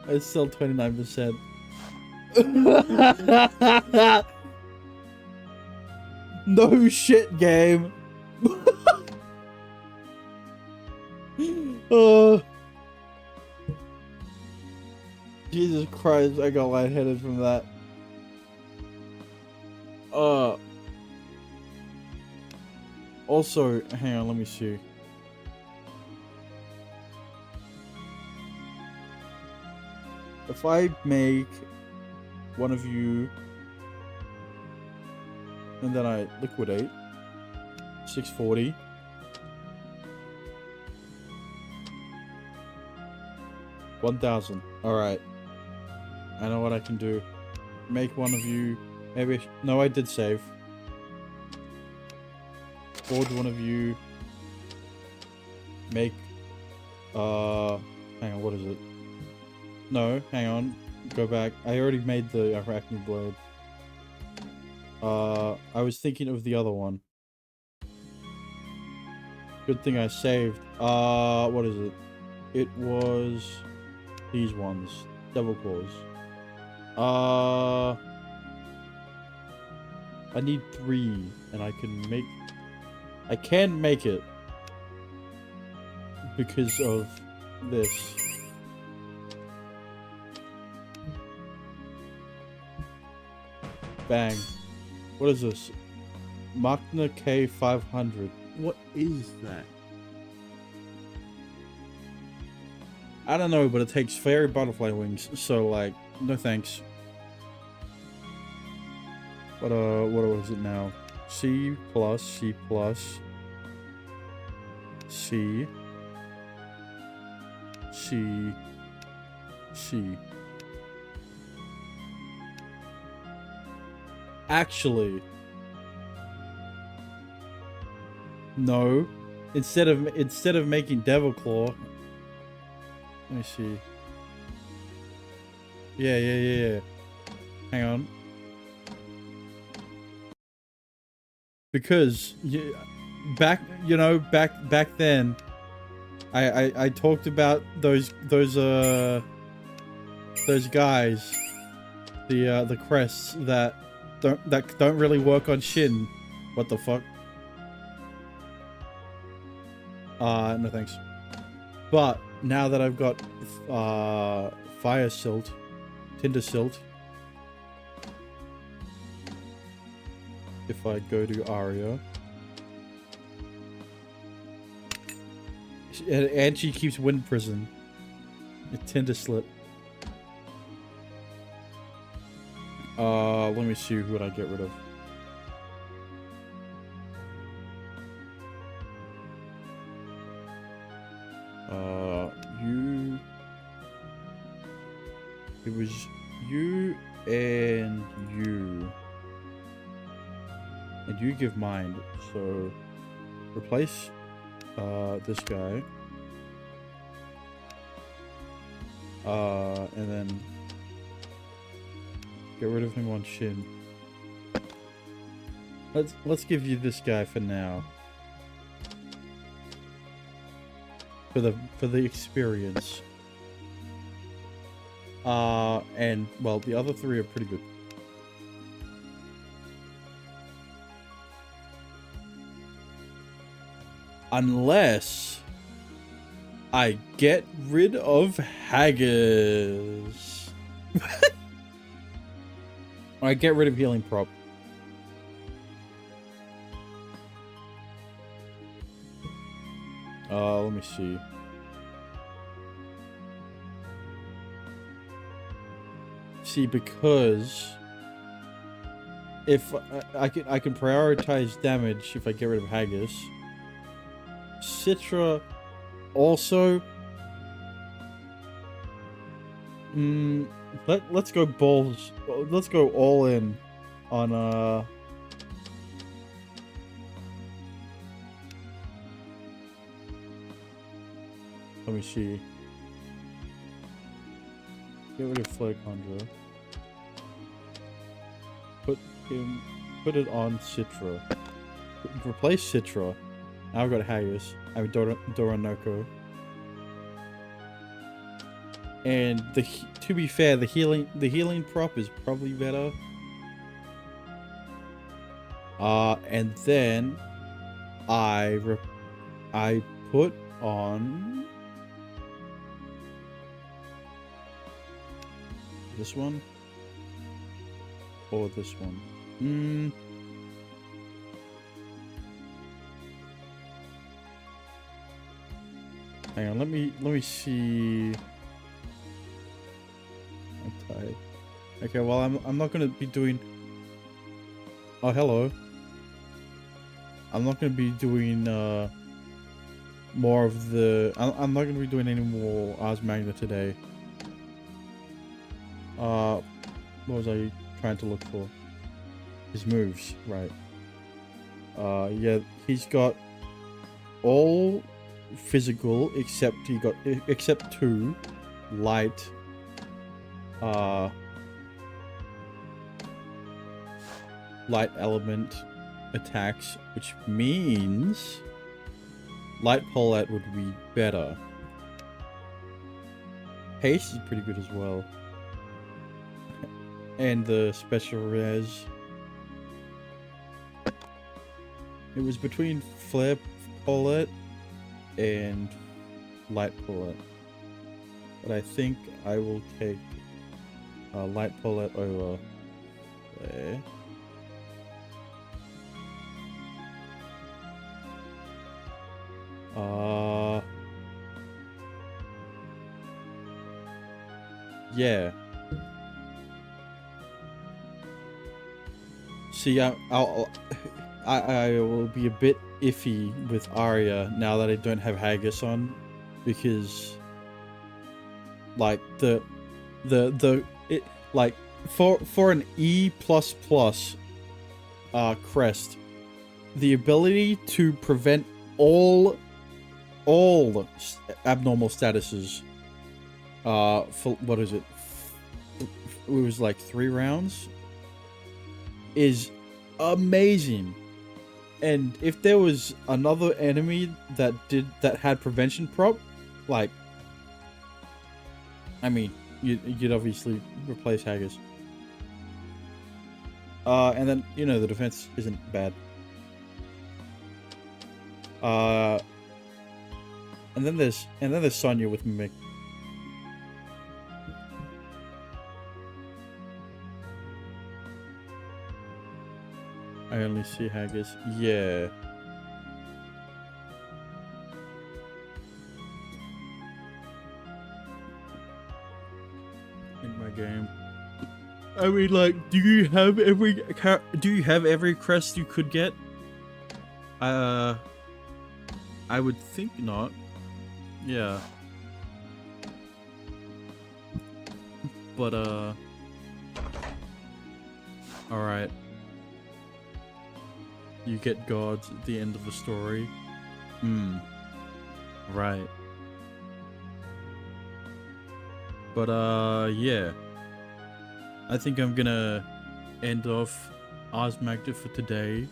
it's still 29%. No shit, game. Oh, Jesus Christ! I got lightheaded from that. Also, hang on, let me see. If I make one of you and then I liquidate 640. $1,000. Alright. I know what I can do. Make one of you. Maybe. No, I did save. Forge one of you. Make. Hang on, what is it? No, hang on. Go back. I already made the Arachne blade. I was thinking of the other one. Good thing I saved. What is it? It was these ones. Devil claws. I need 3, and I can make it because of this. Bang. What is this? Magna K500. What is that? I don't know, but it takes fairy butterfly wings, so like, no thanks. What was it now? C plus, C plus, C, C, C. Actually, no. Instead of making Devil Claw, let me see. Yeah. Hang on. Because back then, I talked about those guys, the crests that don't really work on Shin. What the fuck? No thanks. But now that I've got Fire Silt, Tinder Silt, if I go to Aria, and she keeps Wind Prison, a Tinder Slip. Let me see who would I get rid of. You. It was you and you. And you give mind. So replace this guy. And then get rid of him on Shin. Let's give you this guy for now. For the experience. And well, the other 3 are pretty good. Unless I get rid of Haggis. Or I get rid of Healing Prop. Let me see. See, because if I can prioritize damage if I get rid of Haggis. Citra also. Let's go balls. Let's go all in on let me see. Get rid of Flare Conjurer. Put it on Citra. Replace Citra. Now I've got Haggis. I mean Doranoko. And to be fair, the healing prop is probably better. And then I put on this one or this one. Hang on, let me see. I'm tired. Okay, well I'm not gonna be doing. Oh, hello. I'm not gonna be doing more of the. I'm not gonna be doing any more Ars Magna today. What was I trying to look for? His moves, right? Yeah, he's got all physical except except 2 light. Light element attacks, which means light Paulette would be better. Haste is pretty good as well. And the special res. It was between Flare Paulette and Light Paulette. But I think I will take Light Paulette over there. Yeah. See, I will be a bit iffy with Arya now that I don't have Haggis on, because like like for an E++ crest, the ability to prevent all abnormal statuses for what is it? It was like 3 rounds. Is amazing. And if there was another enemy that had prevention prop, like, I mean, you'd obviously replace Haggis. And then, you know, the defense isn't bad. And then there's Sonya with Mimic. I only see Haggis. Yeah. In my game. I mean, like, do you have every crest you could get? I would think not. Yeah. But alright. You get gods at the end of the story. Right. But yeah. I think I'm gonna end off Ars Magna for today.